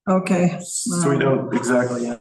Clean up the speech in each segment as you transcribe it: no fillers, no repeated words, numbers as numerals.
Okay. So we don't exactly.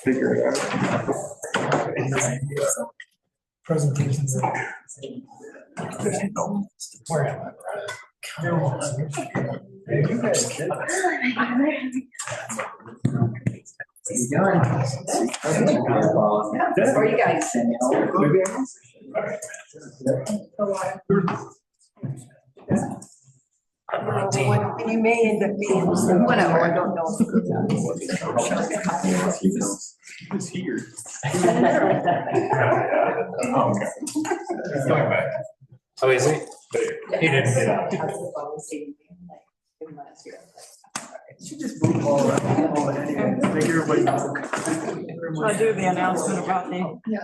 Figure it out. Presentations. Where am I? You guys did. How are you guys? You may end up being whatever. I don't know. He's here. Okay. He's going back. Oh, is he? He didn't get out. She just moved all around. Make everybody know. Shall I do the announcement about the? Yep.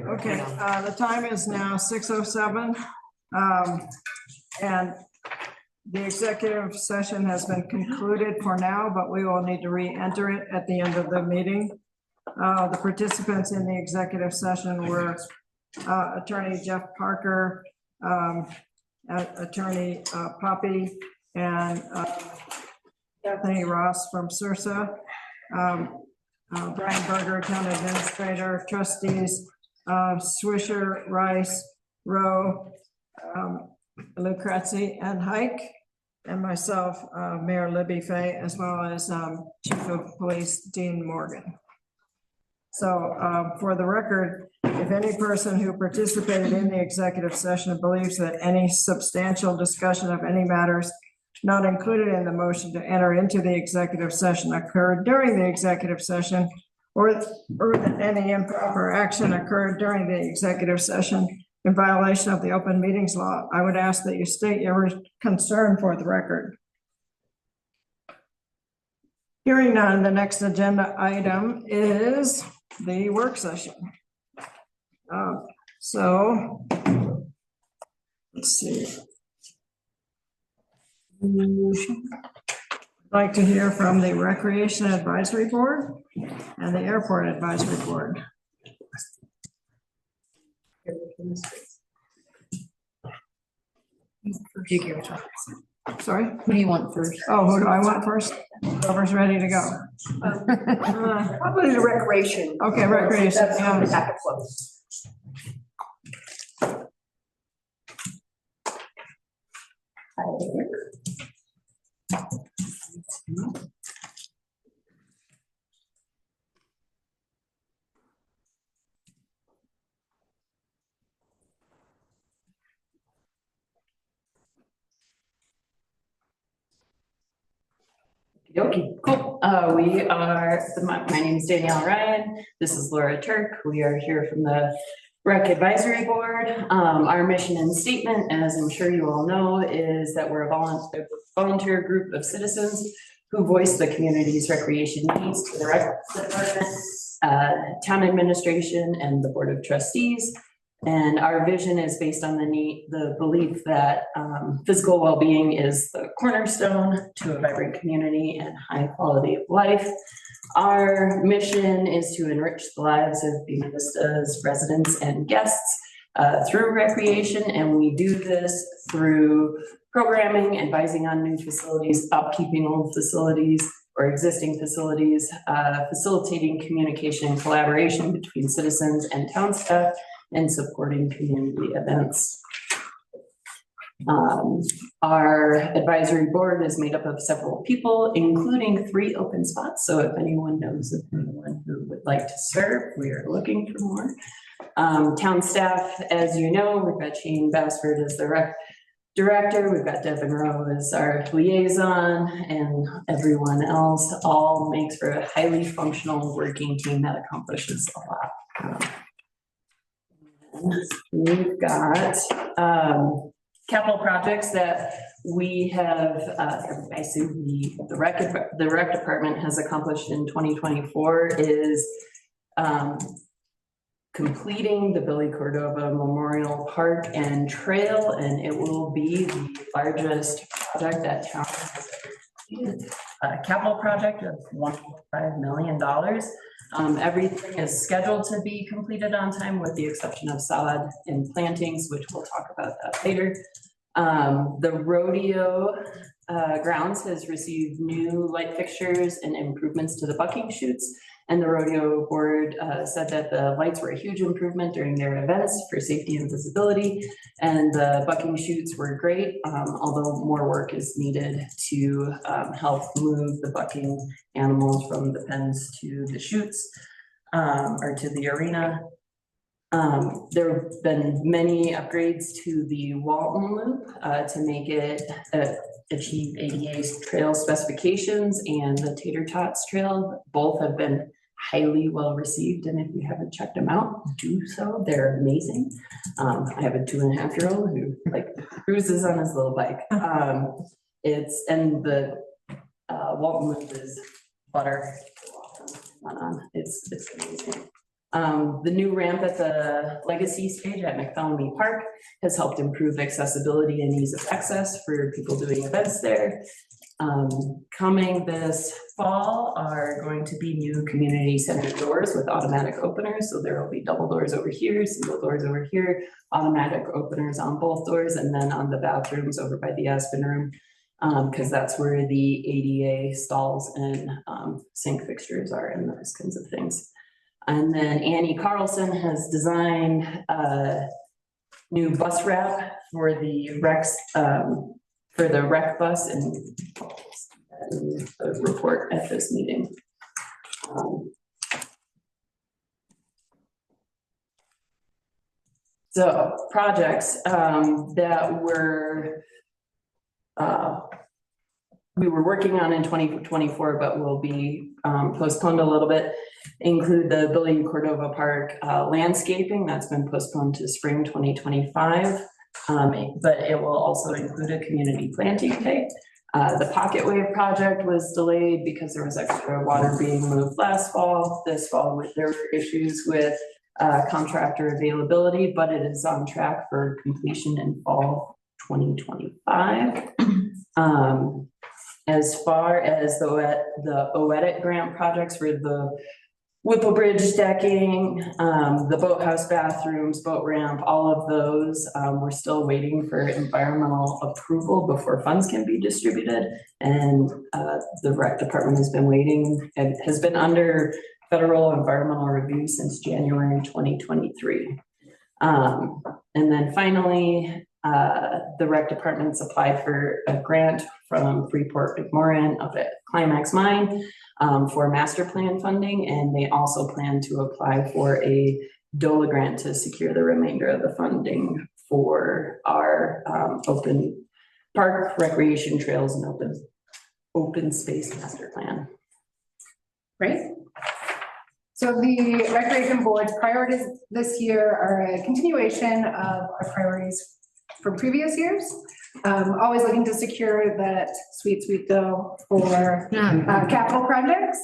Okay, the time is now 6:07. And the executive session has been concluded for now, but we will need to re-enter it at the end of the meeting. The participants in the executive session were Attorney Jeff Parker, Attorney Poppy, and Anthony Ross from CRSA. Brian Berger, Town Administrator, Trustees, Swisher, Rice, Rowe, Lucrezi, and Hike, and myself, Mayor Libby Fay, as well as Chief of Police Dean Morgan. So for the record, if any person who participated in the executive session believes that any substantial discussion of any matters not included in the motion to enter into the executive session occurred during the executive session, or that any improper action occurred during the executive session in violation of the open meetings law, I would ask that you state your concern for the record. Hearing none, the next agenda item is the work session. So let's see. I'd like to hear from the Recreation Advisory Board and the Airport Advisory Board. Sorry? Who do you want first? Oh, who do I want first? Whoever's ready to go. Probably the recreation. Okay, recreation. That's on the packet flow. Okay, cool. We are, my name is Danielle Ryan. This is Laura Turk. We are here from the Rec Advisory Board. Our mission and statement, as I'm sure you all know, is that we're a volunteer group of citizens who voice the community's recreation needs to the rec department, town administration, and the Board of Trustees. And our vision is based on the belief that physical well-being is the cornerstone to a vibrant community and high quality of life. Our mission is to enrich the lives of Buena Vista's residents and guests through recreation, and we do this through programming, advising on new facilities, upkeeping old facilities or existing facilities, facilitating communication and collaboration between citizens and town staff, and supporting community events. Our advisory board is made up of several people, including 3 open spots. So if anyone knows of anyone who would like to serve, we are looking for more. Town staff, as you know, we've got Shane Bassford as the rec director, we've got Devin Rowe as our liaison, and everyone else all makes for a highly functional working team that accomplishes a lot. We've got capital projects that we have, I assume the rec department has accomplished in 2024 is completing the Billy Cordova Memorial Park and Trail, and it will be the largest project that town has ever completed. A capital project of $1.5 million. Everything is scheduled to be completed on time with the exception of sod and plantings, which we'll talk about that later. The rodeo grounds has received new light fixtures and improvements to the bucking chutes. And the rodeo board said that the lights were a huge improvement during their events for safety and visibility. And the bucking chutes were great, although more work is needed to help move the bucking animals from the pens to the chutes or to the arena. There have been many upgrades to the Walton Loop to make it achieve ADA trail specifications, and the Tater Tots Trail. Both have been highly well received, and if you haven't checked them out, do so. They're amazing. I have a 2.5-year-old who cruises on his little bike. The Walton Loop is butter. It's amazing. The new ramp at the Legacy stage at McPhellamy Park has helped improve accessibility and ease of access for people doing events there. Coming this fall are going to be new community center doors with automatic openers. So there will be double doors over here, single doors over here, automatic openers on both doors, and then on the bathrooms over by the Aspen room, because that's where the ADA stalls and sink fixtures are and those kinds of things. And then Annie Carlson has designed a new bus wrap for the rec bus, and a report at this meeting. So projects that we were working on in 2024, but will be postponed a little bit, include the Billy Cordova Park landscaping that's been postponed to spring 2025. But it will also include a community planting day. The Pocket Wave project was delayed because there was extra water being moved last fall. This fall, there were issues with contractor availability, but it is on track for completion in fall 2025. As far as the OEDIT grant projects for the Whipple Bridge decking, the boathouse bathrooms, boat ramp, all of those, we're still waiting for environmental approval before funds can be distributed. And the rec department has been waiting and has been under federal environmental review since January 2023. And then finally, the rec department's applied for a grant from Freeport McMoran up at Climax Mine for master plan funding, and they also plan to apply for a DOLA grant to secure the remainder of the funding for our open park, recreation trails, and open space master plan. Great. So the Recreation Board's priorities this year are a continuation of our priorities from previous years. Always looking to secure that sweet dough for capital projects.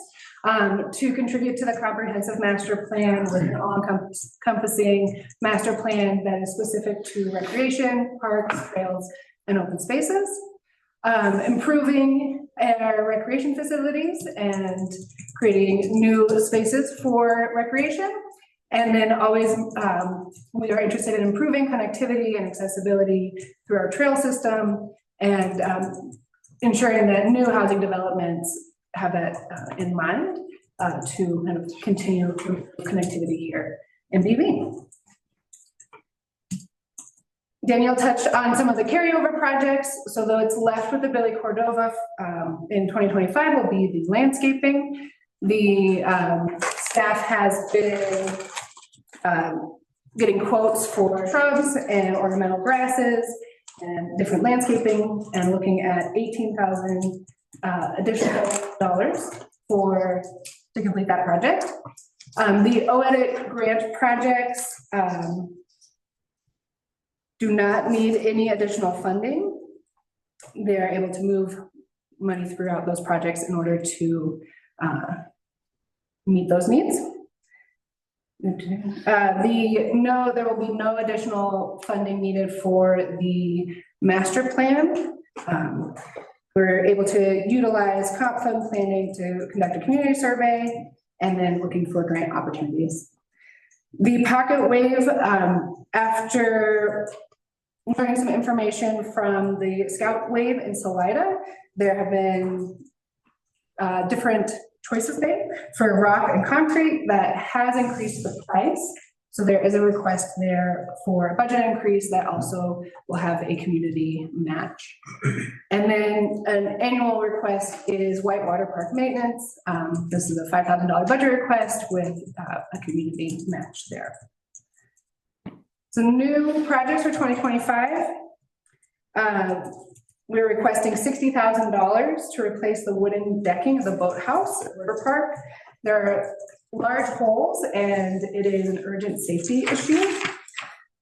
to contribute to the comprehensive master plan with an all-encompassing master plan that is specific to recreation, parks, trails, and open spaces. Improving our recreation facilities and creating new spaces for recreation. And then always, we are interested in improving connectivity and accessibility through our trail system and ensuring that new housing developments have that in mind to kind of continue connectivity here in BV. Danielle touched on some of the carryover projects. So though it's left with the Billy Cordova in 2025 will be the landscaping. The staff has been getting quotes for shrubs and ornamental grasses and different landscaping and looking at $18,000 additional dollars to complete that project. The OEDIT grant projects do not need any additional funding. They're able to move money throughout those projects in order to meet those needs. There will be no additional funding needed for the master plan. We're able to utilize comp fund planning to conduct a community survey and then looking for grant opportunities. The pocket wave, after learning some information from the Scout Wave in Salida, there have been different choices made for rock and concrete that has increased the price. So there is a request there for a budget increase that also will have a community match. And then an annual request is Whitewater Park maintenance. This is a $5,000 budget request with a community match there. So new projects for 2025. We're requesting $60,000 to replace the wooden decking of the boathouse at River Park. There are large holes and it is an urgent safety issue.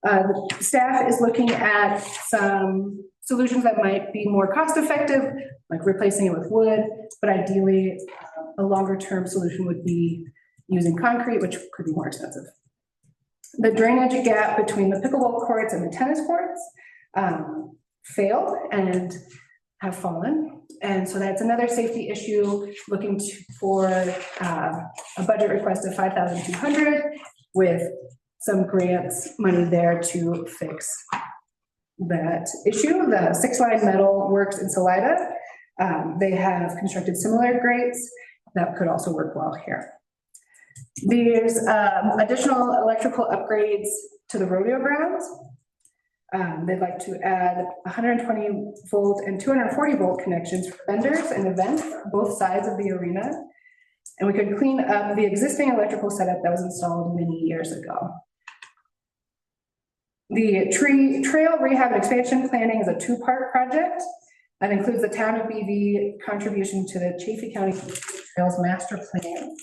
The staff is looking at some solutions that might be more cost effective, like replacing it with wood, but ideally a longer term solution would be using concrete, which could be more expensive. The drainage gap between the pickleball courts and the tennis courts failed and have fallen. And so that's another safety issue, looking for a budget request of $5,200 with some grants money there to fix that issue. The 6-line metal works in Salida. They have constructed similar grates that could also work well here. There's additional electrical upgrades to the rodeo grounds. They'd like to add 120 volt and 240 volt connections for vendors and events on both sides of the arena. And we could clean up the existing electrical setup that was installed many years ago. The trail rehab and expansion planning is a two-part project that includes the town of BV contribution to the Chaffee County Trails Master Plan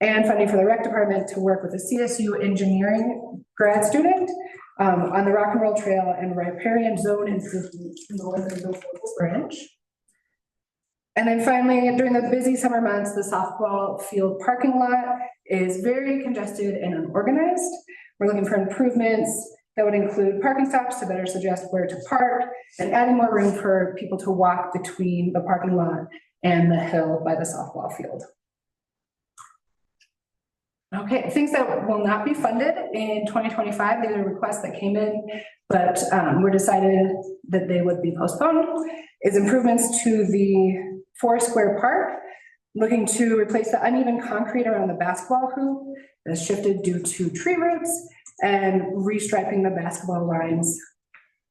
and funding for the rec department to work with a CSU engineering grad student on the Rock and Roll Trail and riparian zone improvement north of the branch. And then finally, during the busy summer months, the softball field parking lot is very congested and unorganized. We're looking for improvements that would include parking stops to better suggest where to park and adding more room for people to walk between the parking lot and the hill by the softball field. Okay, things that will not be funded in 2025, these are requests that came in, but were decided that they would be postponed, is improvements to the 4-square park, looking to replace the uneven concrete around the basketball hoop that's shifted due to tree roots and restriping the basketball lines.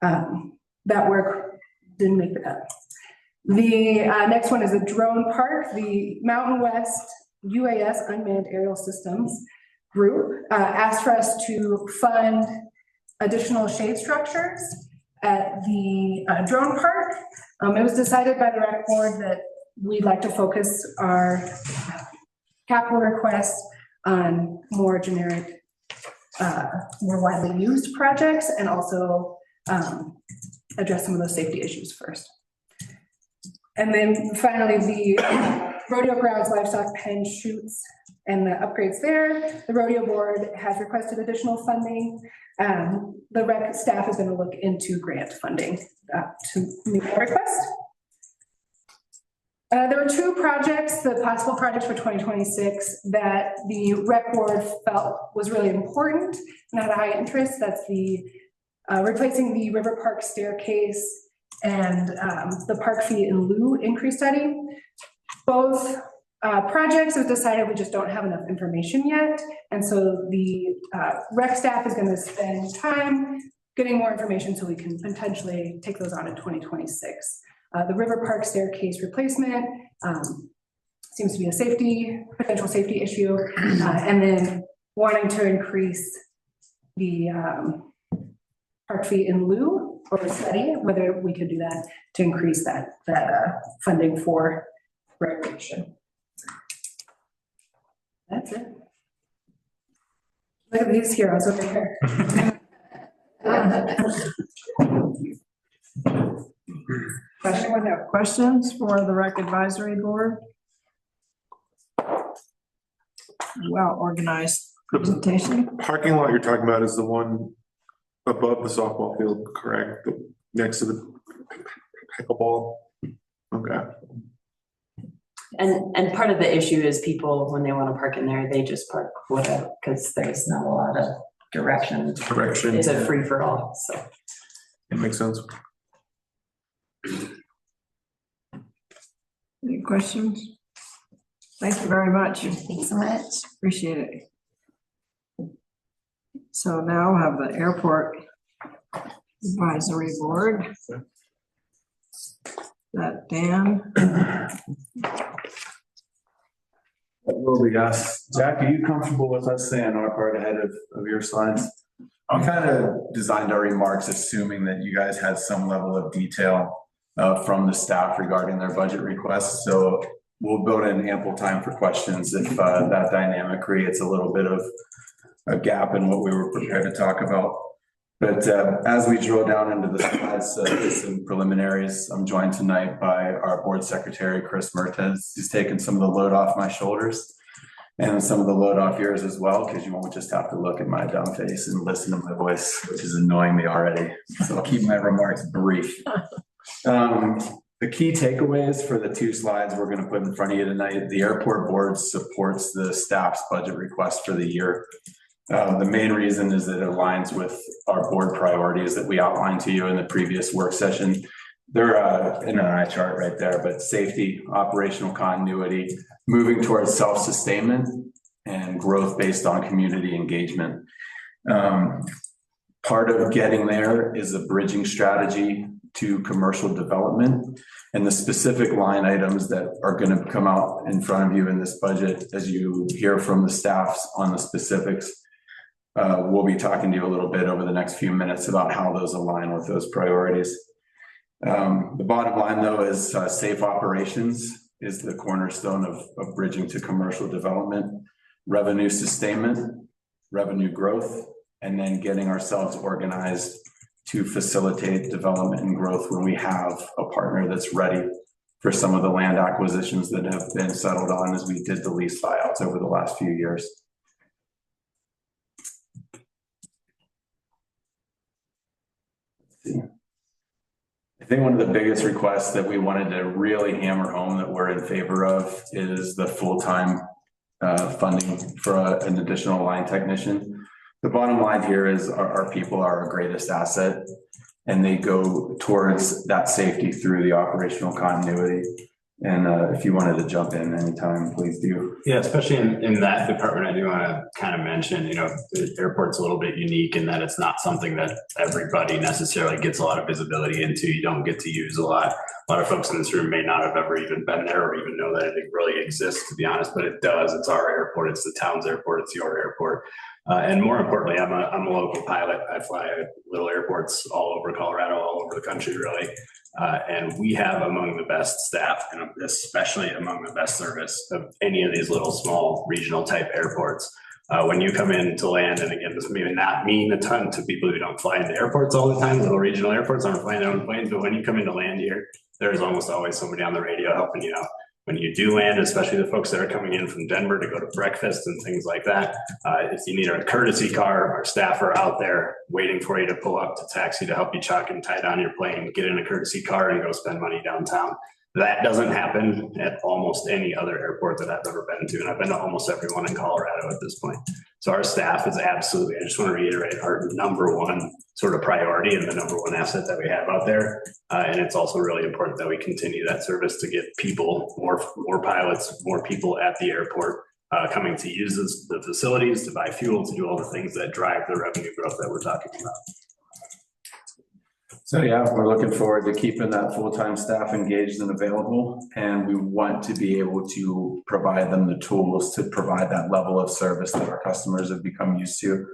That work didn't make the cut. The next one is the drone park. The Mountain West UAS Unmanned Aerial Systems group asked for us to fund additional shade structures at the drone park. It was decided by the rec board that we'd like to focus our capital requests on more generic, more widely used projects and also address some of those safety issues first. And then finally, the rodeo grounds, livestock pen, chutes, and the upgrades there. The rodeo board has requested additional funding. The rec staff is going to look into grant funding to meet that request. There were two projects, the possible projects for 2026 that the rec board felt was really important and had a high interest. That's the replacing the River Park staircase and the park fee in lieu increase study. Both projects have decided we just don't have enough information yet. And so the rec staff is going to spend time getting more information so we can potentially take those on in 2026. The River Park staircase replacement seems to be a potential safety issue. And then wanting to increase the park fee in lieu or study whether we could do that to increase that funding for recreation. That's it. Look at these heroes over here. Anyone have questions for the Rec Advisory Board? Well organized presentation. Parking lot you're talking about is the one above the softball field, correct? Next to the pickleball? Okay. And part of the issue is people, when they want to park in there, they just park whatever, because there's not a lot of direction. It's a free for all, so. It makes sense. Any questions? Thank you very much. Thanks so much. Appreciate it. So now have the Airport Advisory Board. That Dan. Will be us. Jack, are you comfortable with us saying our part ahead of your slides? I kind of designed our remarks assuming that you guys had some level of detail from the staff regarding their budget requests. So we'll build in ample time for questions if that dynamic creates a little bit of a gap in what we were prepared to talk about. But as we drill down into the slides, some preliminaries, I'm joined tonight by our board secretary, Chris Mertens. He's taken some of the load off my shoulders and some of the load off yours as well, because you won't just have to look at my dumb face and listen to my voice, which is annoying me already. So I'll keep my remarks brief. The key takeaways for the two slides we're going to put in front of you tonight: the airport board supports the staff's budget request for the year. The main reason is that it aligns with our board priorities that we outlined to you in the previous work session. They're in an eye chart right there, but safety, operational continuity, moving towards self-sustainment, and growth based on community engagement. Part of getting there is a bridging strategy to commercial development, and the specific line items that are going to come out in front of you in this budget as you hear from the staffs on the specifics. We'll be talking to you a little bit over the next few minutes about how those align with those priorities. The bottom line, though, is safe operations is the cornerstone of bridging to commercial development, revenue sustainment, revenue growth, and then getting ourselves organized to facilitate development and growth when we have a partner that's ready for some of the land acquisitions that have been settled on as we did the lease buyouts over the last few years. I think one of the biggest requests that we wanted to really hammer home that we're in favor of is the full-time funding for an additional line technician. The bottom line here is our people are our greatest asset, and they go towards that safety through the operational continuity. And if you wanted to jump in anytime, please do. Yeah, especially in that department, I do want to kind of mention, the airport's a little bit unique in that it's not something that everybody necessarily gets a lot of visibility into. You don't get to use a lot. A lot of folks in this room may not have ever even been there or even know that it really exists, to be honest, but it does. It's our airport. It's the town's airport. It's your airport. And more importantly, I'm a local pilot. I fly little airports all over Colorado, all over the country, really. And we have among the best staff, and especially among the best service of any of these little small regional type airports. When you come in to land, and again, this may not mean a ton to people who don't fly into airports all the time. Little regional airports aren't flying their own planes, but when you come in to land here, there's almost always somebody on the radio helping you out. when you do land, especially the folks that are coming in from Denver to go to breakfast and things like that. If you need a courtesy car, our staff are out there waiting for you to pull up to taxi to help you chalk and tie down your plane, get in a courtesy car and go spend money downtown. That doesn't happen at almost any other airport that I've ever been to. And I've been to almost everyone in Colorado at this point. So our staff is absolutely, I just want to reiterate, our number one sort of priority and the number one asset that we have out there. And it's also really important that we continue that service to get people, more pilots, more people at the airport coming to use the facilities, to buy fuel, to do all the things that drive the revenue growth that we're talking about. So yeah, we're looking forward to keeping that full-time staff engaged and available, and we want to be able to provide them the tools to provide that level of service that our customers have become used to.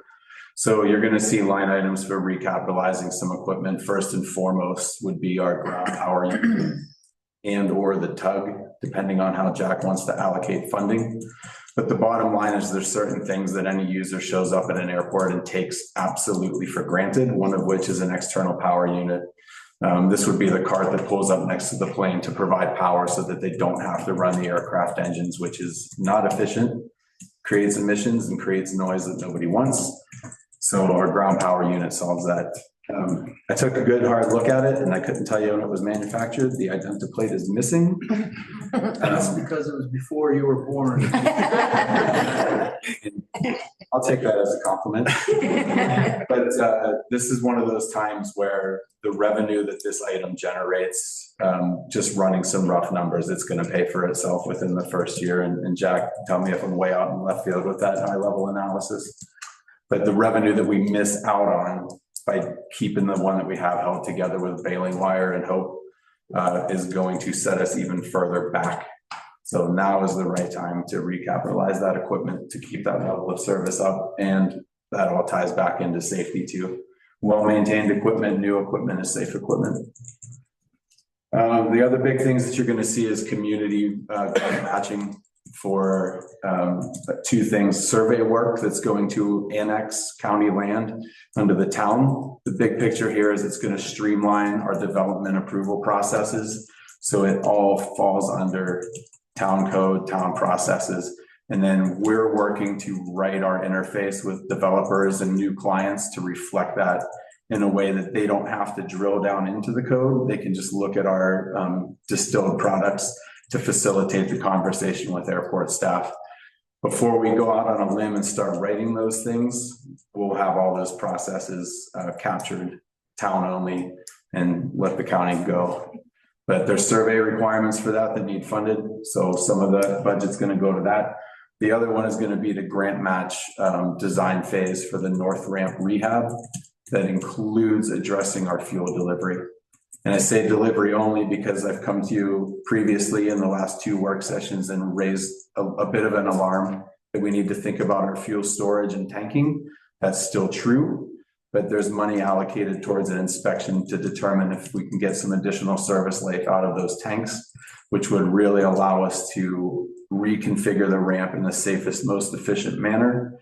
So you're going to see line items for recapitalizing some equipment. First and foremost would be our ground power unit and or the tug, depending on how Jack wants to allocate funding. But the bottom line is there's certain things that any user shows up at an airport and takes absolutely for granted, one of which is an external power unit. This would be the cart that pulls up next to the plane to provide power so that they don't have to run the aircraft engines, which is not efficient, creates emissions and creates noise that nobody wants. So our ground power unit solves that. I took a good hard look at it and I couldn't tell you when it was manufactured. The identa plate is missing. That's because it was before you were born. I'll take that as a compliment. But this is one of those times where the revenue that this item generates, just running some rough numbers, it's going to pay for itself within the first year. And Jack, tell me if I'm way out in left field with that high level analysis. But the revenue that we miss out on by keeping the one that we have held together with baling wire and hope is going to set us even further back. So now is the right time to recapitalize that equipment to keep that level of service up. And that all ties back into safety too. Well-maintained equipment, new equipment is safe equipment. The other big things that you're going to see is community matching for two things: survey work that's going to annex county land under the town. The big picture here is it's going to streamline our development approval processes. So it all falls under town code, town processes. And then we're working to write our interface with developers and new clients to reflect that in a way that they don't have to drill down into the code. They can just look at our distilled products to facilitate the conversation with airport staff. Before we go out on a limb and start writing those things, we'll have all those processes captured town only and let the county go. But there's survey requirements for that need funded. So some of the budget's going to go to that. The other one is going to be the grant match design phase for the North Ramp rehab that includes addressing our fuel delivery. And I say delivery only because I've come to you previously in the last two work sessions and raised a bit of an alarm that we need to think about our fuel storage and tanking. That's still true, but there's money allocated towards an inspection to determine if we can get some additional service life out of those tanks, which would really allow us to reconfigure the ramp in the safest, most efficient manner,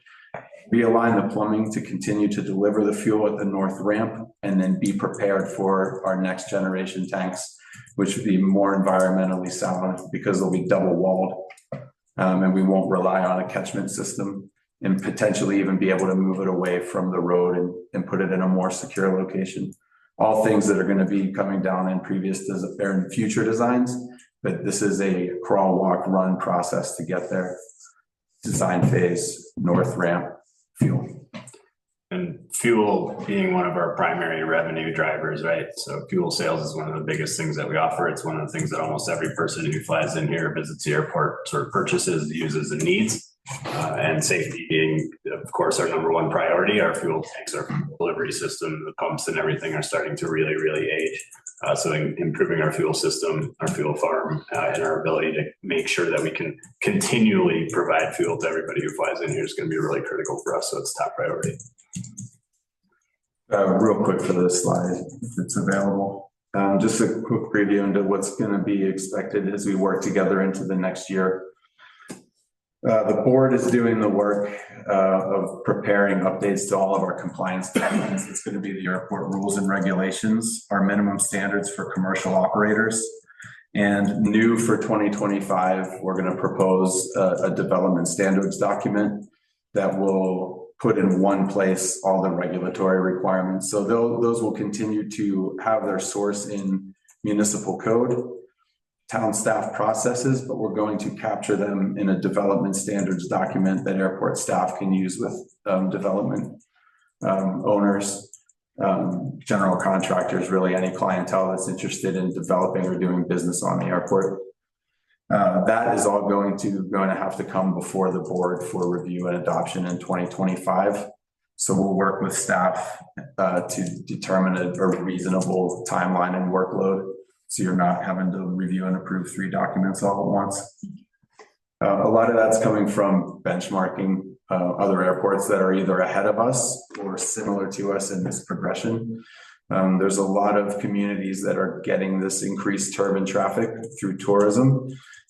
realign the plumbing to continue to deliver the fuel at the north ramp, and then be prepared for our next generation tanks, which would be more environmentally sound because they'll be double walled. And we won't rely on a catchment system, and potentially even be able to move it away from the road and put it in a more secure location. All things that are going to be coming down in future designs, but this is a crawl, walk, run process to get there. Design phase, north ramp, fuel. And fuel being one of our primary revenue drivers, right? So fuel sales is one of the biggest things that we offer. It's one of the things that almost every person who flies in here, visits the airport, sort of purchases, uses, and needs. And safety being, of course, our number one priority. Our fuel tanks, our delivery system, the pumps and everything are starting to really, really age. So improving our fuel system, our fuel farm, and our ability to make sure that we can continually provide fuel to everybody who flies in here is going to be really critical for us. So it's top priority. Real quick for this slide, if it's available. Just a quick preview into what's going to be expected as we work together into the next year. The board is doing the work of preparing updates to all of our compliance documents. It's going to be the airport rules and regulations, our minimum standards for commercial operators, And new for 2025, we're going to propose a development standards document that will put in one place all the regulatory requirements. So those will continue to have their source in municipal code, town staff processes, but we're going to capture them in a development standards document that airport staff can use with development owners, general contractors, really any clientele that's interested in developing or doing business on the airport. That is all going to have to come before the board for review and adoption in 2025. So we'll work with staff to determine a reasonable timeline and workload. So you're not having to review and approve 3 documents all at once. A lot of that's coming from benchmarking other airports that are either ahead of us or similar to us in this progression. There's a lot of communities that are getting this increased turbine traffic through tourism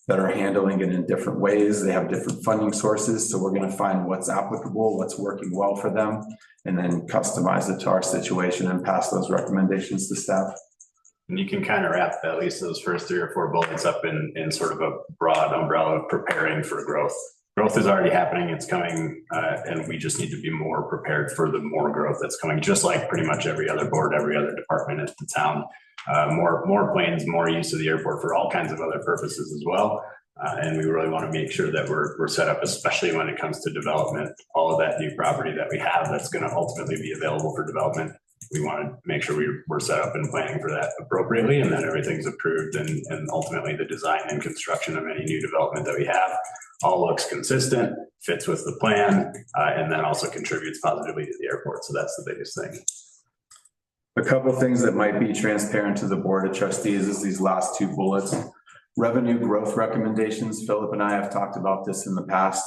that are handling it in different ways. They have different funding sources. So we're going to find what's applicable, what's working well for them, and then customize it to our situation and pass those recommendations to staff. And you can kind of wrap at least those first 3 or 4 bullets up in sort of a broad umbrella of preparing for growth. Growth is already happening, it's coming, and we just need to be more prepared for the more growth that's coming, just like pretty much every other board, every other department at the town. More planes, more use of the airport for all kinds of other purposes as well. And we really want to make sure that we're set up, especially when it comes to development, all of that new property that we have that's going to ultimately be available for development. We want to make sure we're set up and planning for that appropriately, and that everything's approved, and ultimately the design and construction of any new development that we have all looks consistent, fits with the plan, and then also contributes positively to the airport. So that's the biggest thing. A couple of things that might be transparent to the Board of Trustees is these last 2 bullets. Revenue growth recommendations. Philip and I have talked about this in the past.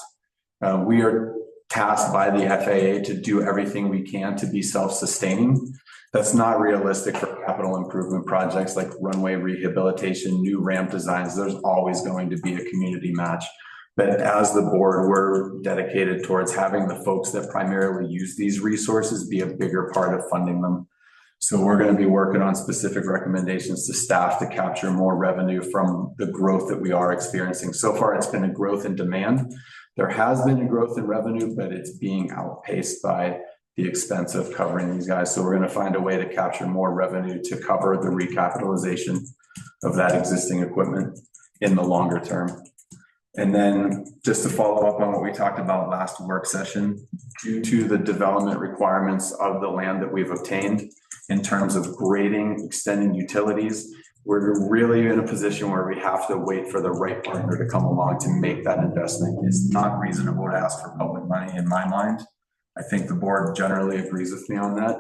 We are tasked by the FAA to do everything we can to be self-sustaining. That's not realistic for capital improvement projects like runway rehabilitation, new ramp designs. There's always going to be a community match. But as the board, we're dedicated towards having the folks that primarily use these resources be a bigger part of funding them. So we're going to be working on specific recommendations to staff to capture more revenue from the growth that we are experiencing. So far, it's been a growth in demand. There has been a growth in revenue, but it's being outpaced by the expense of covering these guys. So we're going to find a way to capture more revenue to cover the recapitalization of that existing equipment in the longer term. And then just to follow up on what we talked about last work session, due to the development requirements of the land that we've obtained in terms of grading, extending utilities, we're really in a position where we have to wait for the right partner to come along to make that investment. It's not reasonable to ask for public money in my mind. I think the board generally agrees with me on that.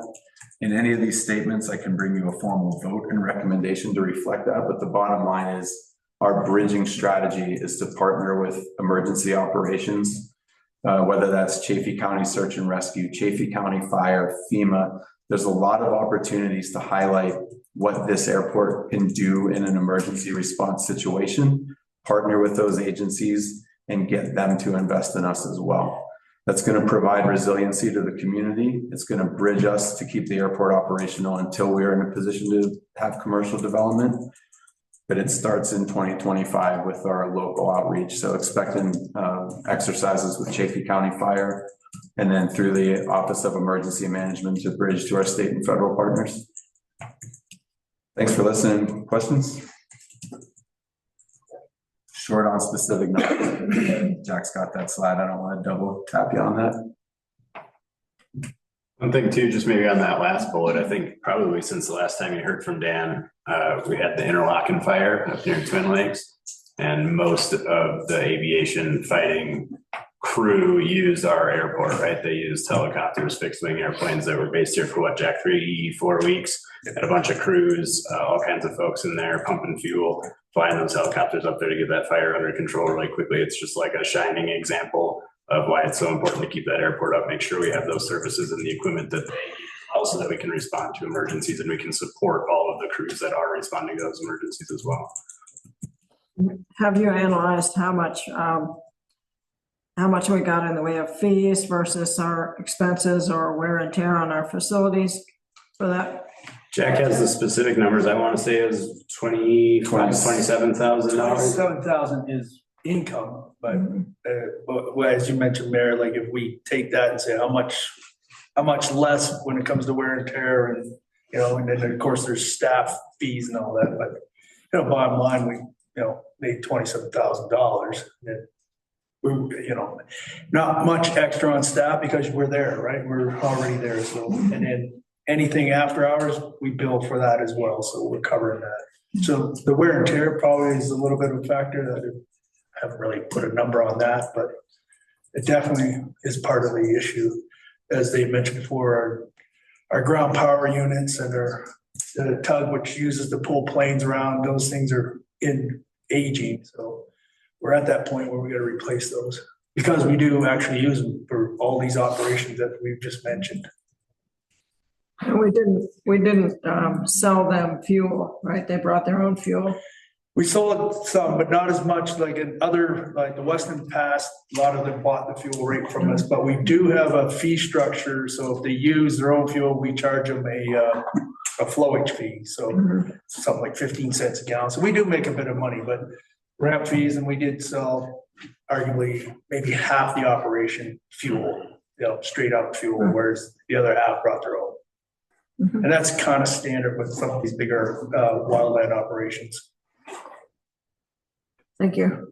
In any of these statements, I can bring you a formal vote and recommendation to reflect that, but the bottom line is our bridging strategy is to partner with emergency operations, whether that's Chaffee County Search and Rescue, Chaffee County Fire, FEMA. There's a lot of opportunities to highlight what this airport can do in an emergency response situation, partner with those agencies and get them to invest in us as well. That's going to provide resiliency to the community. It's going to bridge us to keep the airport operational until we're in a position to have commercial development. But it starts in 2025 with our local outreach. So expecting exercises with Chaffee County Fire, and then through the Office of Emergency Management to bridge to our state and federal partners. Thanks for listening. Questions? Short on specific numbers. Jack's got that slide. I don't want to double tap you on that. One thing too, just maybe on that last bullet, I think probably since the last time you heard from Dan, we had the interlocking fire up here in Twin Lakes, and most of the aviation fighting crew used our airport, right? They used helicopters, fixed wing airplanes that were based here for what, Jack, 4 weeks. Had a bunch of crews, all kinds of folks in there pumping fuel, flying those helicopters up there to get that fire under control really quickly. It's just like a shining example of why it's so important to keep that airport up, make sure we have those services and the equipment that they also that we can respond to emergencies and we can support all of the crews that are responding to those emergencies as well. Have you analyzed how much we got in the way of fees versus our expenses or wear and tear on our facilities for that? Jack has the specific numbers. I want to say it was $27,000. $27,000 is income, but as you mentioned, Mayor, like if we take that and say how much less when it comes to wear and tear and, and then of course there's staff fees and all that, but, bottom line, we, made $27,000. We, not much extra on staff because we're there, right? We're already there. So, and then anything after hours, we bill for that as well. So we're covering that. So the wear and tear probably is a little bit of a factor that I haven't really put a number on that, but it definitely is part of the issue. As they mentioned before, our ground power units and the tug, which uses to pull planes around, those things are in aging. So we're at that point where we got to replace those because we do actually use them for all these operations that we've just mentioned. And we didn't sell them fuel, right? They brought their own fuel. We sold some, but not as much like in other, like the Western Pass, a lot of them bought the fuel rate from us, but we do have a fee structure. So if they use their own fuel, we charge them a flowage fee. So something like 15 cents a gallon. So we do make a bit of money, but ramp fees, and we did sell arguably maybe half the operation fuel, straight up fuel, whereas the other half brought their own. And that's kind of standard with some of these bigger wildland operations. Thank you.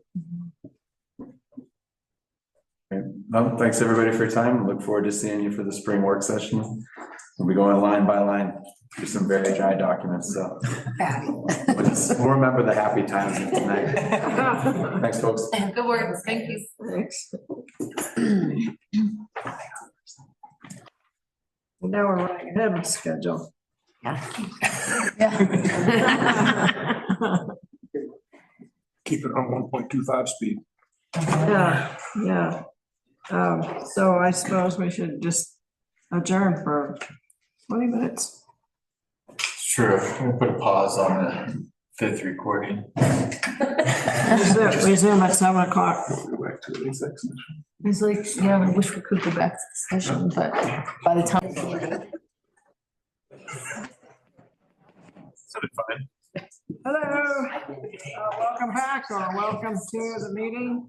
Thanks everybody for your time. Look forward to seeing you for the spring work session. We'll be going line by line through some very dry documents, so we'll remember the happy times tonight. Thanks, folks. Good work. Thank you. Thanks. Now we're running ahead of schedule. Keep it on 1.25 speed. Yeah. So I suppose we should just adjourn for 20 minutes. Sure, we'll put a pause on the 5th recording. Resume at 7 o'clock. It's like, yeah, I wish we could go back to the session, but by the time. Hello, welcome back or welcome to the meeting.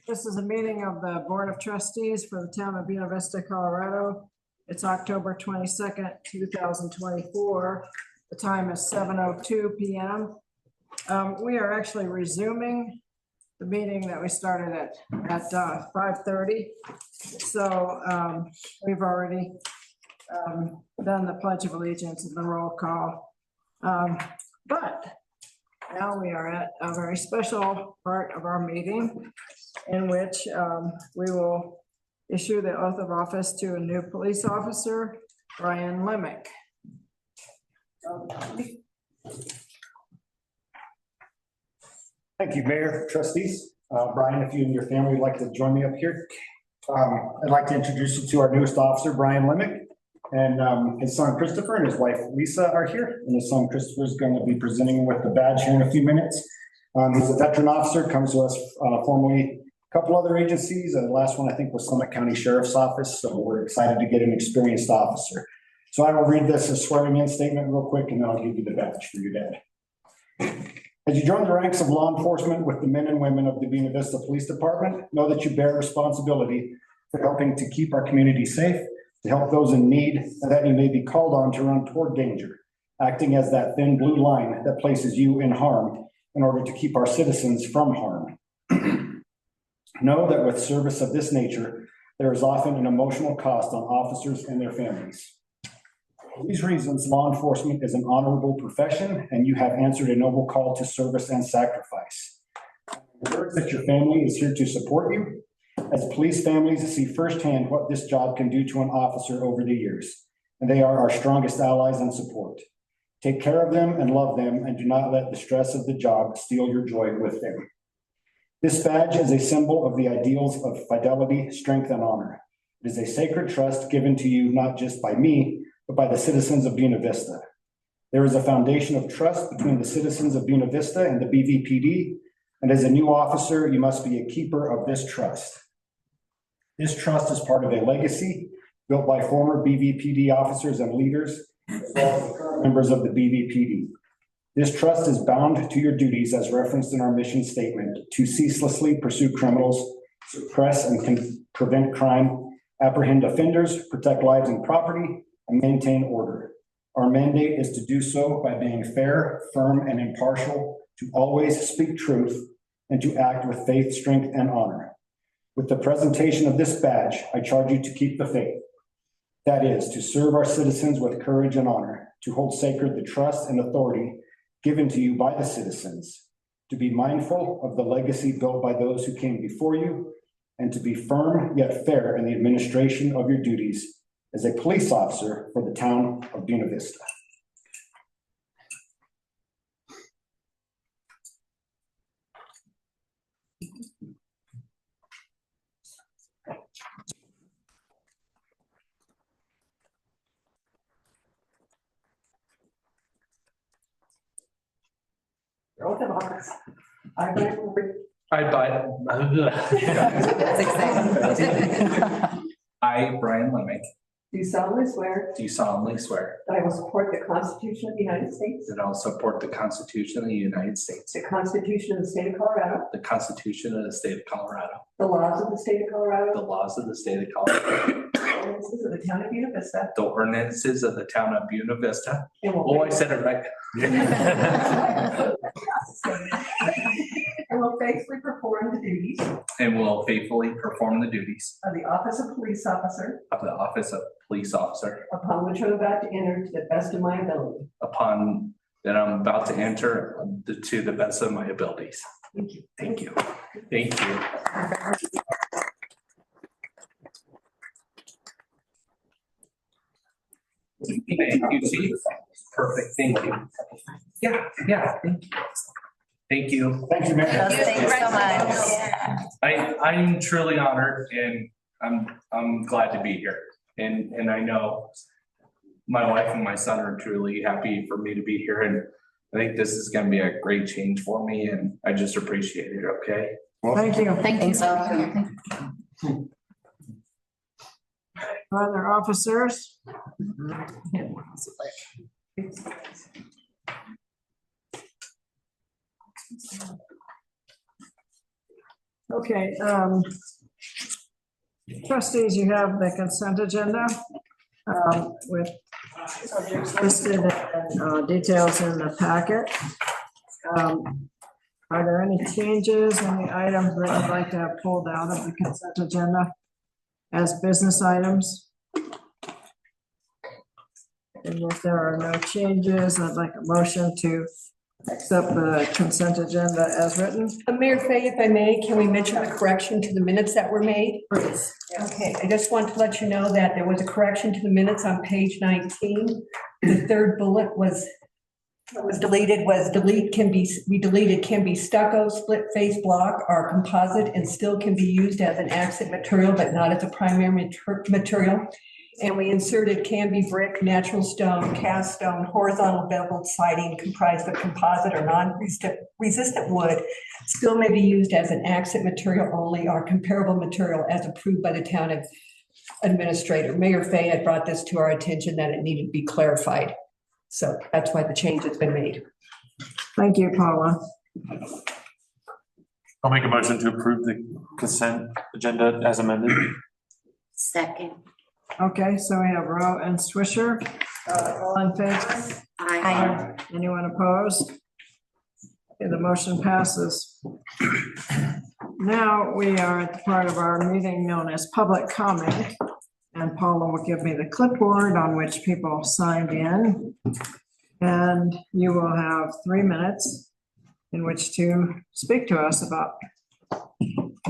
This is a meeting of the Board of Trustees for the town of Buena Vista, Colorado. It's October 22nd, 2024. The time is 7:02 p.m. We are actually resuming the meeting that we started at 5:30. So we've already done the Pledge of Allegiance and the roll call. But now we are at a very special part of our meeting in which we will issue the oath of office to a new police officer, Brian Lemick. Thank you, Mayor, trustees. Brian, if you and your family would like to join me up here. I'd like to introduce you to our newest officer, Brian Lemick, and his son Christopher and his wife Lisa are here. And his son Christopher is going to be presenting with the badge here in a few minutes. He's a veteran officer, comes to us formerly a couple other agencies. The last one I think was Summit County Sheriff's Office. So we're excited to get an experienced officer. So I will read this as swearing in statement real quick, and then I'll give you the badge for your dad. As you join the ranks of law enforcement with the men and women of the Buena Vista Police Department, know that you bear responsibility for helping to keep our community safe, to help those in need, and that you may be called on to run toward danger, acting as that thin blue line that places you in harm in order to keep our citizens from harm. Know that with service of this nature, there is often an emotional cost on officers and their families. For these reasons, law enforcement is an honorable profession, and you have answered a noble call to service and sacrifice. I'm encouraged that your family is here to support you, as police families see firsthand what this job can do to an officer over the years, and they are our strongest allies and support. Take care of them and love them, and do not let the stress of the job steal your joy with them. This badge is a symbol of the ideals of fidelity, strength, and honor. It is a sacred trust given to you not just by me, but by the citizens of Buena Vista. There is a foundation of trust between the citizens of Buena Vista and the BVPD, and as a new officer, you must be a keeper of this trust. This trust is part of a legacy built by former BVPD officers and leaders, Members of the BVPD. This trust is bound to your duties as referenced in our mission statement to ceaselessly pursue criminals, suppress and prevent crime, apprehend offenders, protect lives and property, and maintain order. Our mandate is to do so by being fair, firm, and impartial, to always speak truth, and to act with faith, strength, and honor. With the presentation of this badge, I charge you to keep the faith. That is, to serve our citizens with courage and honor, to hold sacred the trust and authority given to you by the citizens, to be mindful of the legacy built by those who came before you, and to be firm yet fair in the administration of your duties as a police officer for the town of Buena Vista. Oath of office. I, Brian Lemick, do solemnly swear do solemnly swear that I will support the Constitution of the United States, that I will support the Constitution of the United States, the Constitution of the State of Colorado, the Constitution of the State of Colorado, the laws of the State of the Colorado, laws of the State of Colorado, the ordinances of the town of Buena Vista, the ordinances of the town of Buena Vista. and Oh, I said it right. will faithfully perform the duties And will faithfully perform the duties of the office of police officer of the office of police officer upon which I'm about to enter to the best of my ability. upon that I'm about to enter to the best of my abilities. Thank you. Thank you. Thank you. Thank you, Chief. Perfect, thank you. Yeah, thank you. Thank you. Thank you, Mayor. Thank you so much. I'm truly honored and I'm glad to be here. And I know my wife and my son are truly happy for me to be here, and I think this is gonna be a great change for me, and I just appreciate it, okay? Thank you. Thank you so. Other officers? Okay, trustees, you have the consent agenda with subjects listed and details in the packet. Are there any changes, any items that you'd like to have pulled out of the consent agenda as business items? And if there are no changes, I'd like a motion to accept the consent agenda as written. Mayor Fay, if I may, can we mention the correction to the minutes that were made? Please. Okay, I just want to let you know that there was a correction to the minutes on page 19. The third bullet was deleted, can be stucco, split face block, or composite, and still can be used as an accent material, but not as a primary material. And we inserted can be brick, natural stone, cast stone, horizontal beveled siding comprised of composite or non-resistant wood, still may be used as an accent material only or comparable material as approved by the town administrator. Mayor Fay had brought this to our attention that it needed to be clarified. So that's why the change has been made. Thank you, Paula. I'll make a motion to approve the consent agenda as amended. Second. Okay, so we have Rowe and Swisher. All in favor? Aye. Anyone opposed? Okay, the motion passes. Now we are at the part of our meeting known as public comment. And Paula will give me the clipboard on which people signed in. And you will have 3 minutes in which to speak to us about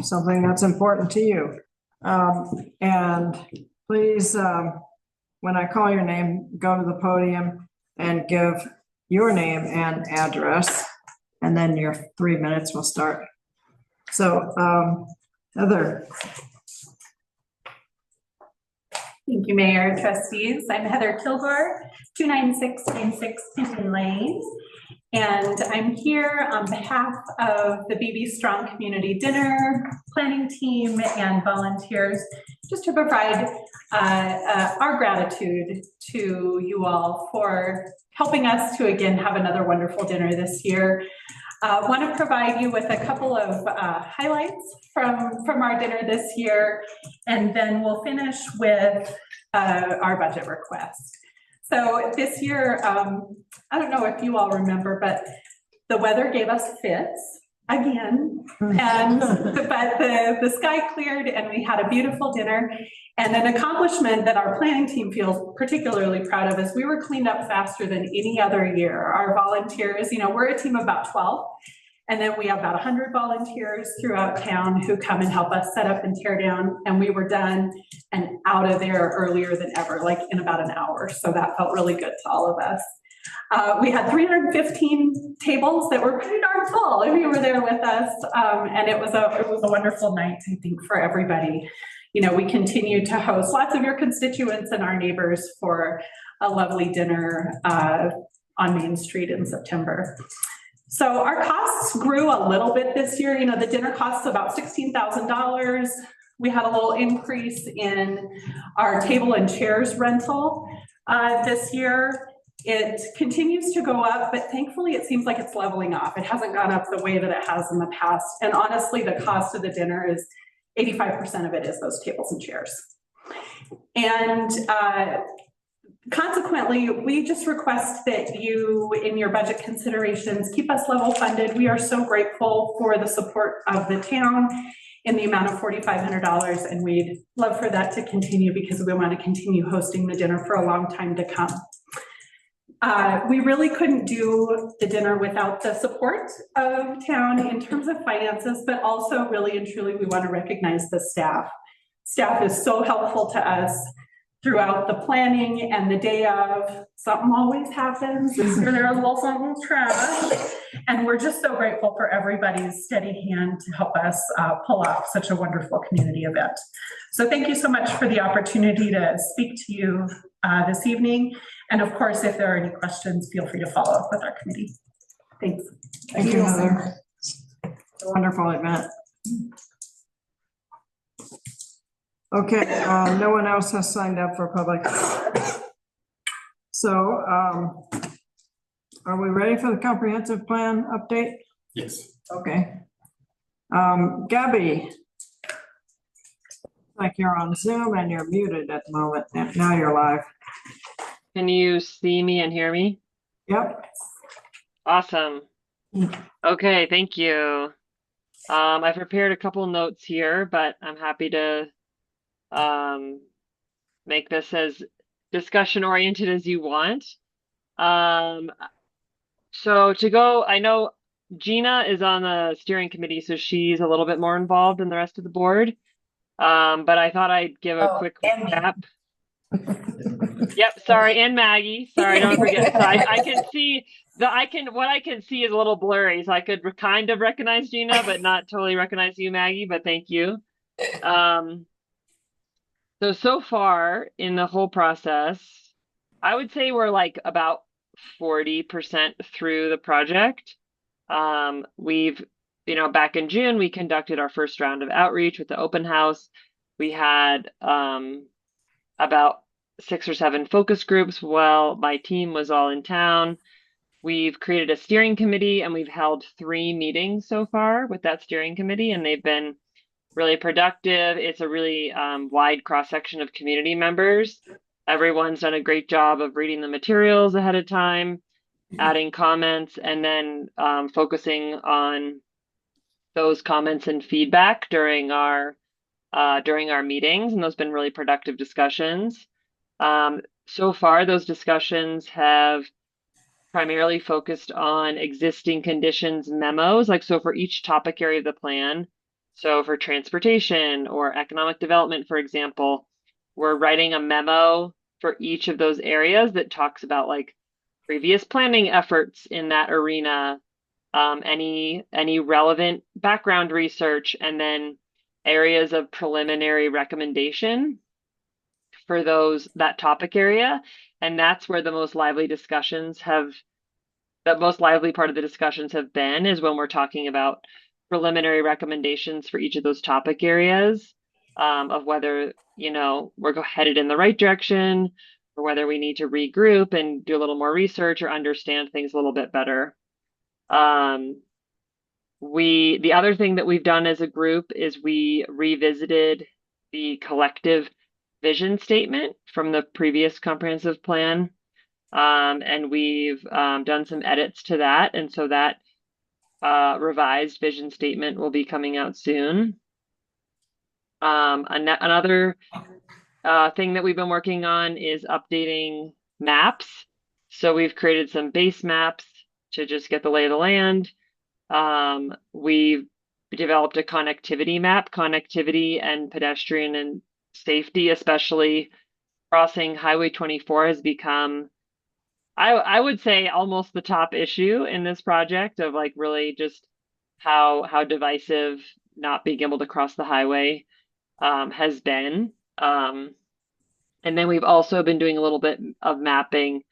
something that's important to you. And please, when I call your name, go to the podium and give your name and address, and then your 3 minutes will start. So, Heather. Thank you, Mayor, trustees. I'm Heather Kilgore, 29696 Hinton Lane. And I'm here on behalf of the BB Strong Community Dinner planning team and volunteers just to provide our gratitude to you all for helping us to again have another wonderful dinner this year. Want to provide you with a couple of highlights from our dinner this year, and then we'll finish with our budget request. So this year, I don't know if you all remember, but the weather gave us fits again, and but the sky cleared and we had a beautiful dinner. And an accomplishment that our planning team feels particularly proud of is we were cleaned up faster than any other year. Our volunteers, you know, we're a team of about 12, and then we have about 100 volunteers throughout town who come and help us set up and tear down, and we were done and out of there earlier than ever, like in about an hour. So that felt really good to all of us. We had 315 tables that were pretty darn full if you were there with us, and it was a wonderful night, I think, for everybody. You know, we continue to host lots of your constituents and our neighbors for a lovely dinner on Main Street in September. So our costs grew a little bit this year. You know, the dinner costs about $16,000. We had a little increase in our table and chairs rental this year. It continues to go up, but thankfully it seems like it's leveling off. It hasn't gone up the way that it has in the past. And honestly, the cost of the dinner is 85% of it is those tables and chairs. And consequently, we just request that you, in your budget considerations, keep us level funded. We are so grateful for the support of the town in the amount of $4,500, and we'd love for that to continue because we want to continue hosting the dinner for a long time to come. We really couldn't do the dinner without the support of town in terms of finances, but also really and truly we want to recognize the staff. Staff is so helpful to us throughout the planning and the day of. Something always happens. This year there was a little something trash, and we're just so grateful for everybody's steady hand to help us pull off such a wonderful community event. So thank you so much for the opportunity to speak to you this evening. And of course, if there are any questions, feel free to follow up with our committee. Thanks. Thank you, Heather. It's a wonderful event. Okay, no one else has signed up for public. So are we ready for the comprehensive plan update? Yes. Okay. Gabby, like you're on Zoom and you're muted at the moment. Now you're live. Can you see me and hear me? Yep. Awesome. Okay, thank you. I prepared a couple notes here, but I'm happy to make this as discussion oriented as you want. So to go, I know Gina is on the steering committee, so she's a little bit more involved than the rest of the board. But I thought I'd give a quick recap. Yep, sorry, and Maggie. Sorry, don't forget. So I can see what I can see is a little blurry, so I could kind of recognize Gina, but not totally recognize you, Maggie, but thank you. So far in the whole process, I would say we're like about 40% through the project. We've, back in June, we conducted our first round of outreach with the open house. We had about 6 or 7 focus groups while my team was all in town. We've created a steering committee and we've held 3 meetings so far with that steering committee, and they've been really productive. It's a really wide cross-section of community members. Everyone's done a great job of reading the materials ahead of time, adding comments, and then focusing on those comments and feedback during our meetings, and those have been really productive discussions. So far, those discussions have primarily focused on existing conditions memos, so for each topic area of the plan. So for transportation or economic development, for example, we're writing a memo for each of those areas that talks about previous planning efforts in that arena, any relevant background research, and then areas of preliminary recommendation for that topic area. And that's where the most lively part of the discussions have been, is when we're talking about preliminary recommendations for each of those topic areas. of whether, we're headed in the right direction or whether we need to regroup and do a little more research or understand things a little bit better. The other thing that we've done as a group is we revisited the collective vision statement from the previous comprehensive plan. And we've done some edits to that. And so that revised vision statement will be coming out soon. Another thing that we've been working on is updating maps. So we've created some base maps to just get the lay of the land. We've developed a connectivity map, connectivity and pedestrian and safety, especially crossing Highway 24 has become, I would say, almost the top issue in this project of really just how divisive not being able to cross the highway has been. And then we've also been doing a little bit of mapping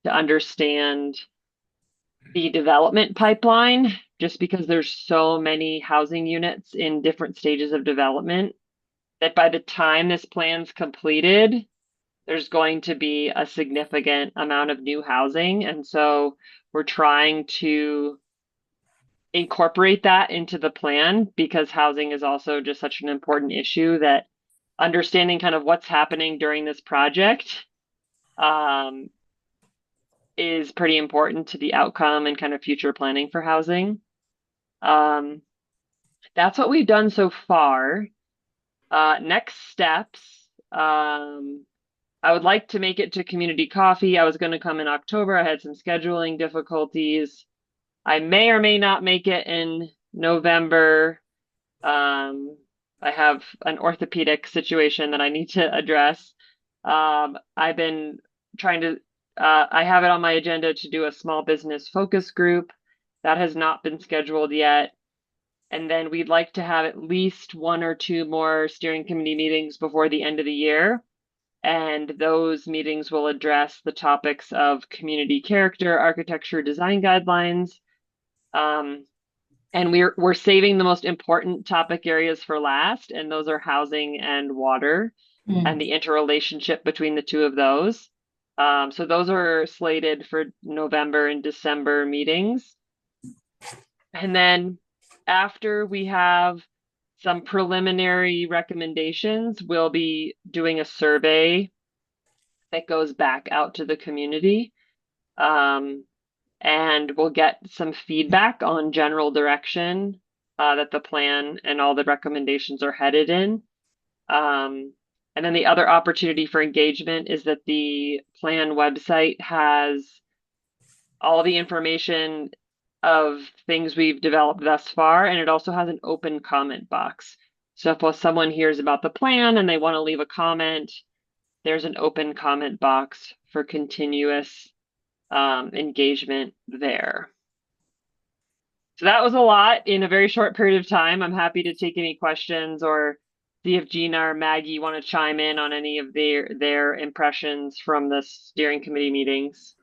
to understand the development pipeline, just because there's so many housing units in different stages of development that by the time this plan's completed, there's going to be a significant amount of new housing. And so we're trying to incorporate that into the plan, because housing is also just such an important issue that understanding kind of what's happening during this project is pretty important to the outcome and kind of future planning for housing. That's what we've done so far. Next steps, I would like to make it to community coffee. I was going to come in October. I had some scheduling difficulties. I may or may not make it in November. I have an orthopedic situation that I need to address. I've been trying to, I have it on my agenda to do a small business focus group. That has not been scheduled yet. And then we'd like to have at least 1 or 2 more steering committee meetings before the end of the year. And those meetings will address the topics of community character, architecture, design guidelines. And we're saving the most important topic areas for last, and those are housing and water and the interrelationship between the two of those. So those are slated for November and December meetings. And then after we have some preliminary recommendations, we'll be doing a survey that goes back out to the community. And we'll get some feedback on general direction that the plan and all the recommendations are headed in. And then the other opportunity for engagement is that the plan website has all the information of things we've developed thus far, and it also has an open comment box. So if someone hears about the plan and they want to leave a comment, there's an open comment box for continuous engagement there. So that was a lot in a very short period of time. I'm happy to take any questions or see if Gina or Maggie want to chime in on any of their impressions from the steering committee meetings.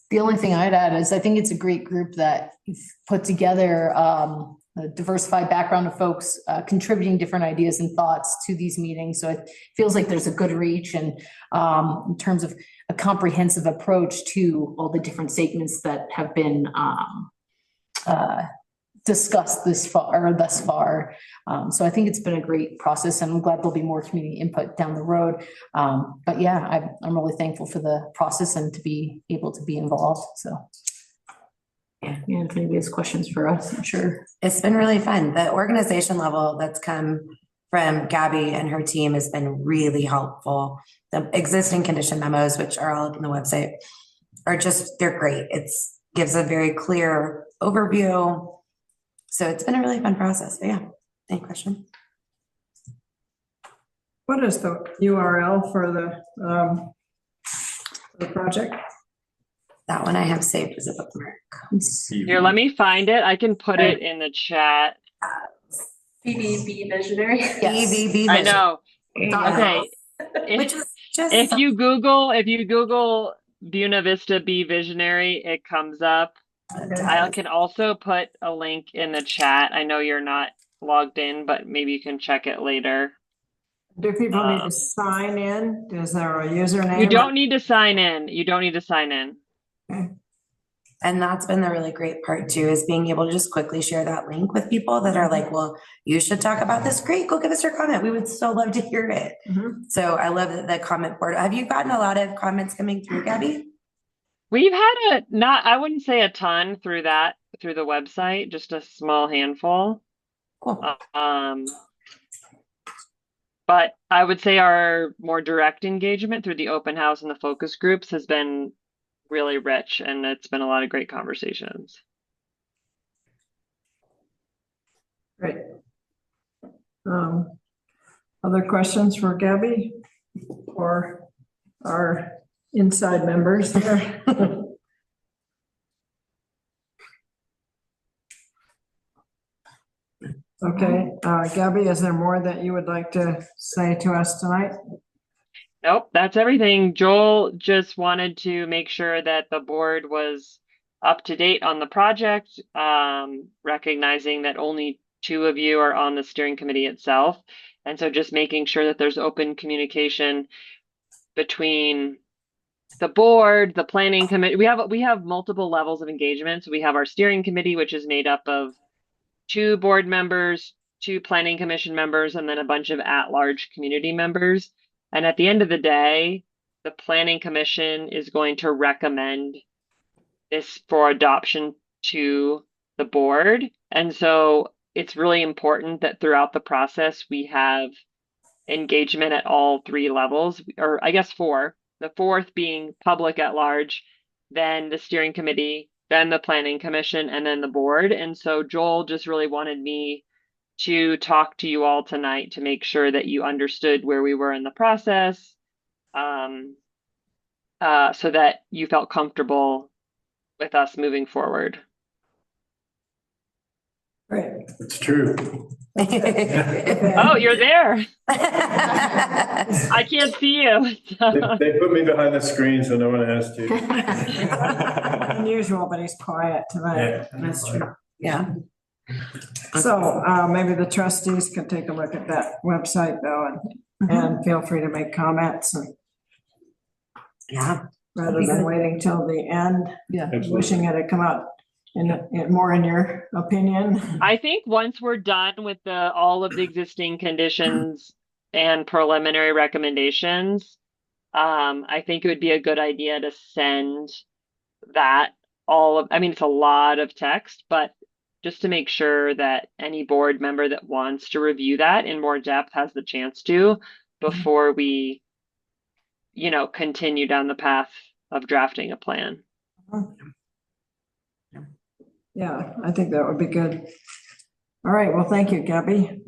The only thing I'd add is I think it's a great group that you've put together, a diversified background of folks contributing different ideas and thoughts to these meetings. So it feels like there's a good reach and in terms of a comprehensive approach to all the different segments that have been discussed thus far. So I think it's been a great process, and I'm glad there'll be more community input down the road. But yeah, I'm really thankful for the process and to be able to be involved. So yeah, if anybody has questions for us, I'm sure. It's been really fun. The organization level that's come from Gabby and her team has been really helpful. The existing condition memos, which are all up on the website, they're great. It gives a very clear overview. So it's been a really fun process. But yeah, any question? What is the URL for the project? That one I have saved as a bookmark. Here, let me find it. I can put it in the chat. BBB Visionary. Yes. BBB Visionary. I know. Okay. Which is just if you Google Buena Vista Be Visionary, it comes up. I can also put a link in the chat. I know you're not logged in, but maybe you can check it later. Do people need to sign in? Is there a username? You don't need to sign in. You don't need to sign in. Okay. And that's been the really great part too, is being able to just quickly share that link with people that are like, well, you should talk about this. Great, go give us your comment. We would so love to hear it. So I love the comment board. Have you gotten a lot of comments coming through, Gabby? We've had I wouldn't say a ton through the website, just a small handful. Cool. But I would say our more direct engagement through the open house and the focus groups has been really rich, and it's been a lot of great conversations. Great. Other questions for Gabby or our inside members here? Okay, Gabby, is there more that you would like to say to us tonight? Nope, that's everything. Joel just wanted to make sure that the board was up to date on the project, recognizing that only 2 of you are on the steering committee itself. And so just making sure that there's open communication between the board, the planning committee. We have multiple levels of engagement. So we have our steering committee, which is made up of 2 board members, 2 planning commission members, and then a bunch of at-large community members. And at the end of the day, the planning commission is going to recommend this for adoption to the board. And so it's really important that throughout the process, we have engagement at all 3 levels, or I guess 4, the 4th being public at large, then the steering committee, then the planning commission, and then the board. And so Joel just really wanted me to talk to you all tonight to make sure that you understood where we were in the process, so that you felt comfortable with us moving forward. Great. It's true. Oh, you're there. I can't see you. They put me behind the screen so no one has to. Unusual, but he's quiet tonight. Yeah. That's true. Yeah. So maybe the trustees can take a look at that website though, and feel free to make comments, and rather than waiting till the end, wishing it had come out more in your opinion. I think once we're done with all of the existing conditions and preliminary recommendations, I think it would be a good idea to send that I mean, it's a lot of text, but just to make sure that any board member that wants to review that in more depth has the chance to before we, continue down the path of drafting a plan. Yeah, I think that would be good. All right, well, thank you, Gabby.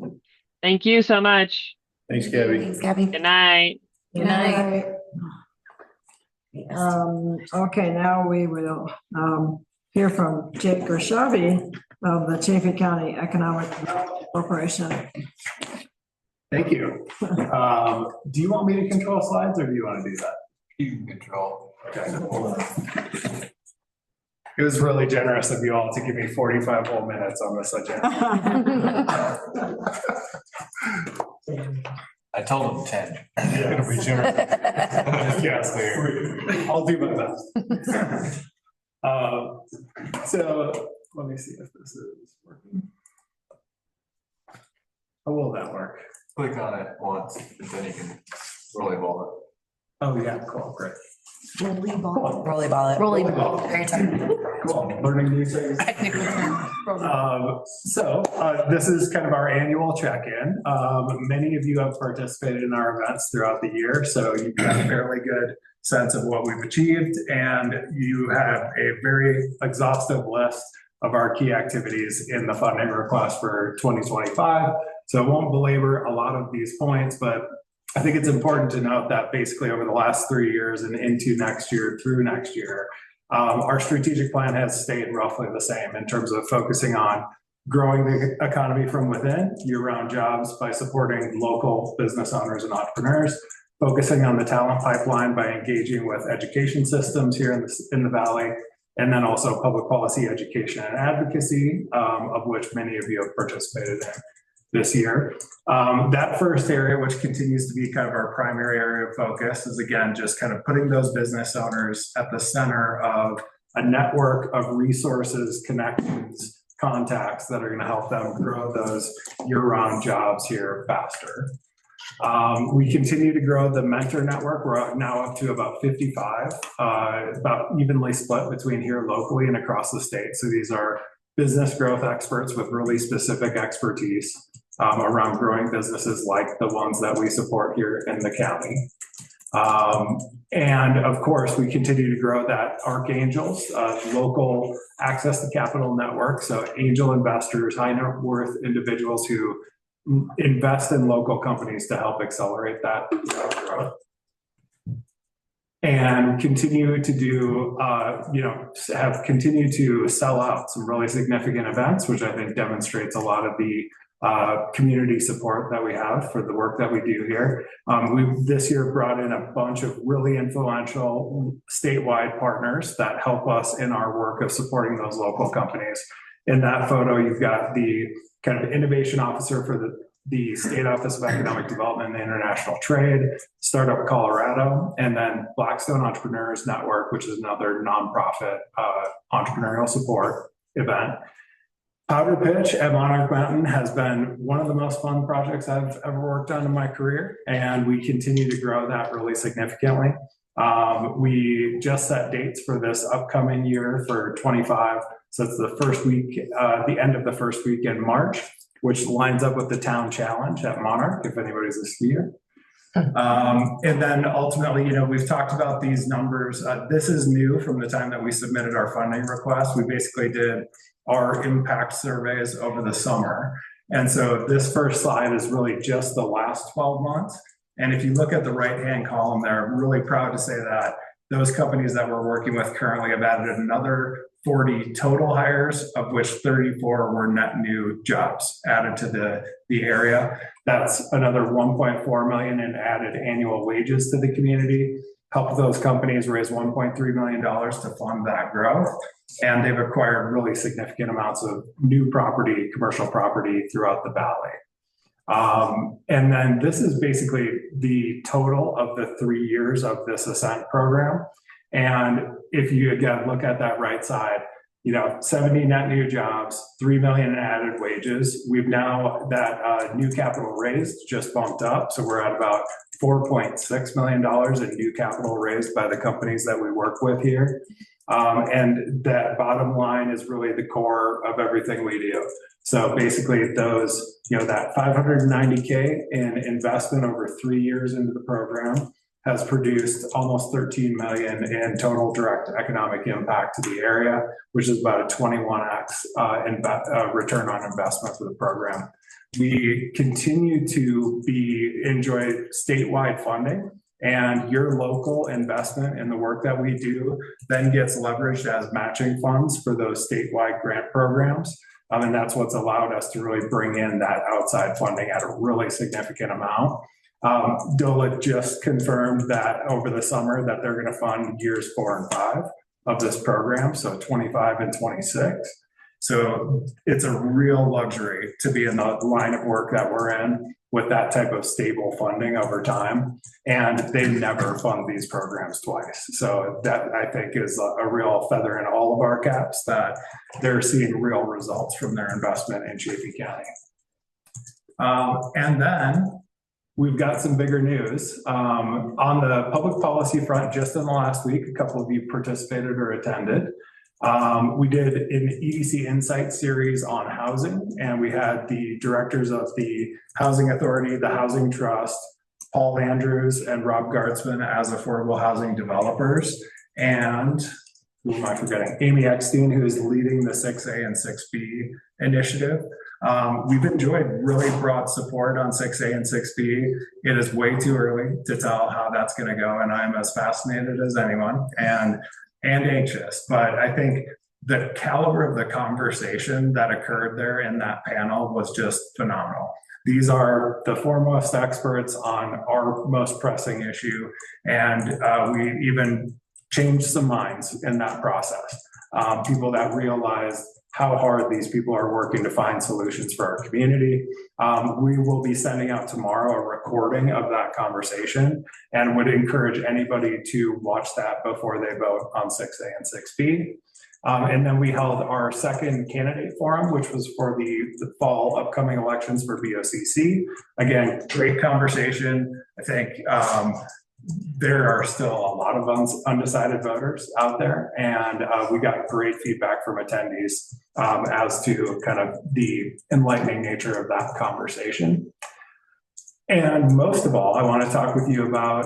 Thank you so much. Thanks, Gabby. Thanks, Gabby. Good night. Good night. Okay, now we will hear from Jake Gershavi of the Chaffee County Economic Development Corporation. Thank you. Do you want me to control slides or do you want to do that? You can control. Okay. It was really generous of you all to give me 45 whole minutes on this agenda. I told him 10. It'll be generous. Yes, I'll do my best. So let me see if this is working. How will that work? Click on it once, and then you can rollerball it. Oh, yeah, cool, great. Rollerball it. Rollerball. Very technical. Cool, learning new things. So this is kind of our annual check-in. Many of you have participated in our events throughout the year, so you've got a fairly good sense of what we've achieved, and you have a very exhaustive list of our key activities in the funding request for 2025. So I won't belabor a lot of these points, but I think it's important to note that basically over the last 3 years and into next year through next year, our strategic plan has stayed roughly the same in terms of focusing on growing the economy from within, year-round jobs by supporting local business owners and entrepreneurs, focusing on the talent pipeline by engaging with education systems here in the Valley, and then also public policy, education, and advocacy, of which many of you have participated in this year. That first area, which continues to be kind of our primary area of focus, is again, just kind of putting those business owners at the center of a network of resources, connections, contacts that are going to help them grow those year-round jobs here faster. We continue to grow the mentor network. We're now up to about 55, about evenly split between here locally and across the state. So these are business growth experts with really specific expertise around growing businesses like the ones that we support here in the county. And of course, we continue to grow that Archangels, local access to capital network. So angel investors, high net worth individuals who invest in local companies to help accelerate that growth. And continue to do, have continued to sell out some really significant events, which I think demonstrates a lot of the community support that we have for the work that we do here. We've this year brought in a bunch of really influential statewide partners that help us in our work of supporting those local companies. In that photo, you've got the kind of innovation officer for the State Office of Economic Development and International Trade, Startup Colorado, and then Blackstone Entrepreneurs Network, which is another nonprofit entrepreneurial support event. Powder Pitch at Monarch Mountain has been one of the most fun projects I've ever worked on in my career, and we continue to grow that really significantly. We just set dates for this upcoming year for 25. So it's the first week, the end of the first week in March, which lines up with the town challenge at Monarch, if anybody's a skier. And then ultimately, we've talked about these numbers. This is new from the time that we submitted our funding request. We basically did our impact surveys over the summer. And so this first slide is really just the last 12 months. And if you look at the right-hand column there, I'm really proud to say that those companies that we're working with currently have added another 40 total hires, of which 34 were net new jobs added to the area. That's another 1.4 million in added annual wages to the community. Help those companies raise $1.3 million to fund that growth. And they've acquired really significant amounts of new property, commercial property throughout the valley. And then this is basically the total of the 3 years of this Ascent program. And if you again look at that right side, 70 net new jobs, 3 million in added wages. We've now that new capital raised just bumped up. So we're at about $4.6 million in new capital raised by the companies that we work with here. And that bottom line is really the core of everything we do. So basically those, that 590K in investment over 3 years into the program has produced almost 13 million in total direct economic impact to the area, which is about a 21x return on investment for the program. We continue to enjoy statewide funding, and your local investment in the work that we do then gets leveraged as matching funds for those statewide grant programs. And that's what's allowed us to really bring in that outside funding at a really significant amount. DOLA just confirmed that over the summer that they're going to fund years 4 and 5 of this program, so 25 and 26. So it's a real luxury to be in the line of work that we're in with that type of stable funding over time. And they never fund these programs twice. So that I think is a real feather in all of our caps that they're seeing real results from their investment in Chaffee County. And then we've got some bigger news. On the public policy front, just in the last week, a couple of you participated or attended. We did an EDC Insight series on housing, and we had the directors of the Housing Authority, the Housing Trust, Paul Andrews and Rob Gartzman as affordable housing developers. And who am I forgetting? Amy Eckstein, who is leading the 6A and 6B initiative. We've enjoyed really broad support on 6A and 6B. It is way too early to tell how that's going to go, and I'm as fascinated as anyone and anxious. But I think the caliber of the conversation that occurred there in that panel was just phenomenal. These are the foremost experts on our most pressing issue, and we even changed some minds in that process. People that realized how hard these people are working to find solutions for our community. We will be sending out tomorrow a recording of that conversation and would encourage anybody to watch that before they vote on 6A and 6B. And then we held our second candidate forum, which was for the fall upcoming elections for BOCC. Again, great conversation. I think there are still a lot of undecided voters out there, and we got great feedback from attendees as to kind of the enlightening nature of that conversation. And most of all, I want to talk with you about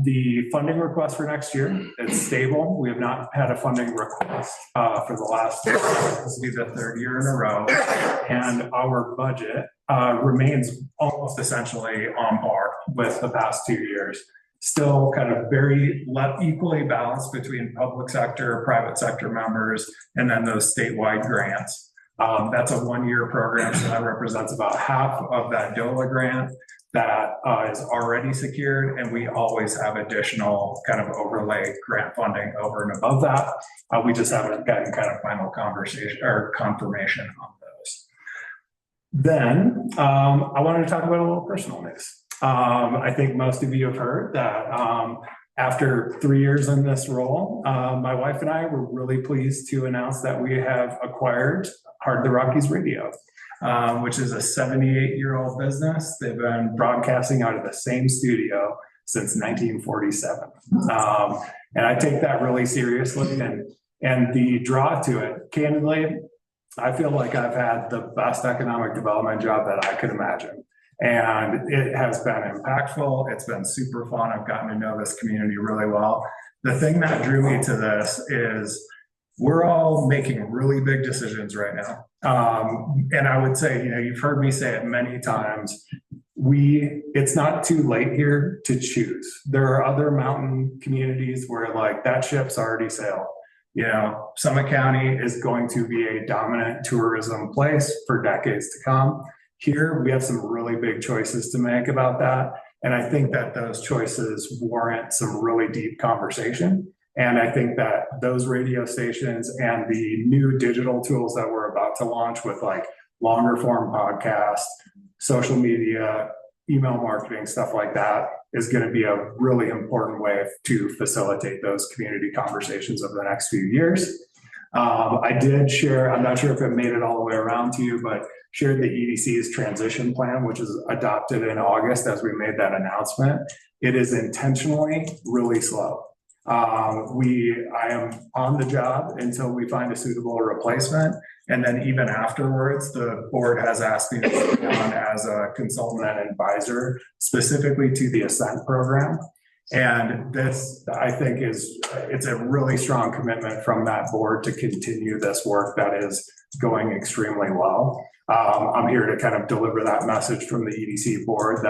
the funding request for next year. It's stable. We have not had a funding request for the last, this will be the third year in a row. And our budget remains almost essentially on par with the past 2 years. Still kind of very equally balanced between public sector, private sector members, and then those statewide grants. That's a one-year program, so that represents about half of that DOLA grant that is already secured, and we always have additional kind of overlay grant funding over and above that. We just haven't gotten kind of final conversation or confirmation on those. Then I wanted to talk about a little personal news. I think most of you have heard that after 3 years in this role, my wife and I were really pleased to announce that we have acquired Heart of the Rockies Radio, which is a 78-year-old business. They've been broadcasting out of the same studio since 1947. And I take that really seriously. And the draw to it, candidly, I feel like I've had the best economic development job that I could imagine. And it has been impactful. It's been super fun. I've gotten to know this community really well. The thing that drew me to this is we're all making really big decisions right now. And I would say, you've heard me say it many times, it's not too late here to choose. There are other mountain communities where like that ship's already sailed. Summit County is going to be a dominant tourism place for decades to come. Here, we have some really big choices to make about that. And I think that those choices warrant some really deep conversation. And I think that those radio stations and the new digital tools that we're about to launch with like longer form podcasts, social media, email marketing, stuff like that is going to be a really important way to facilitate those community conversations over the next few years. I did share, I'm not sure if it made it all the way around to you, but shared the EDC's transition plan, which is adopted in August as we made that announcement. It is intentionally really slow. I am on the job until we find a suitable replacement. And then even afterwards, the board has asked me to be on as a consultant and advisor specifically to the Ascent program. And this, I think, it's a really strong commitment from that board to continue this work that is going extremely well. I'm here to kind of deliver that message from the EDC board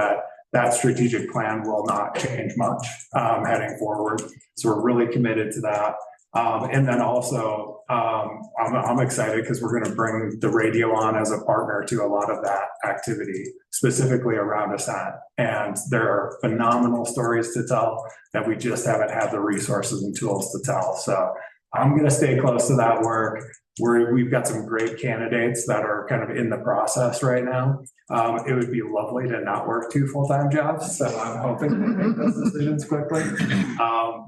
that strategic plan will not change much heading forward. So we're really committed to that. And then also, I'm excited because we're going to bring the radio on as a partner to a lot of that activity, specifically around Ascent. And there are phenomenal stories to tell that we just haven't had the resources and tools to tell. So I'm going to stay close to that work. We've got some great candidates that are kind of in the process right now. It would be lovely to not work 2 full-time jobs, so I'm hoping to make those decisions quickly.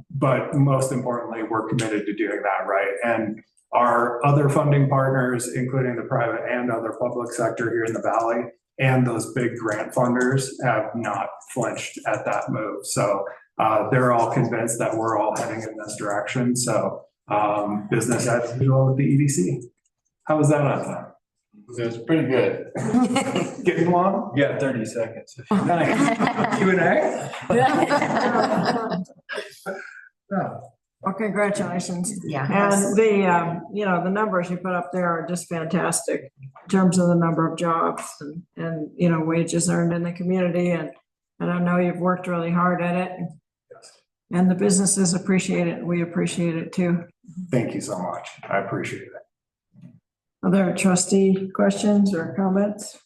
But most importantly, we're committed to doing that right. And our other funding partners, including the private and other public sector here in the Valley, and those big grant funders have not flinched at that move. So they're all convinced that we're all heading in this direction. So business as usual with the EDC. How was that on time? It was pretty good. Getting long? Yeah, 30 seconds. Nice. Q&A? Well, congratulations. Yeah. And the numbers you put up there are just fantastic in terms of the number of jobs and wages earned in the community. And I know you've worked really hard at it. And the businesses appreciate it. We appreciate it too. Thank you so much. I appreciate it. Other trustee questions or comments?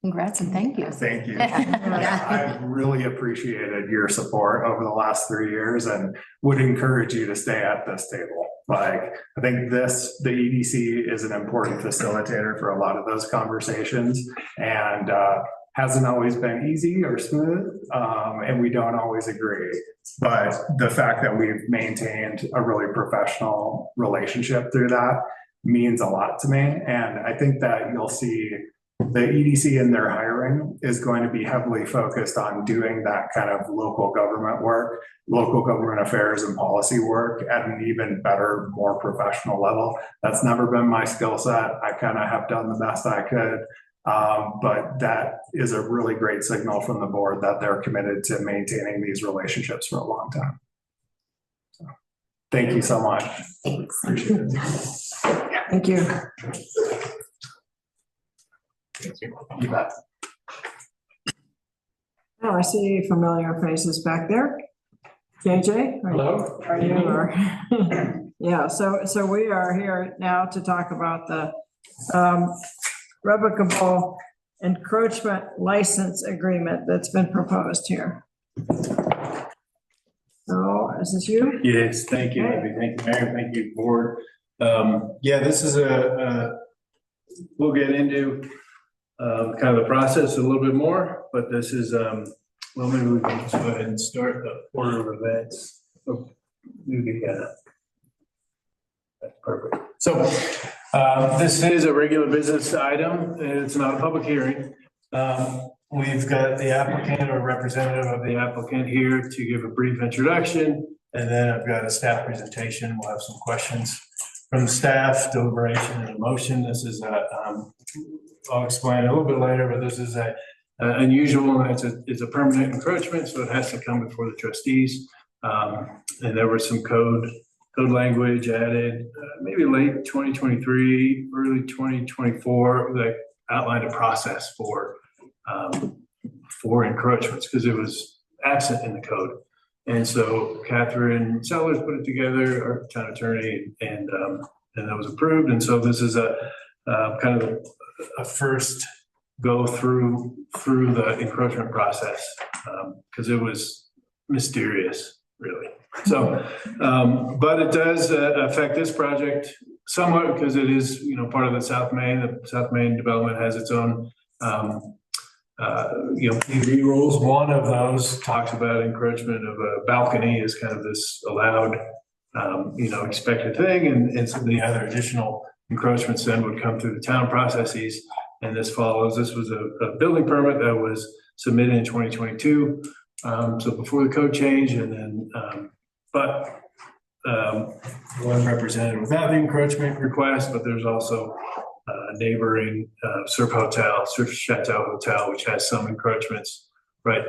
Congrats and thank you. Thank you. Yeah. I've really appreciated your support over the last 3 years and would encourage you to stay at this table. Like, I think the EDC is an important facilitator for a lot of those conversations, and hasn't always been easy or smooth, and we don't always agree. But the fact that we've maintained a really professional relationship through that means a lot to me. And I think that you'll see the EDC in their hiring is going to be heavily focused on doing that kind of local government work, local government affairs and policy work at an even better, more professional level. That's never been my skill set. I kind of have done the best I could. But that is a really great signal from the board that they're committed to maintaining these relationships for a long time. So, thank you so much. Thanks. Appreciate it. Thank you. You bet. Oh, I see familiar faces back there. JJ? Hello. Are you? Yeah, so we are here now to talk about the revocable encroachment license agreement that's been proposed here. So, is this you? Yes, thank you, Abby. Thank you, Mayor. Thank you, board. Yeah, this is we'll get into kind of the process a little bit more, but this is, well, maybe we can just go ahead and start the order of events. Oh, that's perfect. So this is a regular business item. It's not a public hearing. We've got the applicant or representative of the applicant here to give a brief introduction, and then I've got a staff presentation. We'll have some questions from the staff, deliberation and a motion. This is I'll explain a little bit later, but this is unusual, and it's a permanent encroachment, so it has to come before the trustees. And there was some code language added, maybe late 2023, early 2024, that outlined a process for encroachments because it was absent in the code. And so Catherine Sellers put it together, our town attorney, and that was approved. And so this is a kind of a first go through the encroachment process because it was mysterious, really. So, but it does affect this project somewhat because it is, part of the South Main. The South Main development has its own, PV rules. One of those talks about encroachment of a balcony is kind of this allowed, expected thing, and so the other additional encroachments then would come through the town processes, and this follows. This was a building permit that was submitted in 2022, so before the code change, and then, one represented without the encroachment request, but there's also neighboring Surf Chateau Hotel, which has some encroachments right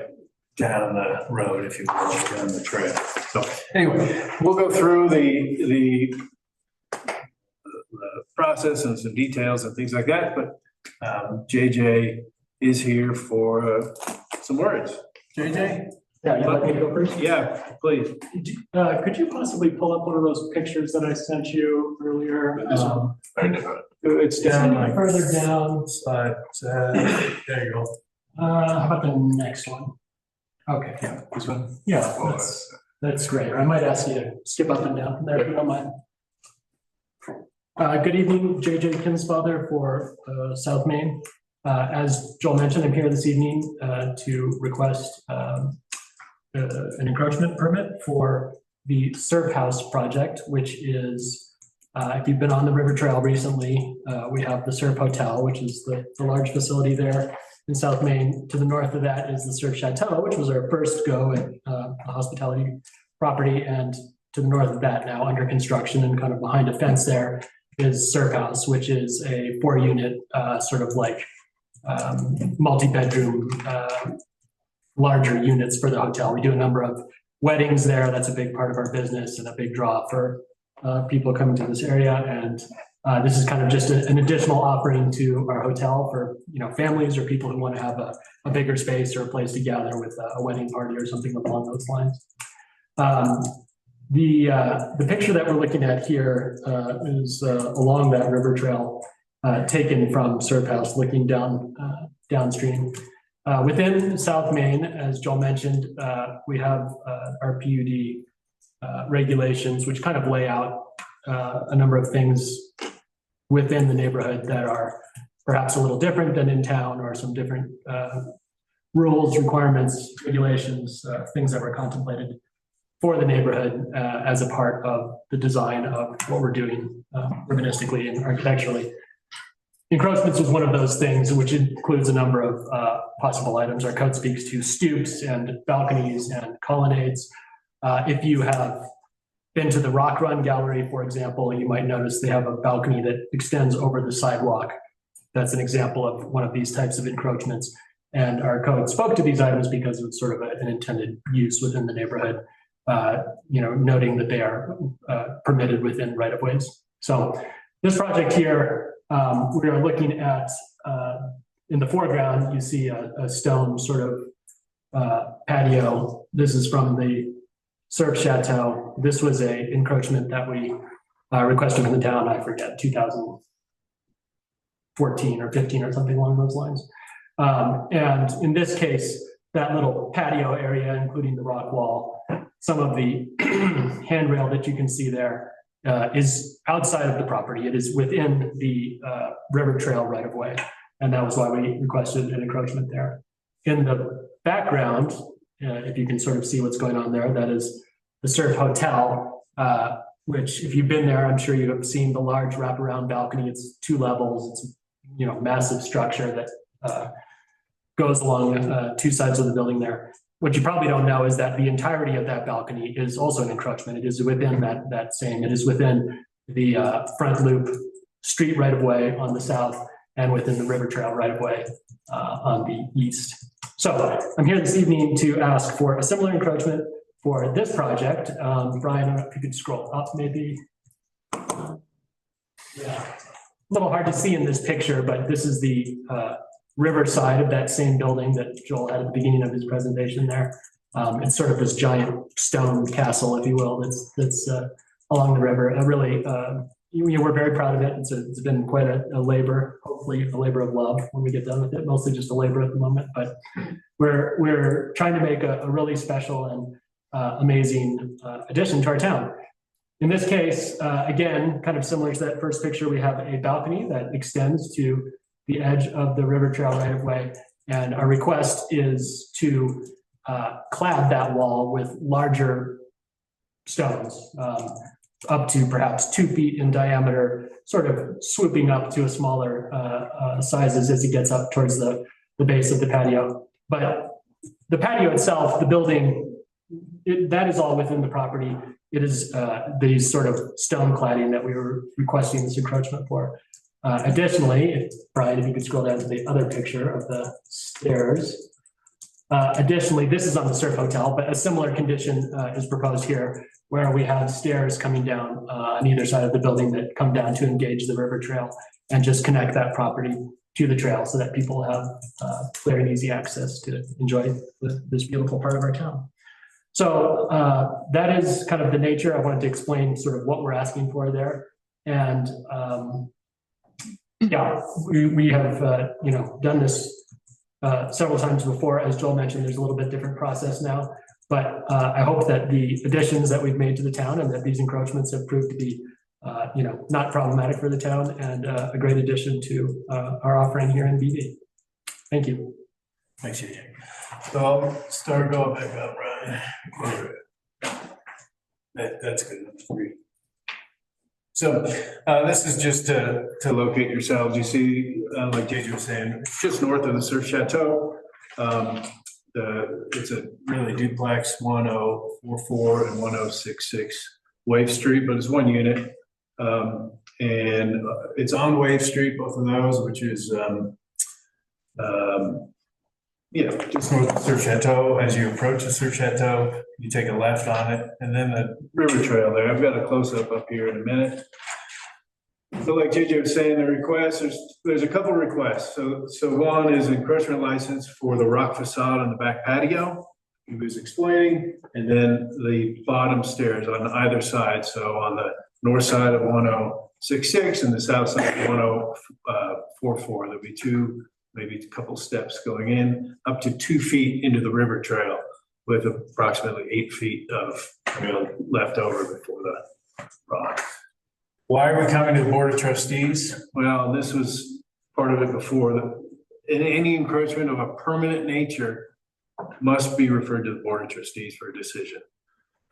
down the road, if you will, down the trail. So anyway, we'll go through the process and some details and things like that, but JJ is here for some words. JJ? Yeah, you'd like me to go first? Yeah, please. Could you possibly pull up one of those pictures that I sent you earlier? It's down like further down. But there you go. How about the next one? Okay. Yeah, this one. Yeah, that's great. I might ask you to skip up and down there if you don't mind. Good evening, JJ Kinsfather for South Main. As Joel mentioned, I'm here this evening to request an encroachment permit for the Surf House project, which is, if you've been on the river trail recently, we have the Surf Hotel, which is the large facility there in South Main. To the north of that is the Surf Chateau, which was our first go at a hospitality property. And to the north of that, now under construction and kind of behind a fence there, is Surf House, which is a 4-unit sort of like multi-bedroom larger units for the hotel. We do a number of weddings there. That's a big part of our business and a big draw for people coming to this area. And this is kind of just an additional offering to our hotel for families or people who want to have a bigger space or a place to gather with a wedding party or something along those lines. The picture that we're looking at here is along that river trail, taken from Surf House, looking down downstream. Within South Main, as Joel mentioned, we have our PUD regulations, which kind of lay out a number of things within the neighborhood that are perhaps a little different than in town, or some different rules, requirements, regulations, things that were contemplated for the neighborhood as a part of the design of what we're doing urbanistically and architecturally. Encroachments is one of those things, which includes a number of possible items. Our code speaks to stoops and balconies and colonnades. If you have been to the Rock Run Gallery, for example, you might notice they have a balcony that extends over the sidewalk. That's an example of one of these types of encroachments. And our code spoke to these items because of sort of an intended use within the neighborhood, noting that they are permitted within right-of-ways. So this project here, we are looking at, in the foreground, you see a stone sort of patio. This is from the Surf Chateau. This was a encroachment that we requested from the town, I forget, 2014 or 15 or something along those lines. And in this case, that little patio area, including the rock wall, some of the handrail that you can see there is outside of the property. It is within the river trail right of way. And that was why we requested an encroachment there. In the background, if you can sort of see what's going on there, that is the Surf Hotel, which if you've been there, I'm sure you have seen the large wraparound balcony. It's 2 levels. It's, massive structure that goes along 2 sides of the building there. What you probably don't know is that the entirety of that balcony is also an encroachment. It is within it is within the front loop street right of way on the south and within the river trail right of way on the east. So I'm here this evening to ask for a similar encroachment for this project. Brian, I don't know if you could scroll up maybe. Yeah, a little hard to see in this picture, but this is the river side of that same building that Joel had at the beginning of his presentation there. It's sort of this giant stone castle, if you will, that's along the river. We're very proud of it. It's been quite a labor, hopefully a labor of love when we get done with it, mostly just a labor at the moment, but we're trying to make a really special and amazing addition to our town. In this case, again, kind of similar to that first picture, we have a balcony that extends to the edge of the river trail right of way. And our request is to clad that wall with larger stones, up to perhaps 2 feet in diameter, sort of swooping up to a smaller sizes as it gets up towards the base of the patio. But the patio itself, the building, that is all within the property. It is these sort of stone cladding that we were requesting this encroachment for. Additionally, Brian, if you could scroll down to the other picture of the stairs. Additionally, this is on the Surf Hotel, but a similar condition is proposed here, where we have stairs coming down on either side of the building that come down to engage the river trail and just connect that property to the trail so that people have clear and easy access to enjoy this beautiful part of our town. So that is kind of the nature. I wanted to explain sort of what we're asking for there. And yeah, we have, done this several times before. As Joel mentioned, there's a little bit different process now, but I hope that the additions that we've made to the town and that these encroachments have proved to be, not problematic for the town and a great addition to our offering here in BV. Thank you. Thanks, JJ. So I'll start going back up, Brian. That's good enough for you. So this is just to locate yourselves. You see, like JJ was saying, it's just north of the Surf Chateau. It's a really duplex 1044 and 1066 Wave Street, but it's one unit. And it's on Wave Street, both of those, which is just north of the Surf Chateau. As you approach the Surf Chateau, you take a left on it, and then the river trail there. I've got a close-up up here in a minute. So like JJ was saying, the request, there's a couple of requests. So one is encroachment license for the rock facade on the back patio, he was explaining, and then the bottom stairs on either side. So on the north side of 1066 and the south side of 1044, there'll be 2 maybe a couple steps going in, up to 2 feet into the river trail with approximately 8 feet of ground left over before the rock. Why are we coming to the Board of Trustees? Well, this was part of it before. Any encroachment of a permanent nature must be referred to the Board of Trustees for a decision.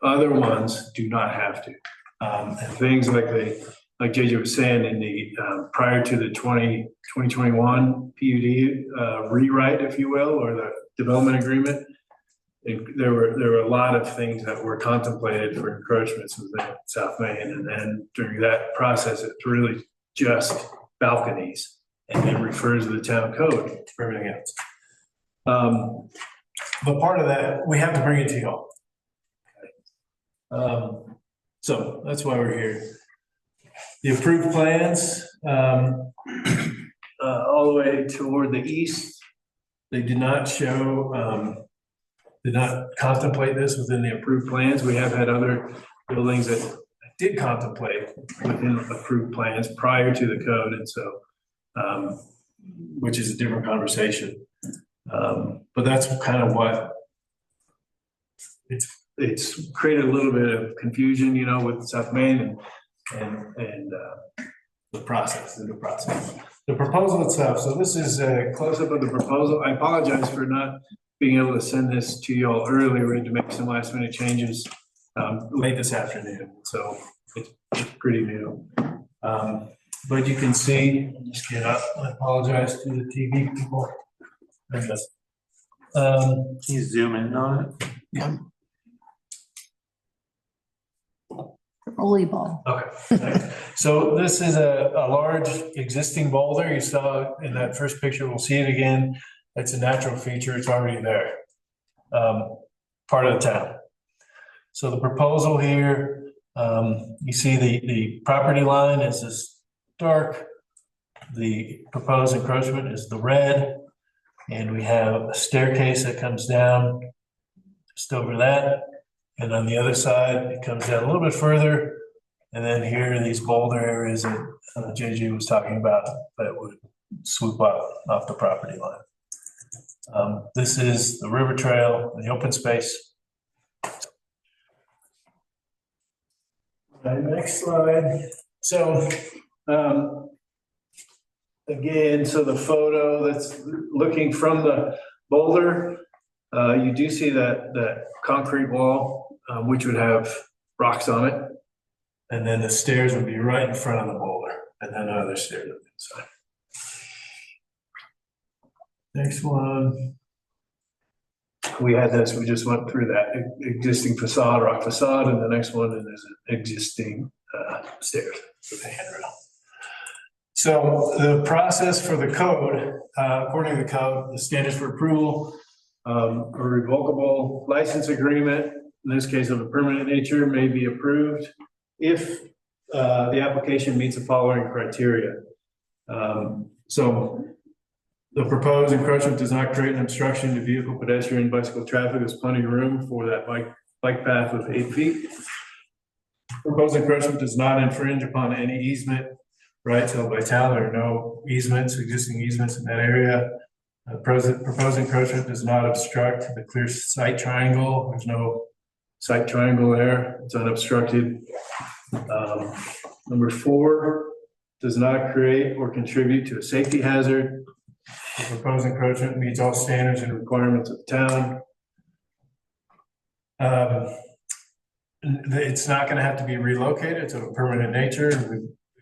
Other ones do not have to. And things like JJ was saying, in the prior to the 2021 PUD rewrite, if you will, or the development agreement, there were a lot of things that were contemplated for encroachments within South Main, and then during that process, it's really just balconies, and it refers to the town code for everything else. But part of that, we have to bring it to y'all. So that's why we're here. The approved plans, all the way toward the east, they did not show, did not contemplate this within the approved plans. We have had other buildings that did contemplate within approved plans prior to the code, and so, which is a different conversation. But that's kind of what it's created a little bit of confusion, you know, with South Main and the process, the new process. The proposal itself, so this is a close-up of the proposal. I apologize for not being able to send this to y'all earlier. We had to make some last-minute changes late this afternoon, so it's pretty new. But you can see, just get up. I apologize to the TV people. Can you zoom in on it? Yeah. Volleyball. Okay. So this is a large existing boulder. You saw in that first picture. We'll see it again. It's a natural feature. It's already there. Part of the town. So the proposal here, you see the property line is this dark. The proposed encroachment is the red. And we have a staircase that comes down just over that. And on the other side, it comes down a little bit further. And then here are these boulder areas that JJ was talking about that would swoop up off the property line. This is the river trail, the open space. Next slide. So, again, so the photo that's looking from the boulder, you do see that concrete wall, which would have rocks on it. And then the stairs would be right in front of the boulder, and then other stairs on the inside. Next one. We had this, we just went through that existing facade, rock facade, and the next one is an existing stairs with a handrail. So the process for the code, according to the code, the standards for approval, a revocable license agreement, in this case of a permanent nature, may be approved if the application meets the following criteria. So the proposed encroachment does not create an obstruction to vehicle, pedestrian, bicycle traffic. There's plenty of room for that bike path of 8 feet. Proposed encroachment does not infringe upon any easement rights held by town. There are no easements, existing easements in that area. Proposed encroachment does not obstruct the clear sight triangle. There's no sight triangle there. It's unobstructed. Number 4, does not create or contribute to a safety hazard. The proposed encroachment meets all standards and requirements of the town. It's not going to have to be relocated. It's of a permanent nature.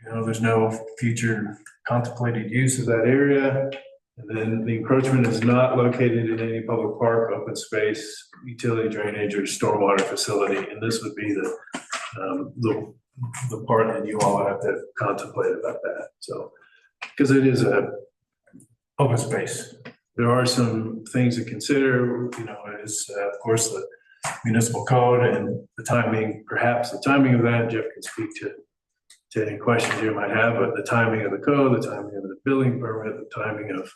There's no future contemplated use of that area. And then the encroachment is not located in any public park, open space, utility drainage, or stormwater facility. And this would be the part that you all have to contemplate about that. So, because it is a open space, there are some things to consider. It is of course the municipal code and the timing. Perhaps the timing of that, Jeff can speak to any questions you might have. But the timing of the code, the timing of the building permit, the timing of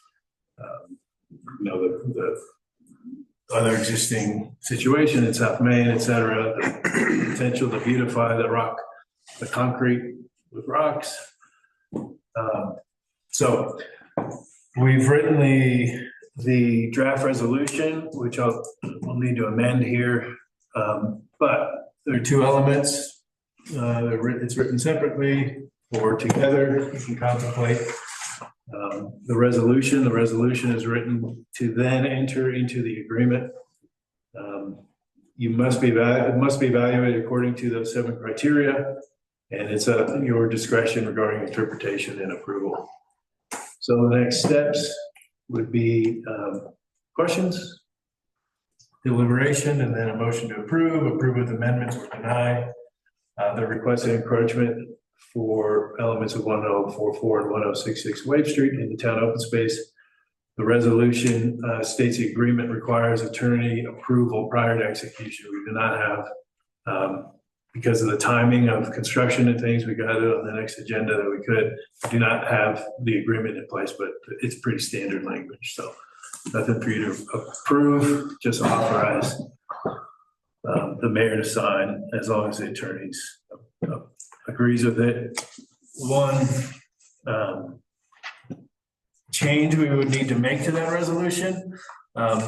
the other existing situation in South Main, et cetera, the potential to beautify the concrete with rocks. So We've written the draft resolution, which we'll need to amend here. But there are two elements. It's written separately or together. You can contemplate the resolution. The resolution is written to then enter into the agreement. It must be evaluated according to those 7 criteria, and it's your discretion regarding interpretation and approval. So the next steps would be questions, deliberation, and then a motion to approve with amendments or deny the requested encroachment for elements of 1044 and 1066 Wave Street in the town open space. The resolution states the agreement requires attorney approval prior to execution. We do not have, because of the timing of construction and things, we got it on the next agenda that we do not have the agreement in place, but it's pretty standard language. So nothing for you to approve, just authorize the mayor to sign as long as the attorneys agrees with it. One change we would need to make to that resolution.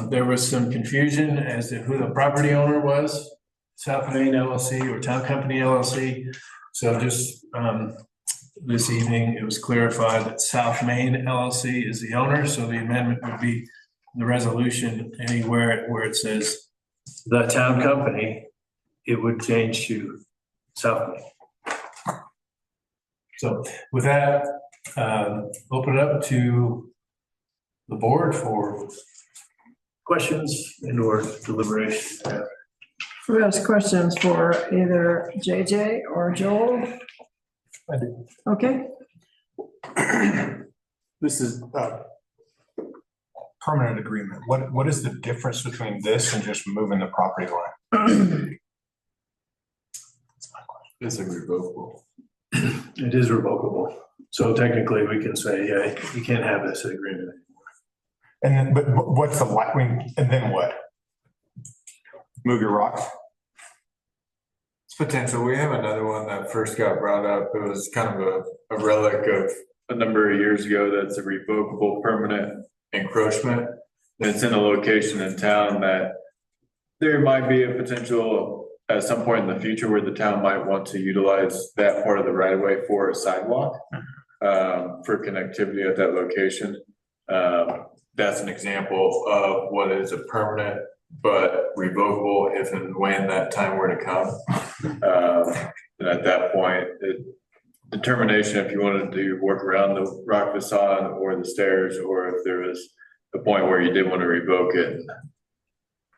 There was some confusion as to who the property owner was, South Main LLC or Town Company LLC. So just this evening, it was clarified that South Main LLC is the owner. So the amendment would be the resolution anywhere where it says the town company, it would change to South Main. So with that, open it up to the board for questions and or deliberation. Who has questions for either JJ or Joel? I do. Okay. This is a permanent agreement. What is the difference between this and just moving the property line? It's revocable. It is revocable. So technically we can say, yeah, you can't have this agreement anymore. And then, but what's the lightning? And then what? Move your rocks? It's potential. We have another one that first got brought up. It was kind of a relic of a number of years ago. That's a revocable permanent encroachment. It's in a location in town that there might be a potential at some point in the future where the town might want to utilize that part of the right of way for a sidewalk for connectivity at that location. That's an example of what is a permanent but revocable if and when that time were to come. And at that point, determination if you wanted to work around the rock facade or the stairs, or if there was a point where you did want to revoke it,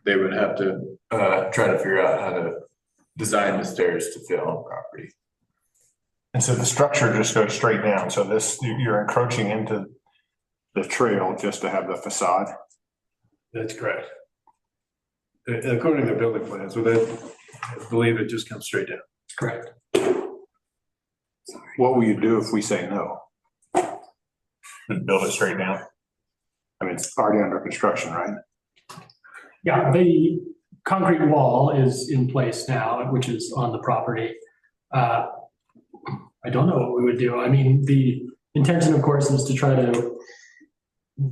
they would have to try to figure out how to design the stairs to fit on property. And so the structure just goes straight down. So this, you're encroaching into the trail just to have the facade. That's correct. According to the building plans, so I believe it just comes straight down. Correct. What will you do if we say no? Build it straight down? I mean, it's already under construction, right? Yeah, the concrete wall is in place now, which is on the property. I don't know what we would do. I mean, the intention, of course, is to try to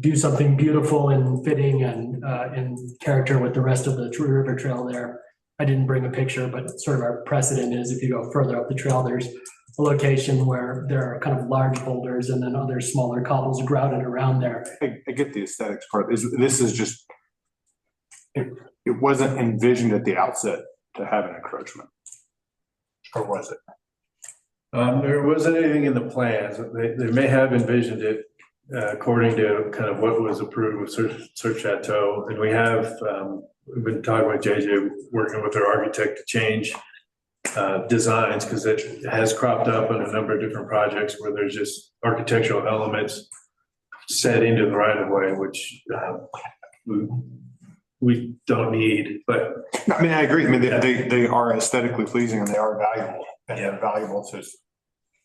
do something beautiful and fitting and in character with the rest of the river trail there. I didn't bring a picture, but sort of our precedent is if you go further up the trail, there's a location where there are kind of large boulders and then other smaller cobbles grouted around there. I get the aesthetics part. This is just, it wasn't envisioned at the outset to have an encroachment. Or was it? There wasn't anything in the plans. They may have envisioned it according to kind of what was approved with Sur Chateau. And we have, we've been talking with JJ, working with our architect to change designs, because it has cropped up in a number of different projects where there's just architectural elements set into the right of way, which we don't need. But I mean, I agree. I mean, they are aesthetically pleasing and they are valuable, and they're valuable to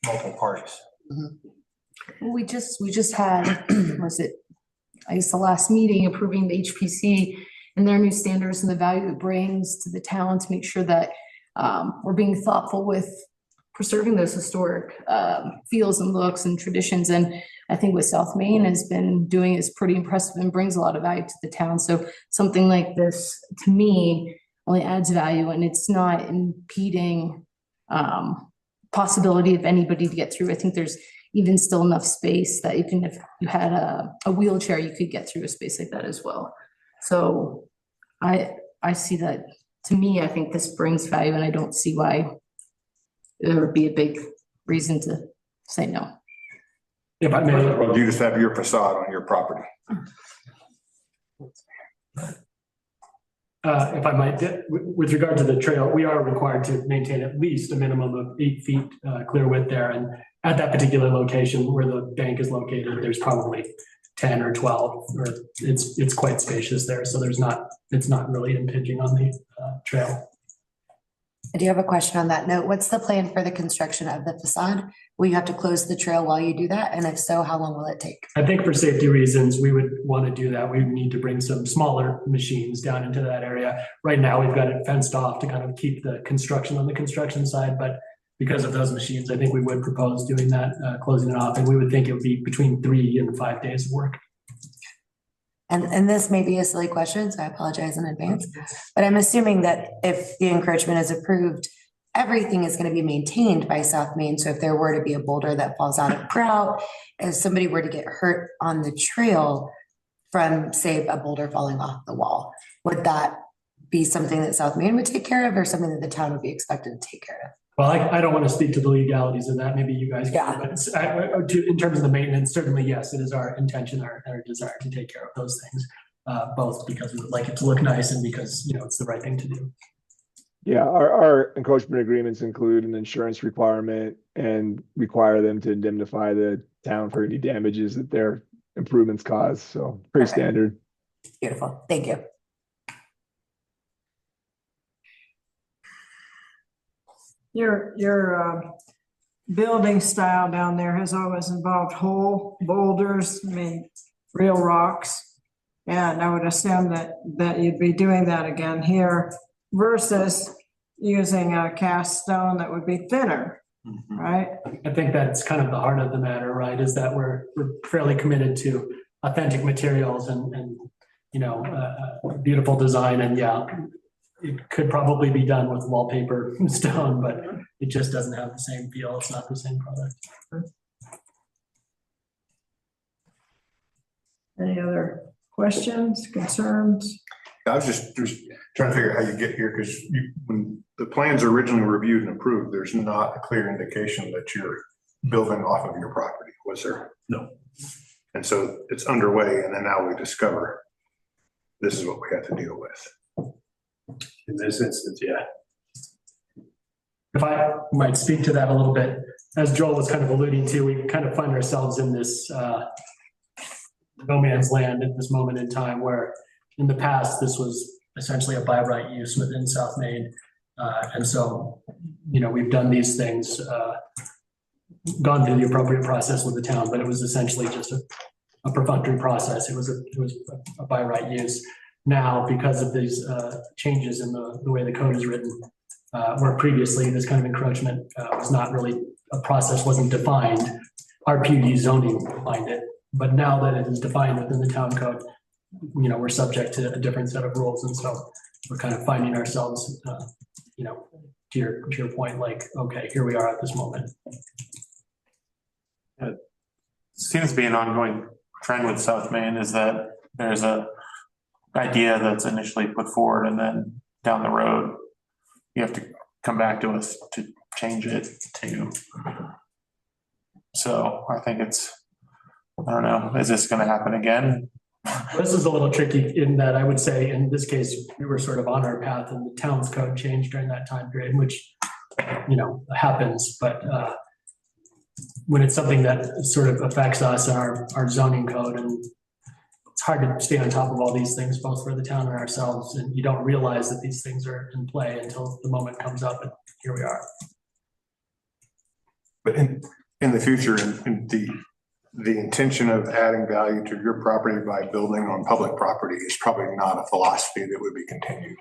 multiple parties. Mm-hmm. We just had, was it, I guess the last meeting approving the HPC and their new standards and the value it brings to the town to make sure that we're being thoughtful with preserving those historic feels and looks and traditions. And I think what South Main has been doing is pretty impressive and brings a lot of value to the town. So something like this, to me, only adds value, and it's not impeding possibility of anybody to get through. I think there's even still enough space that you can, if you had a wheelchair, you could get through a space like that as well. So I see that, to me, I think this brings value, and I don't see why there would be a big reason to say no. If I may. Well, you just have your facade on your property. If I might, with regard to the trail, we are required to maintain at least a minimum of 8 feet clear width there. And at that particular location where the bank is located, there's probably 10 or 12, or it's quite spacious there. So it's not really impinging on the trail. I do have a question on that note. What's the plan for the construction of the facade? Will you have to close the trail while you do that? And if so, how long will it take? I think for safety reasons, we would want to do that. We need to bring some smaller machines down into that area. Right now, we've got it fenced off to kind of keep the construction on the construction side, but because of those machines, I think we would propose doing that, closing it off, and we would think it would be between 3 and 5 days of work. And this may be a silly question, so I apologize in advance, but I'm assuming that if the encroachment is approved, everything is going to be maintained by South Main. So if there were to be a boulder that falls out of grout, if somebody were to get hurt on the trail from, say, a boulder falling off the wall, would that be something that South Main would take care of, or something that the town would be expected to take care of? Well, I don't want to speak to the legalities of that. Maybe you guys can, but in terms of the maintenance, certainly, yes, it is our intention, our desire to take care of those things, both because we would like it to look nice and because, it's the right thing to do. Yeah, our encroachment agreements include an insurance requirement and require them to indemnify the town for any damages that their improvements cause. So pretty standard. Beautiful. Thank you. Your building style down there has always involved whole boulders, real rocks. And I would assume that you'd be doing that again here versus using a cast stone that would be thinner, right? I think that's kind of the heart of the matter, right? Is that we're fairly committed to authentic materials and beautiful design. And yeah, it could probably be done with wallpaper stone, but it just doesn't have the same feel. It's not the same product. Any other questions, concerns? I was just trying to figure out how you get here, because when the plans are originally reviewed and approved, there's not a clear indication that you're building off of your property, was there? No. And so it's underway, and then now we discover this is what we have to deal with. In this instance, yeah. If I might speak to that a little bit, as Joel was kind of alluding to, we kind of find ourselves in this no man's land at this moment in time, where in the past, this was essentially a by right use within South Main. And so, we've done these things, gone through the appropriate process with the town, but it was essentially just a perfunctory process. It was a by right use. Now, because of these changes in the way the code is written, where previously this kind of encroachment was not really, a process wasn't defined, our PUD zoning defined it. But now that it is defined within the town code, we're subject to a different set of rules. And so we're kind of finding ourselves, to your point, like, okay, here we are at this moment. It seems to be an ongoing trend with South Main is that there's a idea that's initially put forward, and then down the road, you have to come back to us to change it to. So I think I don't know, is this going to happen again? This is a little tricky in that I would say in this case, we were sort of on our path and the town's code changed during that time period, which, happens. But when it's something that sort of affects us, our zoning code, and it's hard to stay on top of all these things, both for the town and ourselves. And you don't realize that these things are in play until the moment comes up, and here we are. But in the future, in the intention of adding value to your property by building on public property is probably not a philosophy that would be continued.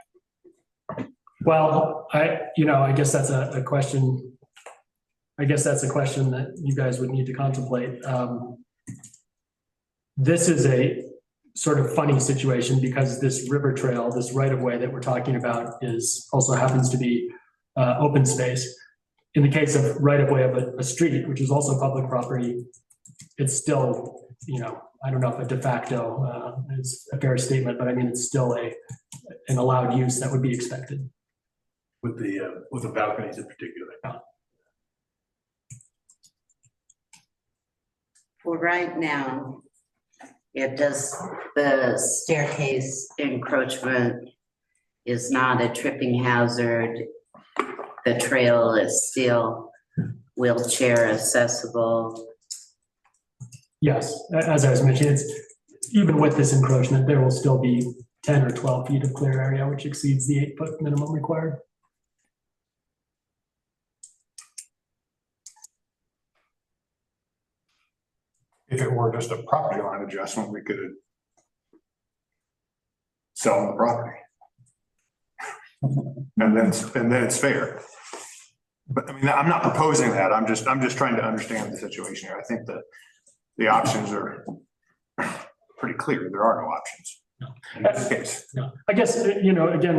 Well, I guess that's a question I guess that's a question that you guys would need to contemplate. This is a sort of funny situation because this river trail, this right of way that we're talking about is also happens to be open space. In the case of right of way of a street, which is also public property, it's still, I don't know if a de facto is a fair statement, but I mean, it's still an allowed use that would be expected. With the balconies in particular. For right now, if the staircase encroachment is not a tripping hazard, the trail is still wheelchair accessible. Yes, as I was mentioning, it's even with this encroachment, there will still be 10 or 12 feet of clear area, which exceeds the 8-foot minimum required. If it were just a property line adjustment, we could sell the property. And then it's fair. But I mean, I'm not proposing that. I'm just trying to understand the situation here. I think that the options are pretty clear. There are no options in this case. No, I guess, again,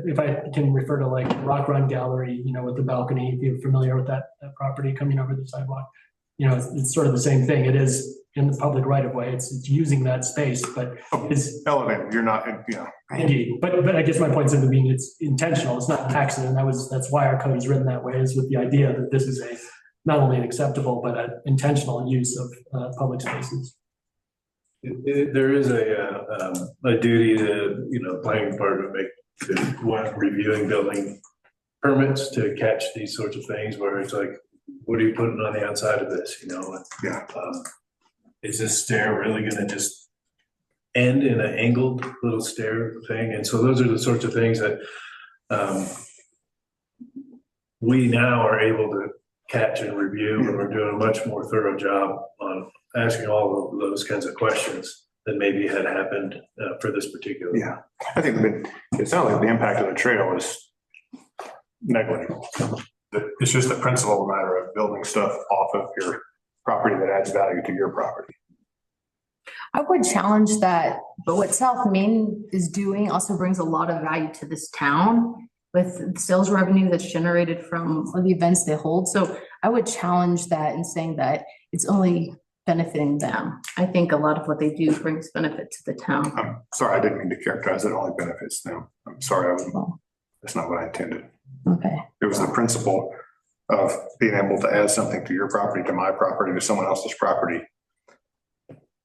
if I can refer to like Rock Run Gallery, with the balcony, if you're familiar with that property coming over the sidewalk, it's sort of the same thing. It is in the public right of way. It's using that space, but it's elevated. You're not, Indeed, but I guess my point is, it's intentional. It's not an accident. That's why our code is written that way, is with the idea that this is not only an acceptable, but an intentional use of public spaces. There is a duty to, planning department to when reviewing building permits to catch these sorts of things where it's like, what are you putting on the outside of this, Yeah. Is this stair really gonna just end in an angled little stair thing? And so those are the sorts of things that we now are able to catch and review, and we're doing a much more thorough job on asking all of those kinds of questions than maybe had happened for this particular. Yeah, I think it sounds like the impact of the trail is negligible. It's just a principle matter of building stuff off of your property that adds value to your property. I would challenge that, but what South Main is doing also brings a lot of value to this town with sales revenue that's generated from the events they hold. So I would challenge that in saying that it's only benefiting them. I think a lot of what they do brings benefit to the town. I'm sorry, I didn't mean to characterize it only benefits them. I'm sorry, that's not what I intended. Okay. It was the principle of being able to add something to your property, to my property, to someone else's property,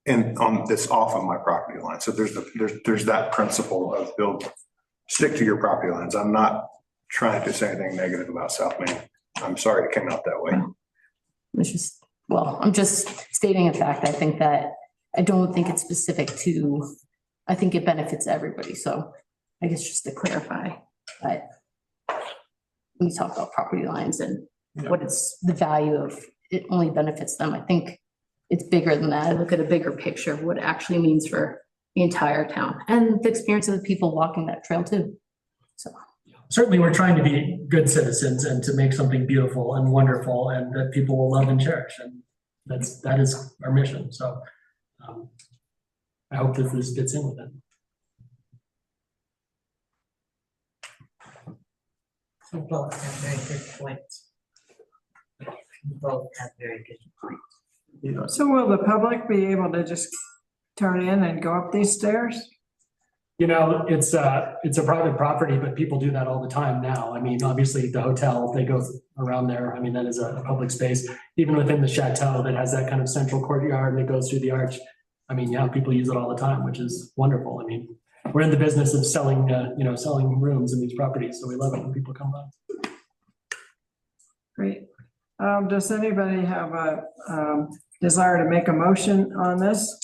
and on this off of my property line. So there's that principle of stick to your property lines. I'm not trying to say anything negative about South Main. I'm sorry it came out that way. I'm just stating a fact. I think that I don't think it's specific to, I think it benefits everybody. So I guess just to clarify that when you talk about property lines and what is the value of it only benefits them, I think it's bigger than that. I look at a bigger picture of what it actually means for the entire town and the experience of the people walking that trail too. So certainly we're trying to be good citizens and to make something beautiful and wonderful and that people will love and cherish. And that is our mission. So I hope that this fits in with it. You both have very good points. You both have very good points. So will the public be able to just turn in and go up these stairs? It's a private property, but people do that all the time now. I mean, obviously the hotel, they go around there. I mean, that is a public space, even within the chateau that has that kind of central courtyard that goes through the arch. I mean, yeah, people use it all the time, which is wonderful. I mean, we're in the business of selling rooms in these properties. So we love it when people come by. Great. Does anybody have a desire to make a motion on this?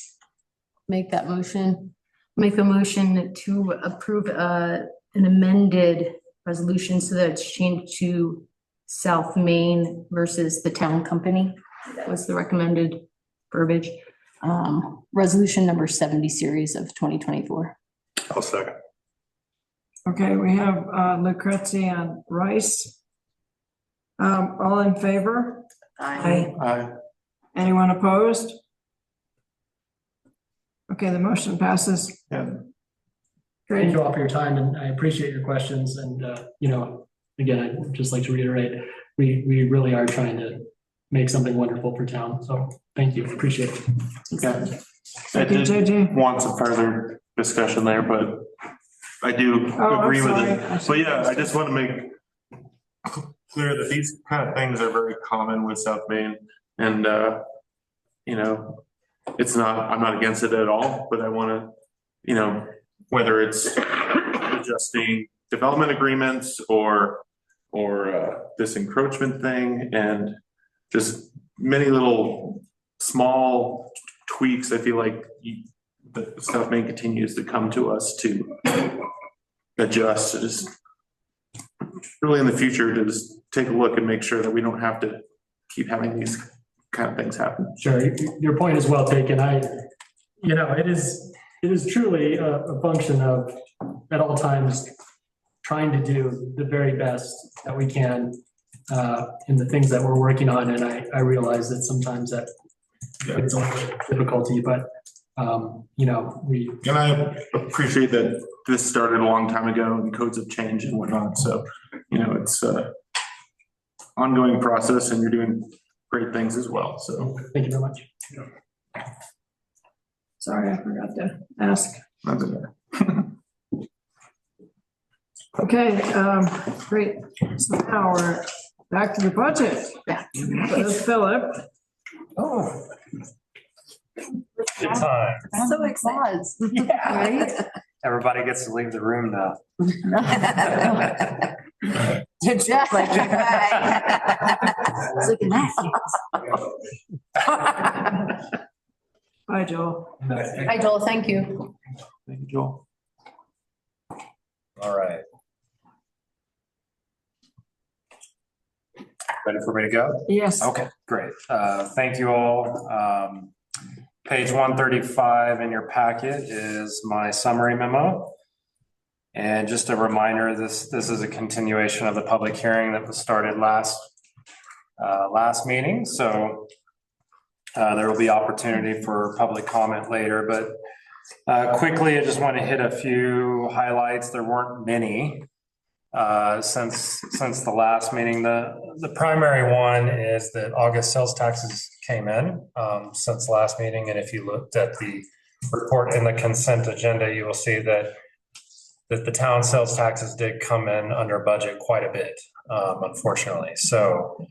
Make that motion. Make a motion to approve an amended resolution so that it's changed to South Main versus the town company. That was the recommended verbiage. Resolution number 70 series of 2024. I'll second. Okay, we have Lucrezia and Rice. All in favor? Aye. Anyone opposed? Okay, the motion passes. Thank Great. you all for your time, and I appreciate your questions. And, again, I'd just like to reiterate, we really are trying to make something wonderful for town. So thank you. Appreciate it. Okay. I Thank you, did JJ. want some further discussion there, but I do I'm agree with sorry. it. But yeah, I just want to make clear that these kind of things are very common with South Main. And, it's not, I'm not against it at all, but I want to, whether it's adjusting development agreements or this encroachment thing, and just many little small tweaks, I feel like the South Main continues to come to us to adjust, to just really in the future to just take a look and make sure that we don't have to keep having these kind of things happen. Sure, your point is well taken. It is truly a function of at all times trying to do the very best that we can in the things that we're working on. And I realize that sometimes that it's a little difficulty, but And I appreciate that this started a long time ago and codes have changed and whatnot. So, it's a ongoing process and you're doing great things as well. So thank you very much. Sorry, I forgot to ask. That's okay. Okay, great. So now we're back to the budget. There's Philip. Oh. Good time. So excited. Right? Everybody gets to leave the room now. You're just like your guy. Look at that. Hi, Joel. Hi, Joel. Thank you. Thank you, Joel. All right. Ready for me to go? Yes. Okay, great. Thank you all. Page 135 in your packet is my summary memo. And just a reminder, this is a continuation of the public hearing that was started last meeting. So there will be opportunity for public comment later, but quickly, I just want to hit a few highlights. There weren't many since the last meeting. The primary one is that August sales taxes came in since last meeting. And if you looked at the report in the consent agenda, you will see that the town sales taxes did come in under budget quite a bit, unfortunately. So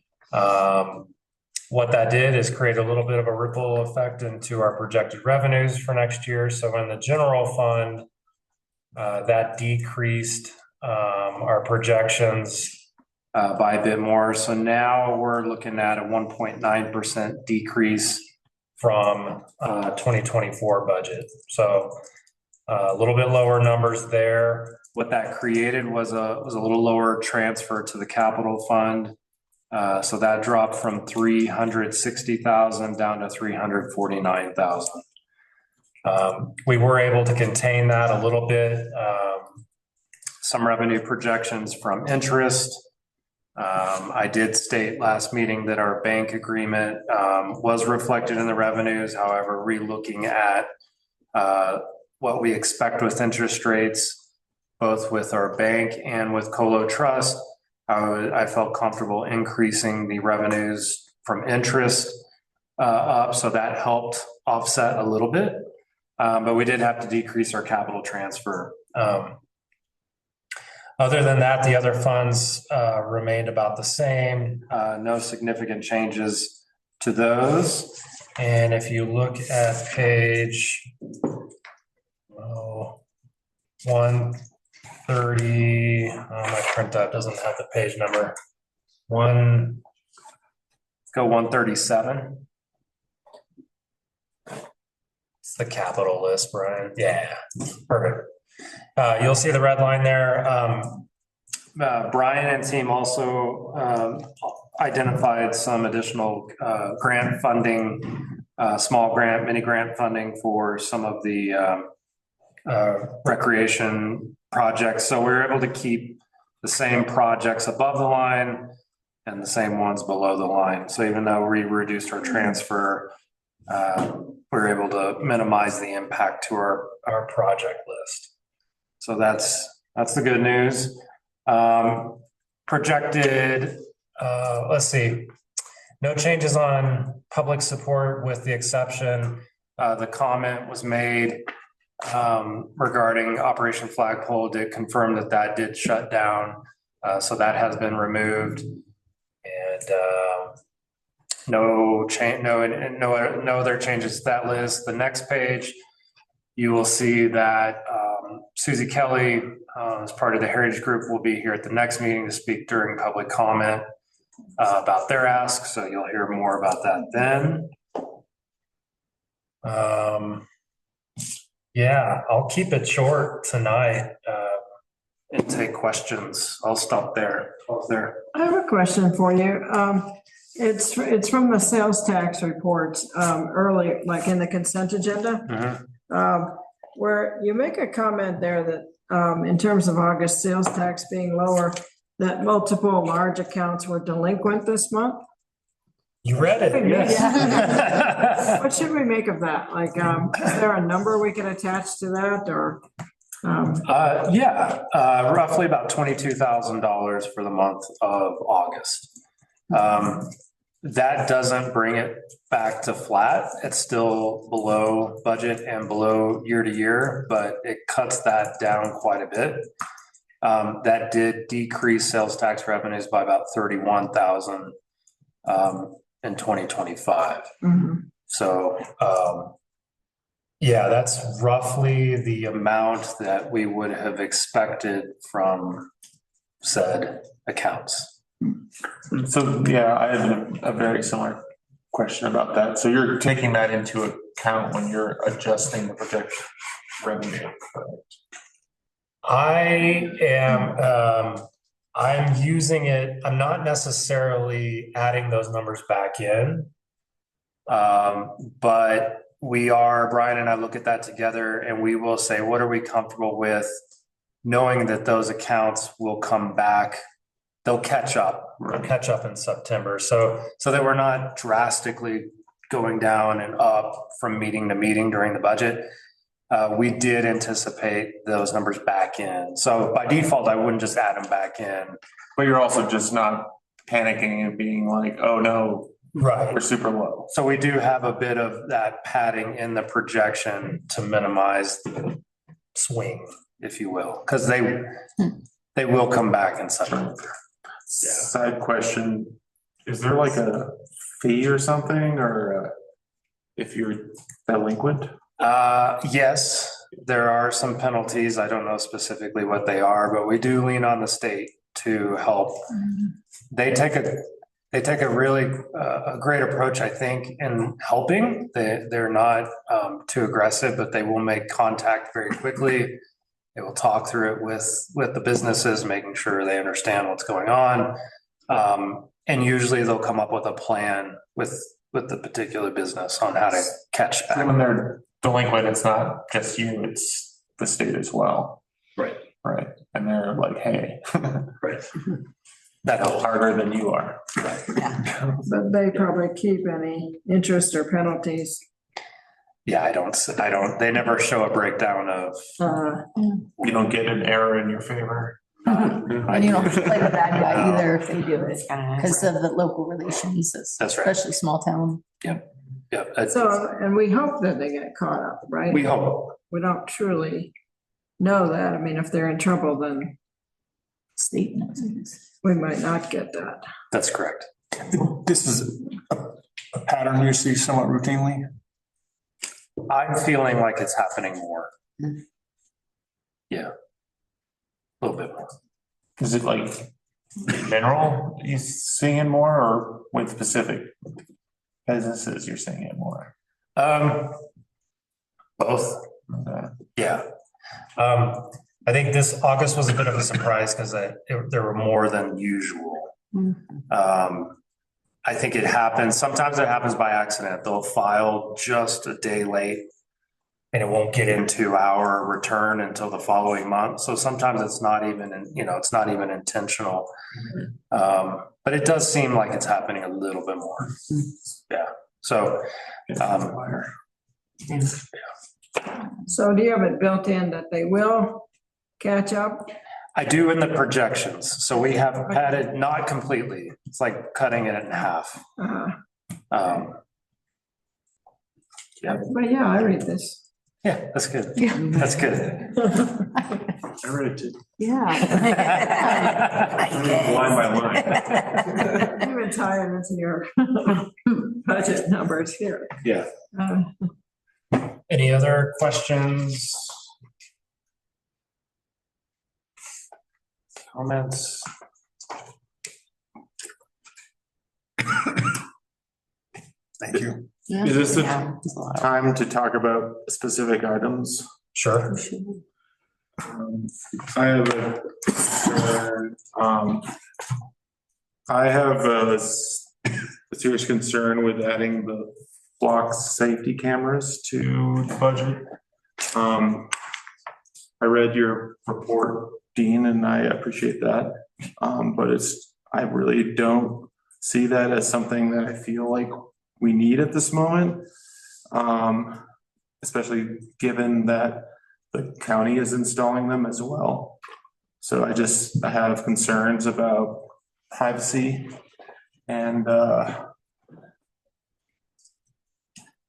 what that did is create a little bit of a ripple effect into our projected revenues for next year. So in the general fund, that decreased our projections by a bit more. So now we're looking at a 1.9% decrease from 2024 budget. So a little bit lower numbers there. What that created was a little lower transfer to the capital fund. So that dropped from 360,000 down to 349,000. We were able to contain that a little bit. Some revenue projections from interest. I did state last meeting that our bank agreement was reflected in the revenues. However, re-looking at what we expect with interest rates, both with our bank and with Colo Trust, I felt comfortable increasing the revenues from interest up. So that helped offset a little bit, but we did have to decrease our capital transfer. Other than that, the other funds remained about the same. No significant changes to those. And if you look at page 130, my printout doesn't have the page number. Let's go 137. It's the capital list, Brian. Yeah, perfect. You'll see the red line there. Brian and team also identified some additional grant funding, small grant, mini grant funding for some of the recreation projects. So we were able to keep the same projects above the line and the same ones below the line. So even though we reduced our transfer, we're able to minimize the impact to our project list. So that's the good news. Projected, let's see, no changes on public support with the exception, the comment was made regarding Operation Flagpole did confirm that did shut down. So that has been removed. And no other changes to that list. The next page, you will see that Susie Kelly, as part of the Heritage Group, will be here at the next meeting to speak during public comment about their ask. So you'll hear more about that then. Yeah, I'll keep it short tonight and take questions. I'll stop there. I have a question for you. It's from the sales tax reports early, like in the consent agenda. Where you make a comment there that in terms of August sales tax being lower, that multiple large accounts were delinquent this month. You read it, yes. What should we make of that? Like, is there a number we can attach to that or? Yeah, roughly about $22,000 for the month of August. That doesn't bring it back to flat. It's still below budget and below year to year, but it cuts that down quite a bit. That did decrease sales tax revenues by about $31,000 in 2025. So, yeah, that's roughly the amount that we would have expected from said accounts. So, yeah, I have a very similar question about that. So you're taking that into account when you're adjusting the projected revenue. I'm using it, I'm not necessarily adding those numbers back in. But Brian and I look at that together and we will say, what are we comfortable with knowing that those accounts will come back? They'll catch up in September. So that we're not drastically going down and up from meeting to meeting during the budget. We did anticipate those numbers back in. So by default, I wouldn't just add them back in. But you're also just not panicking and being like, oh no, right, we're super low. So we do have a bit of that padding in the projection to minimize the swing, if you will, because they will come back in September. Yeah. Side question, is there like a fee or something, or if you're delinquent? Yes, there are some penalties. I don't know specifically what they are, but we do lean on the state to help. They take a really great approach, I think, in helping. They're not too aggressive, but they will make contact very quickly. They will talk through it with the businesses, making sure they understand what's going on. And usually they'll come up with a plan with the particular business on how to catch back. When they're delinquent, it's not just you, it's the state as well. Right. And they're like, hey, right. That helps harder than you are. But they probably keep any interest or penalties. Yeah, I don't, they never show a breakdown of. You don't get an error in your favor. And you don't play the bad guy either if they do it because of the local relations, That's right. especially small town. Yep. So, and we hope that they get caught up, right? We hope. We don't truly know that. I mean, if they're in trouble, then state knows. We might not get that. That's correct. This is a pattern you see somewhat routinely. I'm feeling like it's happening more. Yeah. A little bit more. Is it like general you seeing it more, or with specific businesses you're seeing it more? Both. Yeah. I think this August was a bit of a surprise because there were more than usual. I think it happens. Sometimes it happens by accident. They'll file just a day late and it won't get into our return until the following month. So sometimes it's not even, it's not even intentional. But it does seem like it's happening a little bit more. Yeah. So, So do you have it built in that they will catch up? I do in the projections. So we have padded, not completely. It's like cutting it in half. Yeah. But yeah, I read this. Yeah, that's good. Yeah. That's good. I read it too. Yeah. Line by line. Even tie it into your budget numbers here. Yeah. Any other questions? Comments? Thank you. Is this the time to talk about specific items? Sure. I have a concern, I have a serious concern with adding the block safety cameras to the budget. I read your report, Dean, and I appreciate that. But I really don't see that as something that I feel like we need at this moment. Especially given that the county is installing them as well. So I have concerns about privacy and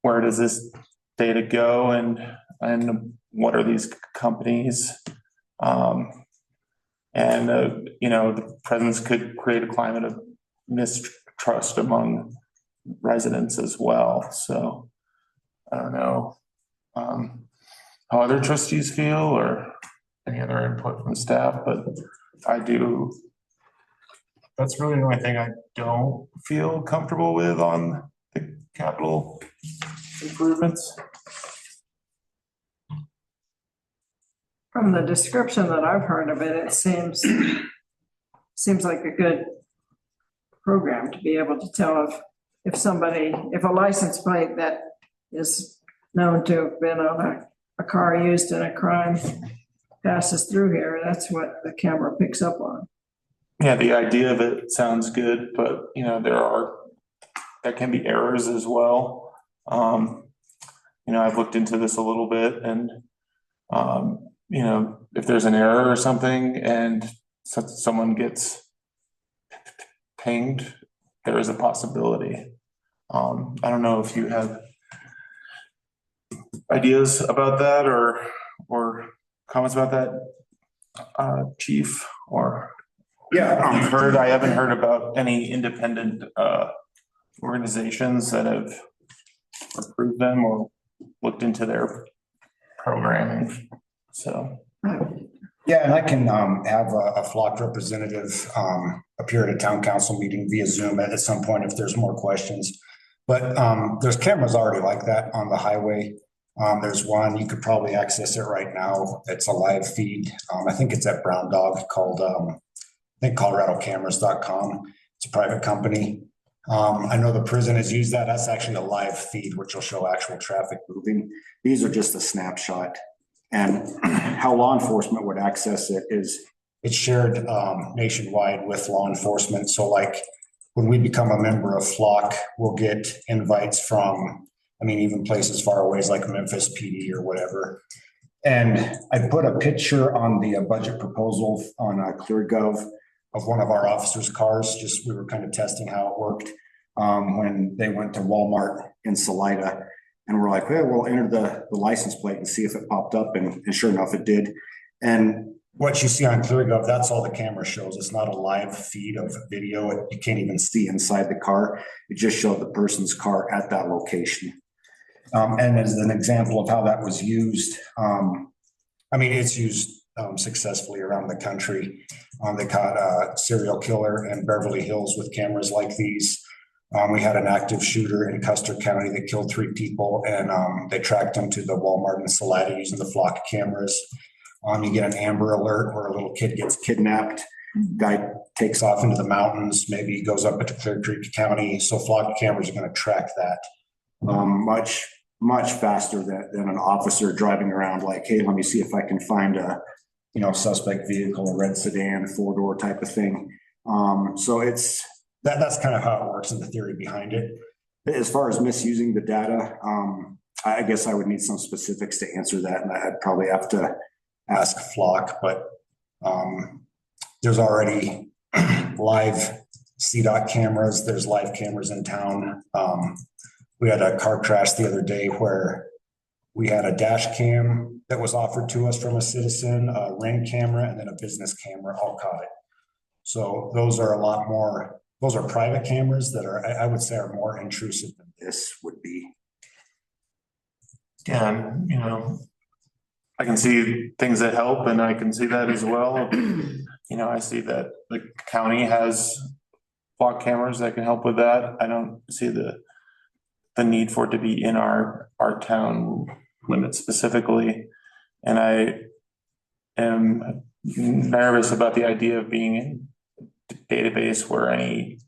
where does this data go and what are these companies? The presence could create a climate of mistrust among residents as well. So I don't know how other trustees feel or any other input from staff, but that's really the only thing I don't feel comfortable with on the capital improvements. From the description that I've heard of it, it seems like a good program to be able to tell if a license plate that is known to have been on a car used in a crime passes through here, that's what the camera picks up on. Yeah, the idea of it sounds good, but there can be errors as well. I've looked into this a little bit and if there's an error or something and someone gets pinged, there is a possibility. I don't know if you have ideas about that or comments about that, Chief, or I haven't heard about any independent organizations that have approved them or looked into their programming. So. Yeah, and I can have a flock representative appear at a town council meeting via Zoom at some point if there's more questions. But there's cameras already like that on the highway. There's one, you could probably access it right now. It's a live feed. I think it's at Brown Dog called, I think coloradocameras.com. It's a private company. I know the prison has used that. That's actually a live feed, which will show actual traffic moving. These are just a snapshot. And how law enforcement would access it is it's shared nationwide with law enforcement. So like when we become a member of Flock, we'll get invites from, even places far away like Memphis PD or whatever. And I put a picture on the budget proposal on ClearGov of one of our officers' cars. We were kind of testing how it worked when they went to Walmart in Salida. And we're like, well, we'll enter the license plate and see if it popped up. And sure enough, it did. And what you see on ClearGov, that's all the camera shows. It's not a live feed of video. You can't even see inside the car. It just showed the person's car at that location. And as an example of how that was used, it's used successfully around the country. They caught a serial killer in Beverly Hills with cameras like these. We had an active shooter in Custer County that killed 3 people, and they tracked him to the Walmart in Salida using the Flock cameras. You get an Amber Alert where a little kid gets kidnapped. Guy takes off into the mountains, maybe he goes up into Clear Creek County. So Flock cameras are going to track that much much faster than an officer driving around like, hey, let me see if I can find a, suspect vehicle, a red sedan, 4-door type of thing. So that's kind of how it works in the theory behind it. As far as misusing the data, I guess I would need some specifics to answer that, and I'd probably have to ask Flock, but there's already live CDOT cameras, there's live cameras in town. We had a car crash the other day where we had a dash cam that was offered to us from a citizen, a Ring camera, and then a business camera all caught it. So those are those are private cameras that I would say are more intrusive than this would be. Yeah, I can see things that help, and I can see that as well. I see that the county has block cameras that can help with that. I don't see the need for it to be in our town limits specifically. And I am nervous about the idea of being in a database where any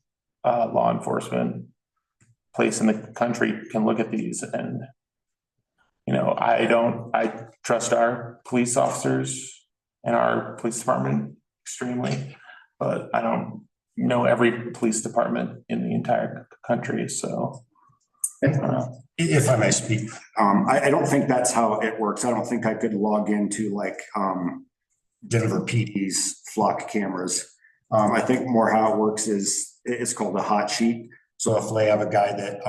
law enforcement place in the country can look at these. And, I trust our police officers and our police department extremely, but I don't know every police department in the entire country. So if I may speak, I don't think that's how it works. I don't think I could log into like Denver PD's Flock cameras. I think more how it works is it's called a hot sheet. So if they have a guy that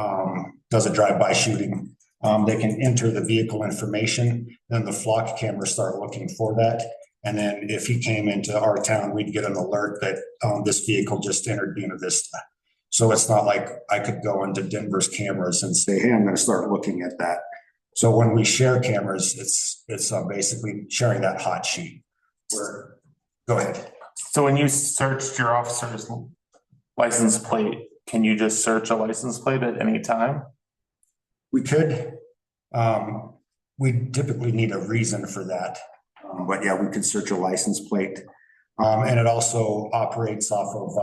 does a drive-by shooting, they can enter the vehicle information, then the Flock cameras start looking for that. And then if he came into our town, we'd get an alert that this vehicle just entered Buena Vista. So it's not like I could go into Denver's cameras and say, hey, I'm going to start looking at that. So when we share cameras, it's basically sharing that hot sheet. Go ahead. So when you searched your officer's license plate, can you just search a license plate at any time? We could. We typically need a reason for that. But yeah, we could search a license plate. And it also operates off of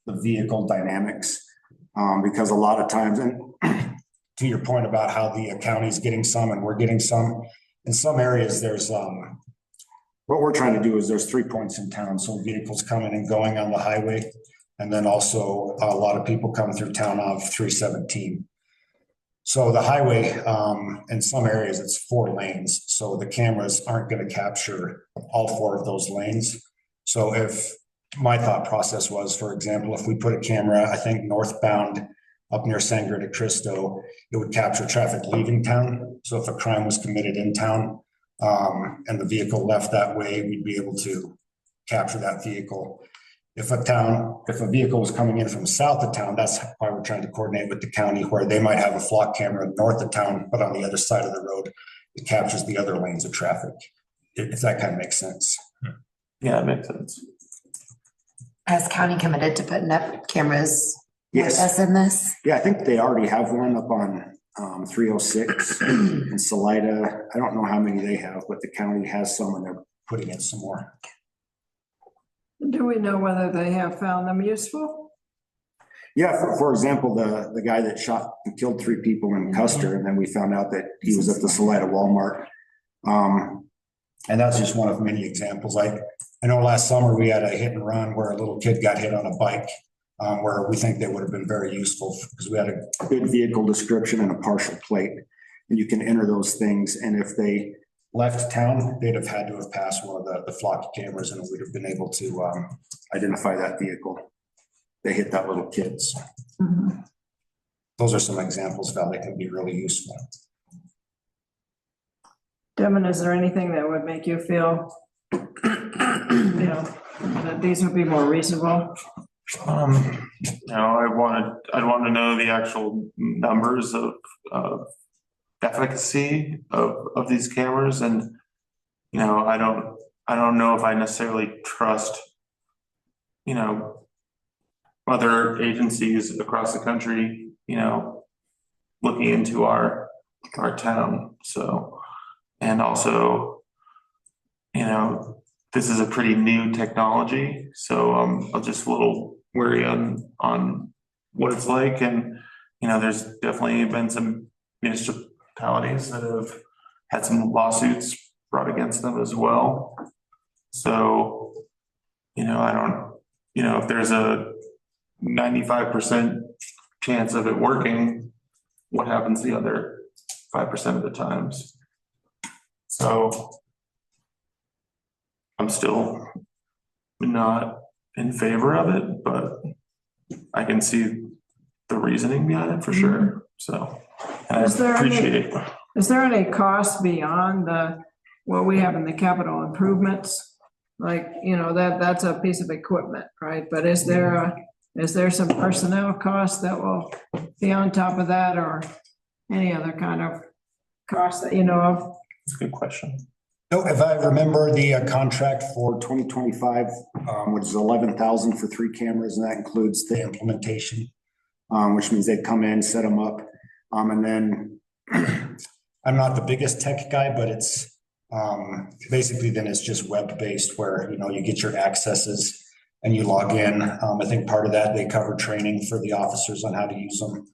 the vehicle dynamics, because a lot of times, and to your point about how the county's getting some and we're getting some, in some areas there's what we're trying to do is there's 3 points in town, so vehicles coming and going on the highway, and then also a lot of people come through town off 317. So the highway, in some areas it's 4 lanes, so the cameras aren't going to capture all 4 of those lanes. So if my thought process was, for example, if we put a camera, I think northbound up near Sangre de Cristo, it would capture traffic leaving town. So if a crime was committed in town and the vehicle left that way, we'd be able to capture that vehicle. If a vehicle was coming in from south of town, that's why we're trying to coordinate with the county, where they might have a Flock camera north of town, but on the other side of the road, it captures the other lanes of traffic. If that kind of makes sense. Yeah, it makes sense. Has county committed to putting up cameras with Yes. us in this? Yeah, I think they already have one up on 306 in Salida. I don't know how many they have, but the county has some and they're putting in some more. Do we know whether they have found them useful? Yeah, for example, the guy that shot and killed 3 people in Custer, and then we found out that he was at the Salida Walmart. And that's just one of many examples. I know last summer we had a hit and run where a little kid got hit on a bike, where we think they would have been very useful because we had a good vehicle description and a partial plate. And you can enter those things. And if they left town, they'd have had to have passed one of the Flock cameras and we'd have been able to identify that vehicle. They hit that little kid. So those are some examples of how they can be really useful. Devin, is there anything that would make you feel, that these would be more reasonable? I'd want to know the actual numbers of efficacy of these cameras, and I don't know if I necessarily trust other agencies across the country looking into our town. So, and also this is a pretty new technology, so I'm just a little wary on what it's like. And there's definitely been some municipalities that have had some lawsuits brought against them as well. So, I don't, if there's a 95% chance of it working, what happens the other 5% of the times? So I'm still not in favor of it, but I can see the reasoning behind it for sure. So I appreciate it. Is there any cost beyond what we have in the capital improvements? Like, that's a piece of equipment, right? But is there some personnel cost that will be on top of that, or any other kind of cost that you know of? That's a good question. No, if I remember the contract for 2025, which is 11,000 for 3 cameras, and that includes the implementation, which means they'd come in, set them up, and then I'm not the biggest tech guy, but it's basically then it's just web-based where, you get your accesses and you log in. I think part of that, they cover training for the officers on how to use them.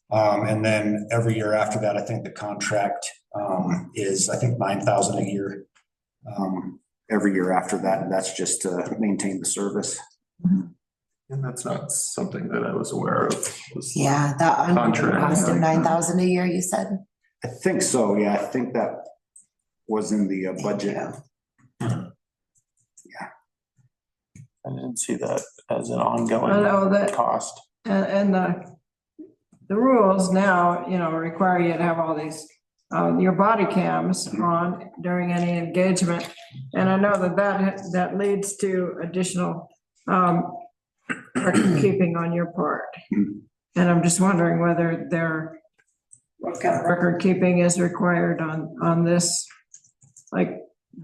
And then every year after that, I think the contract is, I think, 9,000 a year. Every year after that, and that's just to maintain the service. And that's not something that I was aware of. Yeah, that ongoing cost of 9,000 a year, you said? I think so, yeah, I think that was in the budget. Yeah. I didn't see that as an ongoing cost. And the rules now, require you to have all these, your body cams on during any engagement. And I know that leads to additional record keeping on your part. And I'm just wondering whether what kind of record keeping is required on this? Like,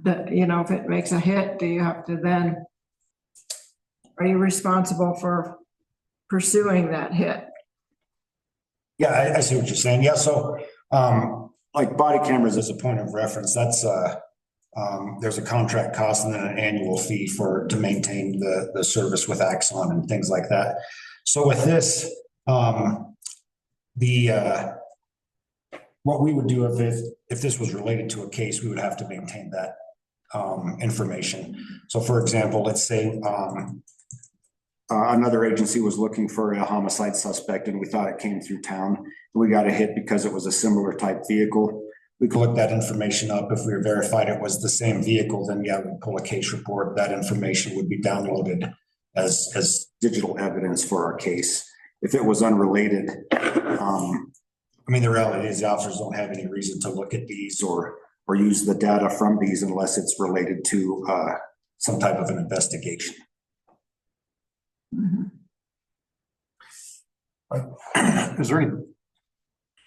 if it makes a hit, do you have to then, are you responsible for pursuing that hit? Yeah, I see what you're saying. Yeah, so like body cameras as a point of reference, that's there's a contract cost and then an annual fee to maintain the service with Axon and things like that. So with this, what we would do if this was related to a case, we would have to maintain that information. So for example, let's say another agency was looking for a homicide suspect and we thought it came through town. We got a hit because it was a similar type vehicle. We could look that information up. If we were verified it was the same vehicle, then yeah, we'd pull a case report. That information would be downloaded as digital evidence for our case. If it was unrelated, the reality is the officers don't have any reason to look at these or use the data from these unless it's related to some type of an investigation.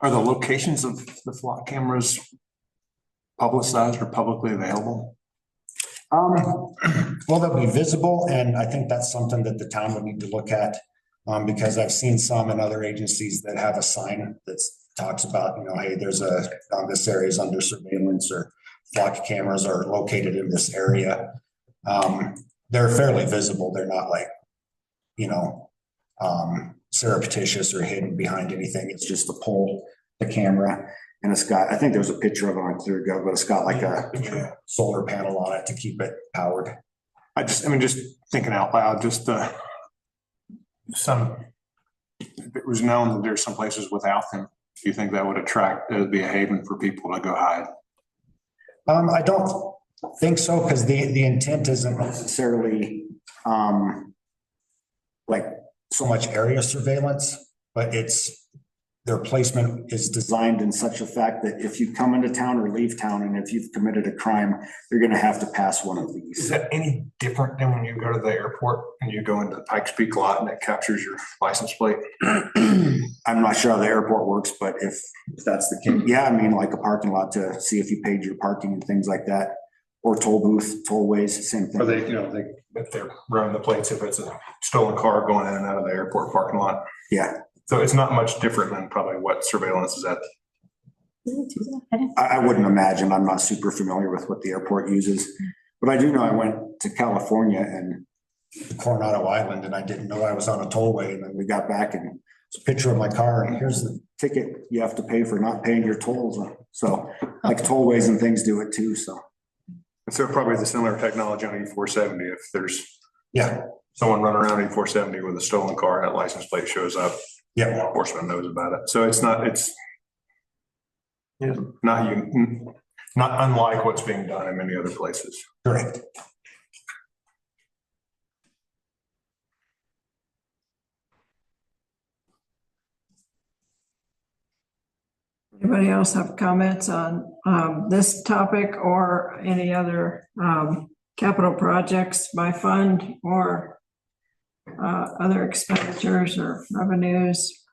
Are the locations of the flock cameras publicized or publicly available? Well, they'll be visible, and I think that's something that the town would need to look at, because I've seen some in other agencies that have a sign that talks about, hey, there's this area is under surveillance, or flock cameras are located in this area. They're fairly visible. They're not like, surreptitious or hidden behind anything. It's just to pull the camera, and it's got, I think there's a picture of it on ClearGov, but it's got like a solar panel on it to keep it powered. Just thinking out loud, it was known that there's some places without them. Do you think that would be a haven for people to go hide? I don't think so, because the intent isn't necessarily like so much area surveillance, but their placement is designed in such a fact that if you come into town or leave town, and if you've committed a crime, you're going to have to pass one of these. Is that any different than when you go to the airport and you go into the Pikes Peak lot and it captures your license plate? I'm not sure how the airport works, but if that's the case, yeah, like a parking lot to see if you paid your parking and things like that, or toll booth, tollways, same thing. Or if they're running the plates, if it's a stolen car going in and out of the airport parking lot. Yeah. So it's not much different than probably what surveillance is at. I wouldn't imagine. I'm not super familiar with what the airport uses, but I do know I went to California and Coronado Island, and I didn't know I was on a tollway, and then we got back and it's a picture of my car and here's the ticket you have to pay for not paying your tolls. So like tollways and things do it too, so. So probably the similar technology on E470, if there's someone running around E470 with a stolen car and that license plate shows up, law enforcement knows about it. So it's not unlike what's being done in many other places. Correct. Anybody else have comments on this topic or any other capital projects by fund or other expenditures or revenues?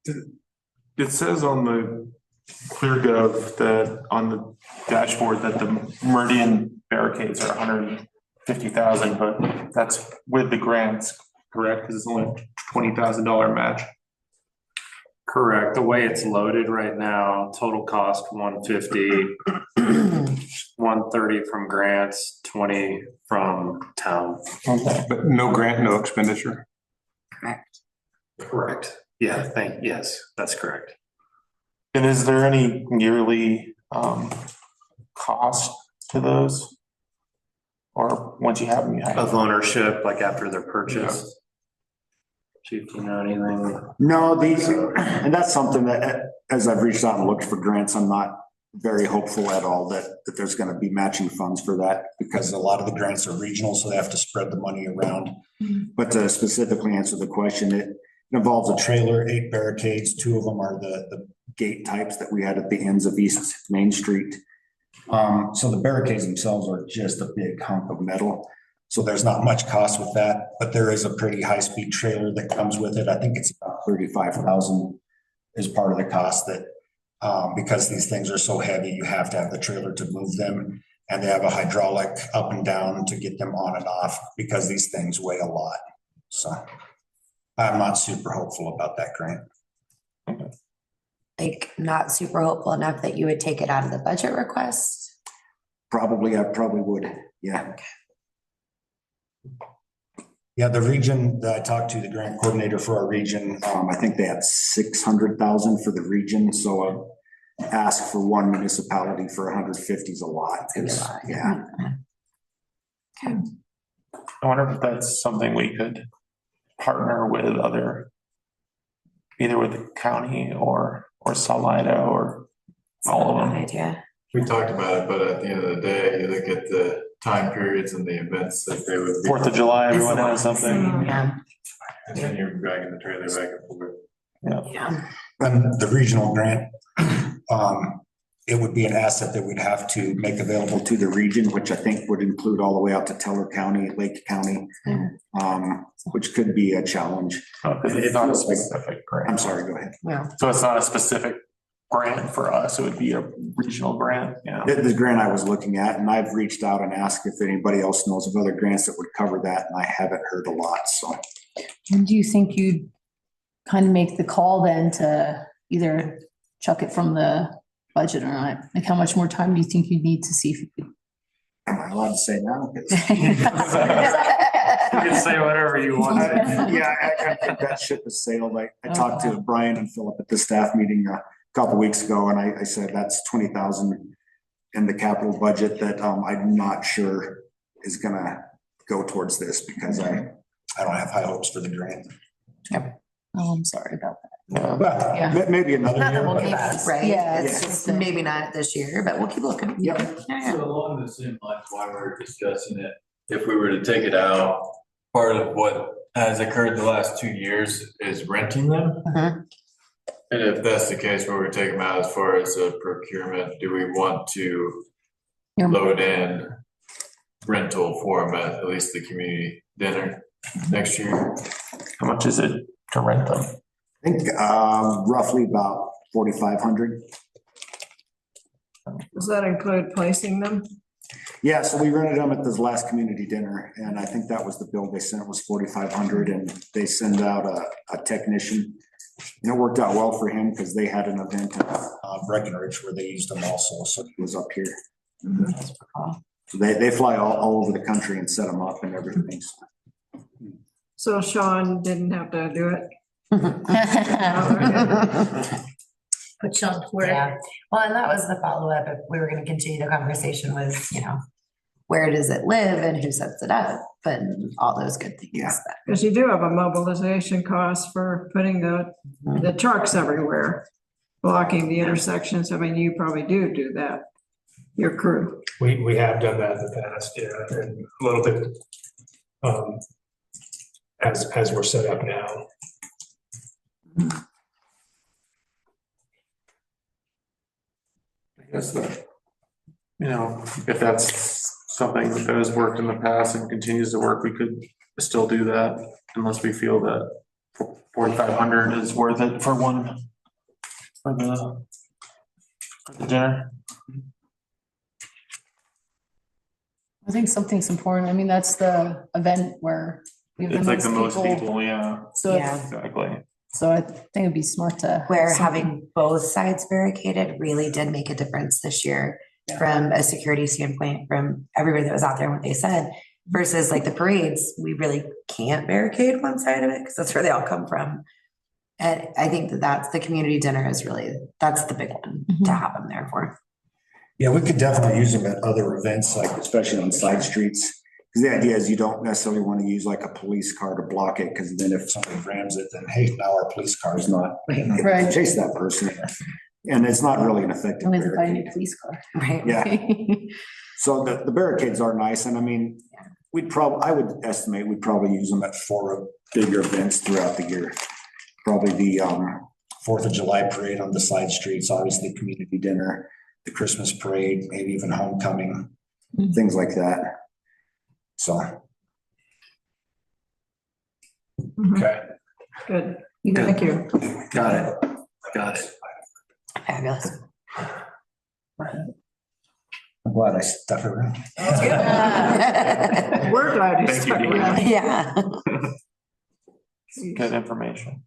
It says on the ClearGov that on the dashboard that the Meridian barricades are 150,000, but that's with the grants, correct? Because it's only a $20,000 match. Correct. The way it's loaded right now, total cost 150, 130 from grants, 20 from town. Okay. But no grant, no expenditure. Correct. Yeah, yes, that's correct. And is there any yearly cost to those? Or once you have them, you have them? Of ownership, like after they're purchased? Chief, do you know anything? No, and that's something that as I've reached out and looked for grants, I'm not very hopeful at all that there's going to be matching funds for that because a lot of the grants are regional, so they have to spread the money around. But to specifically answer the question, it involves a trailer, 8 barricades. 2 of them are the gate types that we had at the ends of East Main Street. So the barricades themselves are just a big hunk of metal. So there's not much cost with that, but there is a pretty high-speed trailer that comes with it. I think it's about $35,000 is part of the cost that, because these things are so heavy, you have to have the trailer to move them. And they have a hydraulic up and down to get them on and off because these things weigh a lot. So I'm not super hopeful about that grant. Like not super hopeful enough that you would take it out of the budget request? I probably would, yeah. Yeah, the region that I talked to, the grant coordinator for our region, I think they had 600,000 for the region. So ask for one municipality for 150 is a lot. Yeah. I wonder if that's something we could partner with either with the county or Salida or all of them. Idea. We talked about it, but at the end of the day, you look at the time periods and the events that they would be. 4th of July, everyone has something. Yeah. And then you're dragging the trailer back and forth. Yeah. And the regional grant, it would be an asset that we'd have to make available to the region, which I think would include all the way out to Teller County, Lake County, which could be a challenge. It's not a specific grant. I'm sorry, go ahead. Yeah. So it's not a specific grant for us, it would be a regional grant, yeah. The grant I was looking at, and I've reached out and asked if anybody else knows of other grants that would cover that, and I haven't heard a lot, so. And do you think you'd kind of make the call then to either chuck it from the budget or not? Like how much more time do you think you'd need to see if you could? Am I allowed to say now? You can say whatever you want. Yeah, I think that ship has sailed. I talked to Brian and Philip at the staff meeting a couple weeks ago, and I said that's 20,000 in the capital budget that I'm not sure is gonna go towards this because I don't have high hopes for the grant. Yep. Oh, I'm sorry about that. But Yeah. maybe another year. We'll but- keep, right? Yeah, It's just maybe not this year, but we'll keep looking. Yep. Yeah. So along the same lines, while we're discussing it, if we were to take it out, part of what has occurred the last 2 years is renting them. And if that's the case, where we take them out as far as a procurement, do we want to load in rental for them at least the community dinner next year? How much is it to rent them? I think roughly about 4,500. Does that include placing them? Yeah, so we rented them at this last community dinner, and I think that was the bill they sent was 4,500, and they send out a technician. And it worked out well for him because they had an event at Breckenridge where they used them also, so he was up here. So they fly all over the country and set them up and everything. So Sean didn't have to do it? Put you on Twitter. Yeah, well, and that was the follow-up. If we were gonna continue the conversation was, where does it live and who sets it up and all those good things. Yeah, because you do have a mobilization cost for putting the trucks everywhere, blocking the intersections. I mean, you probably do that, your crew. We have done that in the past, yeah, and a little bit, as we're set up now. I guess that, if that's something that has worked in the past and continues to work, we could still do that unless we feel that 4,500 is worth it for the dinner. I think something's important. I mean, that's the event where we have It's like the most people, yeah. So, exactly. So I think it'd be smart to. Where having both sides barricaded really did make a difference this year from a security standpoint, from everybody that was out there and what they said, versus like the parades, we really can't barricade one side of it because that's where they all come from. And I think that's the community dinner is really, that's the big one to have them there for. Yeah, we could definitely use them at other events, like especially on side streets. Because the idea is you don't necessarily want to use like a police car to block it, because then if somebody rams it, then hey, now our police car is not Right. chase that person. And it's not really an effective Only to buy a new barricade. police car. Right. Yeah. So the barricades are nice, and I mean, I would estimate we'd probably use them at 4 bigger events throughout the year. Probably the 4th of July parade on the side streets, obviously community dinner, the Christmas parade, maybe even homecoming, things like that. So. Okay. Good. Thank you. Got it. Fabulous. I'm glad I stuck around. We're glad you Thank stuck you, around. Yeah. Good information.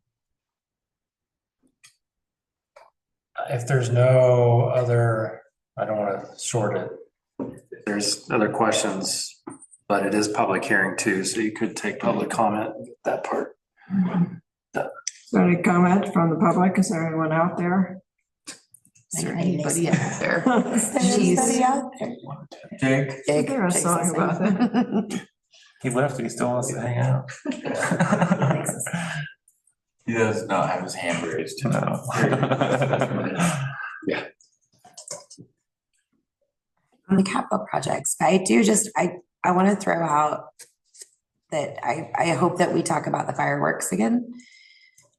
If there's no other, I don't want to short it. If there's other questions, but it is public hearing too, so you could take public comment, that part. Is there any comment from the public? Is there anyone out there? Is there anybody out there? Anybody out there? Jake? Is there a song about that? He left, he still wants to hang out. He does not have his hand raised. No. Yeah. On the capital projects, I want to throw out that I hope that we talk about the fireworks again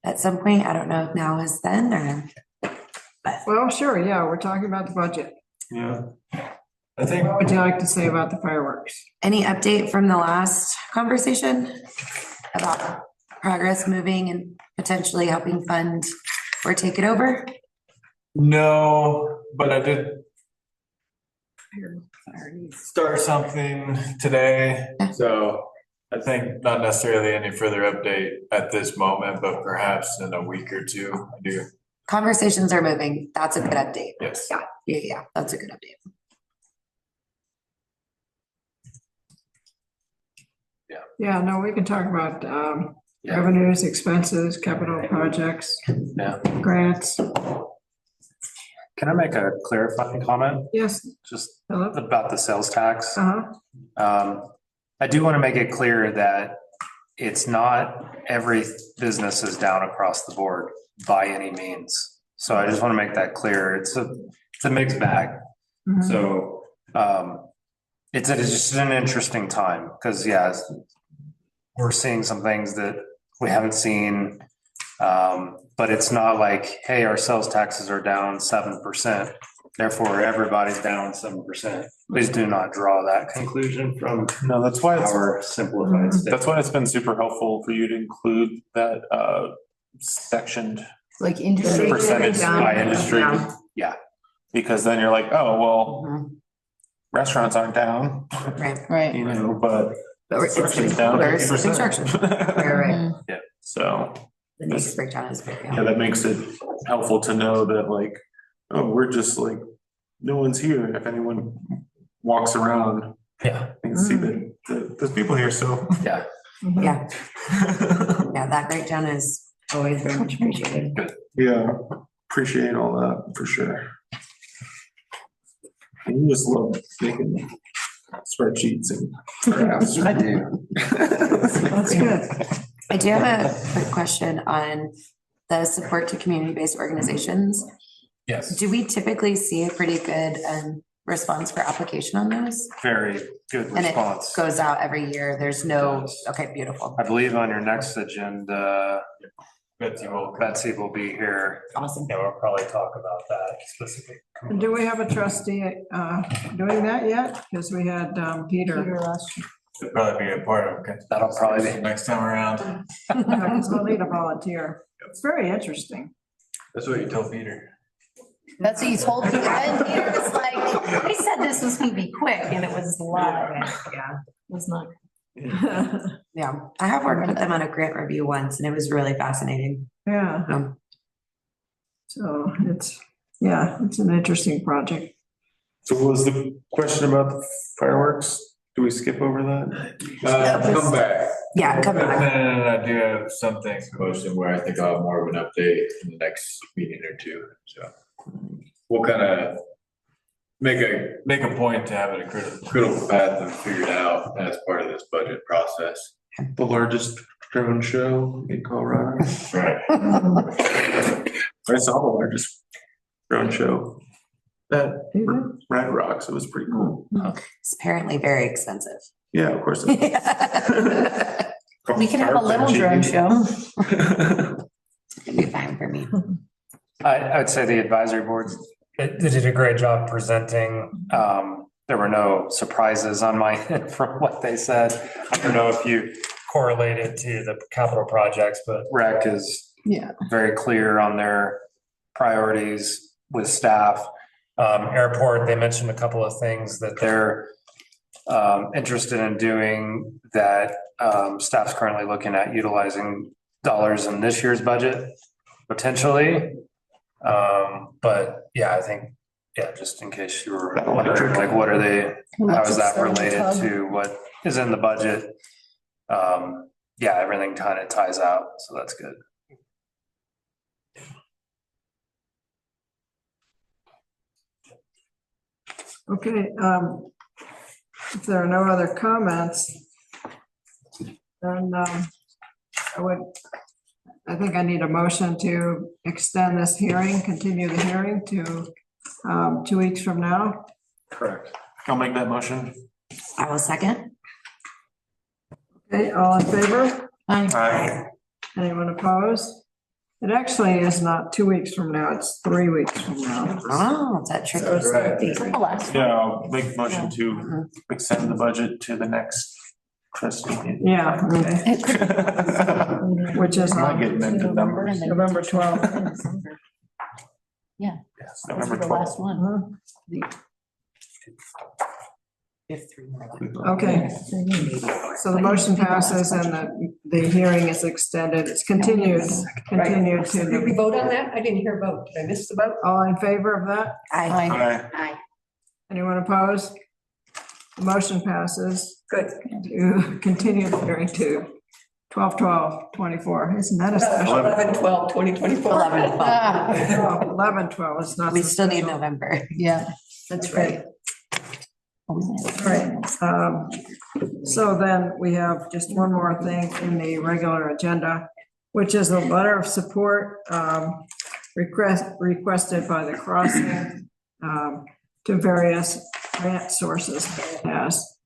at some point. I don't know if now is then or. Well, sure, yeah, we're talking about the budget. Yeah. I think. What would you like to say about the fireworks? Any update from the last conversation about progress moving and potentially helping fund or take it over? No, but I did start something today, so I think not necessarily any further update at this moment, but perhaps in a week or two, I do. Conversations are moving. That's a good update. Yes. Yeah, that's a good update. Yeah, no, we can talk about revenues, expenses, capital projects, grants. Can I make a clarifying comment? Yes. Just Hello? about the sales tax. Uh-huh. I do want to make it clear that it's not every business is down across the board by any means. So I just want to make that clear. It's a mixed bag. Mhm. So it's just an interesting time because we're seeing some things that we haven't seen. But it's not like, hey, our sales taxes are down 7%. Therefore, everybody's down 7%. Please do not draw that conclusion from No, that's why it's our simplified statement. That's why it's been super helpful for you to include that sectioned Like industry. percentage by industry. Yeah. Yeah, because then you're like, oh, well, restaurants aren't down, Right. you know, but It's construction's down there's 50%. construction. Right. Yeah, so. The next breakdown is very. Yeah, that makes it helpful to know that like, oh, we're just like, no one's here. If anyone walks around, yeah, they can see that there's people here, so. Yeah. Yeah. Yeah, that breakdown is Always very much appreciated. Yeah, appreciate all that for sure. And you just love making spreadsheets and graphs. I do. That's good. I do have a quick question on the support to community-based organizations. Yes. Do we typically see a pretty good response for application on those? Very good And it response. goes out every year. There's no, okay, beautiful. I believe on your next agenda, Betsy will be here. Awesome. Yeah, we'll probably talk about that specific. Do we have a trustee doing that yet? Because we had Peter. It'll probably be a part of it. That'll probably be next time around. Yeah, because we'll need a volunteer. It's very interesting. That's what you told Peter. That's what you told me. And Peter was like, I said this was gonna be quick and it was a lot. Yeah, it was not. Yeah, I have worked with them on a grant review once and it was really fascinating. Yeah. So it's an interesting project. So what was the question about the fireworks? Do we skip over that? Come back. Yeah, come back. And I do have some things posted where I think I'll have more of an update in the next meeting or two, so. We'll kind of make a point to have a critical path figured out as part of this budget process. The largest drone show in Colorado. Right. I saw the largest drone show at Red Rocks. It was pretty cool. It's apparently very expensive. Yeah, of course. We can have a little drone show. It'd be fine for me. I'd say the advisory board, they did a great job presenting. There were no surprises on my end from what they said. I don't know if you correlated to the capital projects, but REC is very clear on their priorities with staff. Airport, they mentioned a couple of things that they're interested in doing that staff's currently looking at utilizing dollars in this year's budget, potentially. But yeah, I think, just in case you were wondering, like, what are they, how is that related to what is in the budget? Everything kind of ties out, so that's good. Okay, if there are no other comments, then I think I need a motion to extend this hearing, continue the hearing to 2 weeks from now. Correct. I'll make that motion. I will second. Okay, all in favor? Aye. Anyone opposed? It actually is not 2 weeks from now, it's 3 weeks from now. Oh, is that tricky? That's right. Yeah, I'll make a motion to extend the budget to the next trustee meeting. Yeah, okay. Which is Might get into numbers. November 12th. Yeah. Yes, That was November the last one. Okay. So the motion passes and the hearing is extended. It's continued Did we to. vote on that? I didn't hear a vote. Did I miss the vote? All in favor of that? Aye. Anyone opposed? The motion passes. Good. To continue the hearing to 12/12/24. Isn't that a special? 11/12/2024. 11/12. 11/12 is not. We so still need special. November. Yeah, that's right. Right. So then we have just one more thing in the regular agenda, which is a letter of support requested by the crossing to various grant sources that it has.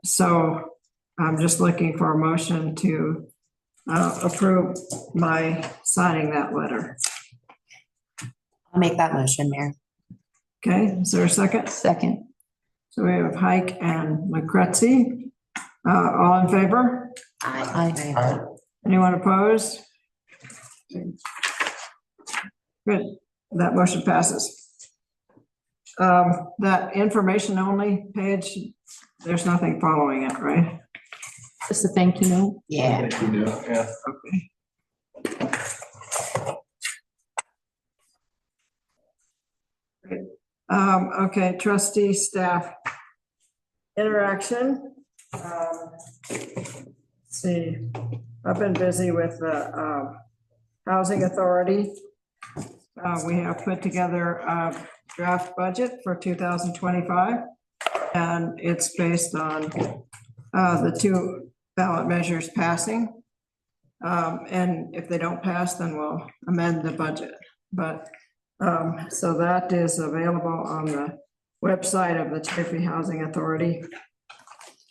So I'm just looking for a motion to approve my signing that letter. I'll make that motion, Mayor. Okay, is there a second? Second. So we have Hike and Lucrezi. All in favor? Aye. Anyone opposed? Good, that motion passes. That information only page, there's nothing following it, right? Just a thank you note. Yeah. Yeah. Okay. Great. Okay, trustee staff interaction. Let's see, I've been busy with the Housing Authority. We have put together a draft budget for 2025, and it's based on the two ballot measures passing. And if they don't pass, then we'll amend the budget. But so that is available on the website of the Chaffee Housing Authority,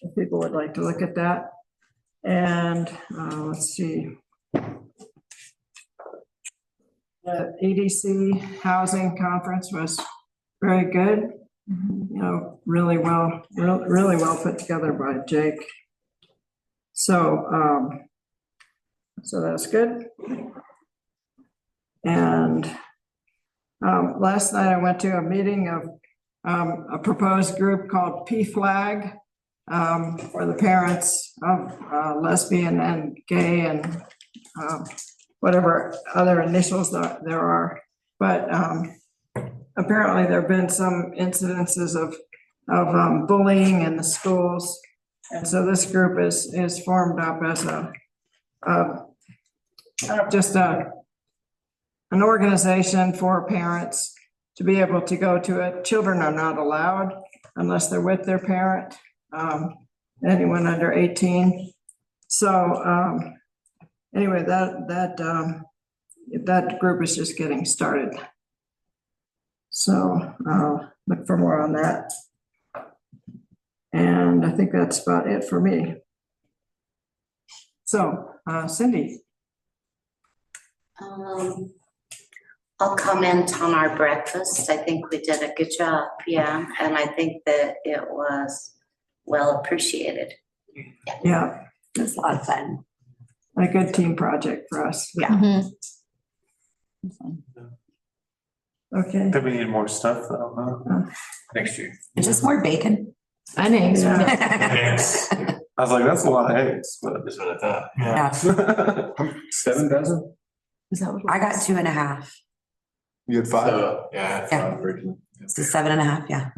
if people would like to look at that. And let's see. The EDC Housing Conference was very good. Really well put together by Jake. So, so that's good. And last night I went to a meeting of a proposed group called PFLAG for the parents of lesbian and gay and whatever other initials that there are. But apparently there have been some incidences of bullying in the schools. And so this group is formed up as just an organization for parents to be able to go to it. Children are not allowed unless they're with their parent, anyone under 18. So anyway, that group is just getting started. So look for more on that. And I think that's about it for me. So Cindy. I'll comment on our breakfast. I think we did a good job, yeah, and I think that it was well appreciated. Yeah, it was a lot of fun. A good team project for us. Yeah. Okay. Then we need more stuff though, huh? Next year. It's just more bacon. And eggs. Eggs. I was like, that's a lot of eggs, but that's what I thought. Yeah. 7 dozen? Is that what I got 2.5. You had 5? So, yeah. So 7.5, yeah.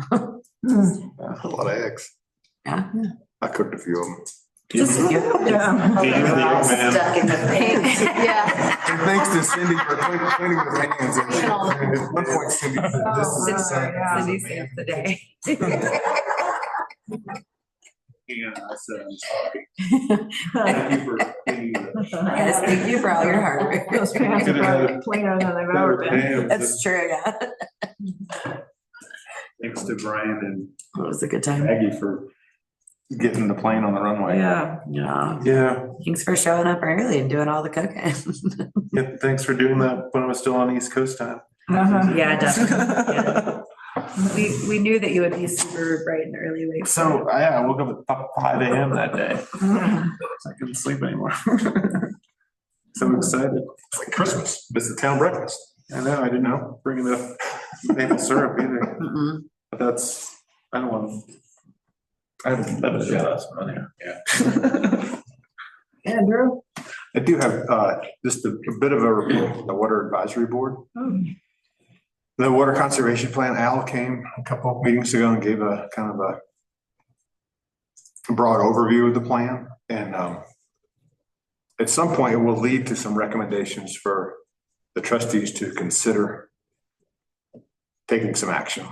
A lot of eggs. Yeah. I cooked a few of them. Just stuck in the pants. Yeah. And thanks to Cindy for cleaning with hands. At one point, Cindy said, this is Cindy saved the day. Yeah, I said, I'm sorry. Thank you for cleaning the. Yes, thank you for all your hard work. Those pants are probably cleaner than they've ever been. That's true, yeah. Thanks to Brian and It was a good time. Maggie for getting the plane on the runway. Yeah. Yeah. Yeah. Thanks for showing up early and doing all the cooking. Yeah, thanks for doing that when I was still on East Coast time. Yeah, definitely. Yeah. We knew that you would be super bright and early. Late. So I woke up at 5 a.m. that day. I couldn't sleep anymore. So excited. It's like Christmas. It's the town breakfast. I know, I didn't know, bring enough maple syrup either. But that's, I don't want. I haven't done it yet, on here. Yeah. Andrew? I do have just a bit of a report from the Water Advisory Board. The Water Conservation Plan, Al came a couple of meetings ago and gave a kind of a broad overview of the plan. And at some point, it will lead to some recommendations for the trustees to consider taking some action,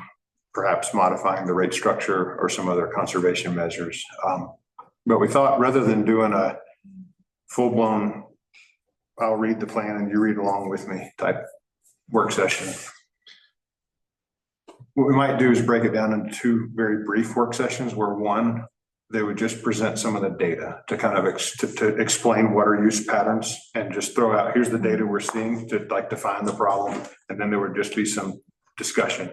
perhaps modifying the rate structure or some other conservation measures. But we thought rather than doing a full-blown, I'll read the plan and you read along with me type work session, what we might do is break it down into 2 very brief work sessions where one, they would just present some of the data to kind of to explain water use patterns and just throw out, here's the data we're seeing to like define the problem. And then there would just be some discussion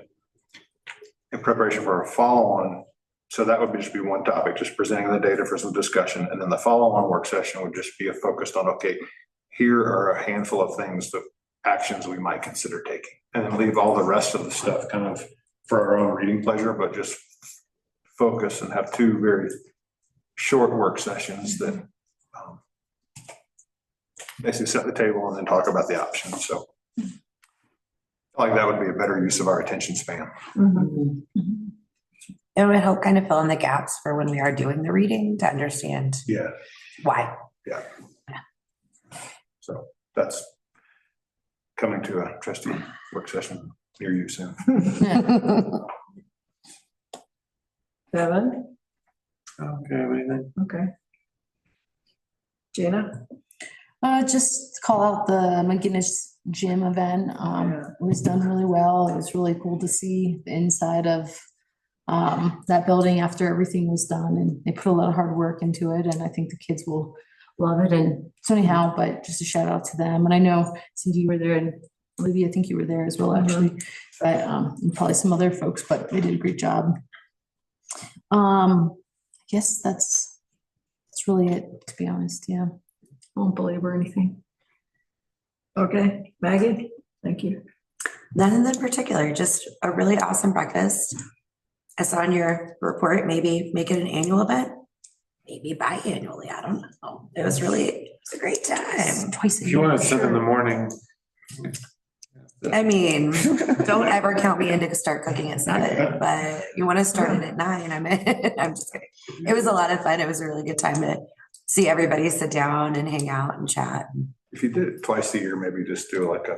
in preparation for a follow-on. So that would just be one topic, just presenting the data for some discussion. And then the follow-on work session would just be focused on, okay, here are a handful of things, the actions we might consider taking, and then leave all the rest of the stuff kind of for our own reading pleasure, but just focus and have 2 very short work sessions that basically set the table and then talk about the options. So I like that would be a better use of our attention span. It would help kind of fill in the gaps for when we are doing the reading to understand Yeah. why. Yeah. So that's coming to a trustee work session near you soon. Devin? Okay, anything? Okay. Gina? Just call out the McGinnis Gym event. It was done really well. It was really cool to see the inside of that building after everything was done, and they put a lot of hard work into it, and I think the kids will love it. And so anyhow, but just a shout out to them. And I know Cindy, you were there, and Olivia, I think you were there as well, actually, but and probably some other folks, but they did a great job. I guess that's really it, to be honest. Yeah. I won't belabor anything. Okay, Maggie, thank you. None in particular, just a really awesome breakfast. I saw in your report, maybe make it an annual event, maybe biannually, I don't know. It was a great time. Twice a If you want to set in the morning. I mean, don't ever count me in to start cooking at 7, but you want to start it at 9, I'm in. I'm just kidding. It was a lot of fun. It was a really good time to see everybody sit down and hang out and chat. If you did it twice a year, maybe just do like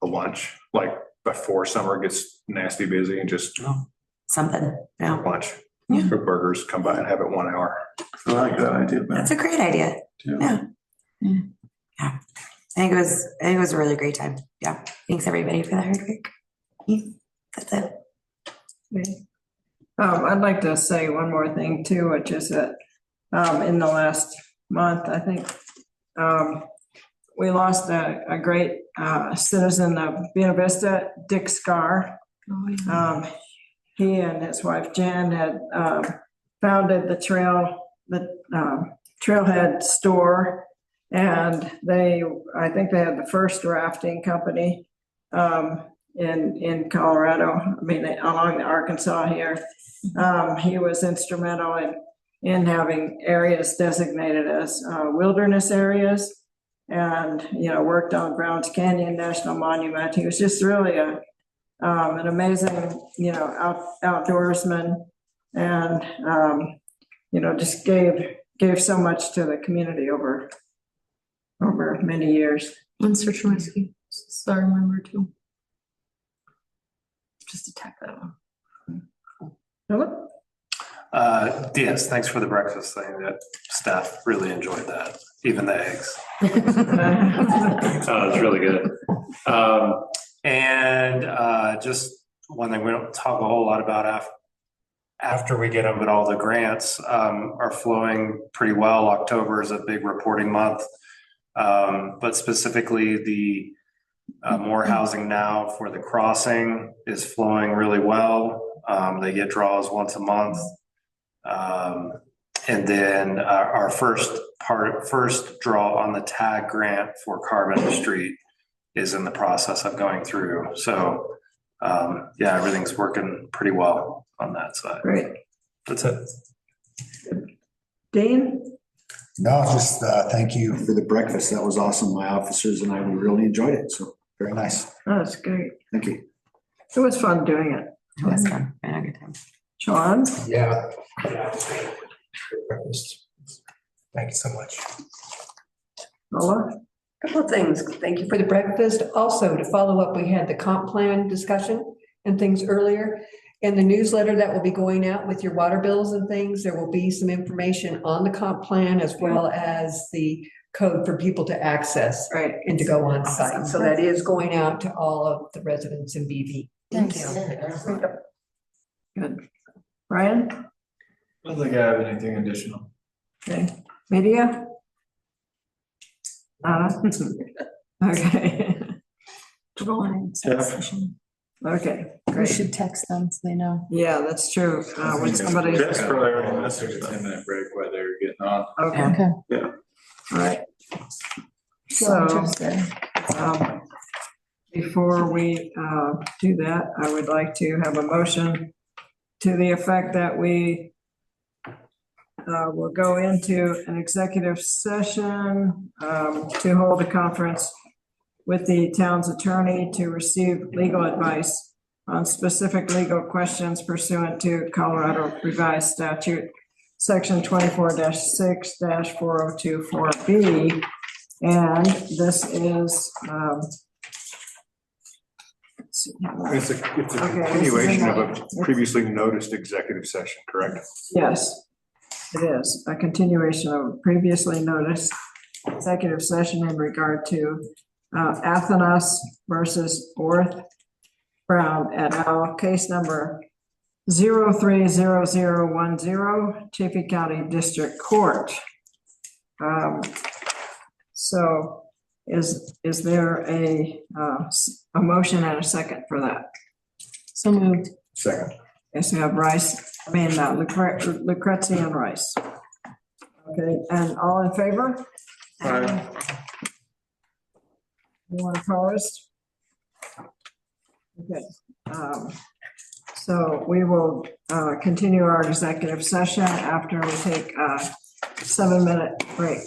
a lunch, like before summer gets nasty busy, and just something, lunch, for burgers, come by and have it 1 hour. I like that idea. That's a great idea. Yeah. I think it was a really great time. Yeah. Thanks everybody for the hard work. That's it. Okay. I'd like to say one more thing too, which is that in the last month, I think we lost a great citizen of Buena Vista, Dick C.R.S. He and his wife Jan had founded the Trailhead store, and I think they had the first rafting company in Colorado. I mean, along the Arkansas here. He was instrumental in having areas designated as wilderness areas, and worked on Browns Canyon National Monument. He was just really an amazing outdoorsman, and just gave so much to the community over many years. And search and rescue. So I remember too. Just attack that one. Philip? Yes, thanks for the breakfast thing. That staff really enjoyed that, even the eggs. It's really good. And just one thing we don't talk a whole lot about after we get them, but all the grants are flowing pretty well. October is a big reporting month, but specifically the More Housing Now for the crossing is flowing really well. They get draws once a month. And then our first draw on the tag grant for Carbon Street is in the process of going through. So everything's working pretty well on that side. Great. That's it. Dean? No, just thank you for the breakfast. That was awesome. My officers and I, we really enjoyed it. So very nice. Oh, that's great. Thank you. It was fun doing it. It was fun. I had a good time. Sean? Yeah. Breakfast. Thank you so much. Nola? Couple of things. Thank you for the breakfast. Also, to follow up, we had the comp plan discussion and things earlier. In the newsletter that will be going out with your water bills and things, there will be some information on the comp plan as well as the code for people to access and to go on site. So that is going out to all of the residents in BV. Thank you. Good. Brian? I don't think I have anything additional. Okay. Media? Okay. Okay. We Great. should text them so they know. Yeah, that's true. When somebody. Just for their 10-minute break while they're getting on. Okay. Yeah. All right. So, before we do that, I would like to have a motion to the effect that we will go into an executive session to hold a conference with the town's attorney to receive legal advice on specific legal questions pursuant to Colorado Revised Statute, Section 24-6-4024B, And this is, let's see. It's a Okay, this is continuation of another- a previously noticed executive session, correct? Yes, it is a continuation of a previously noticed executive session in regard to Athanas versus Orth Brown et al., case number 030010, Chaffee County District Court. So is there a motion and a second for that? So moved. Second. Yes, we have Lucrezi and Rice. Okay, and all in favor? Anyone opposed? Okay, so we will continue our executive session after we take a 7-minute break.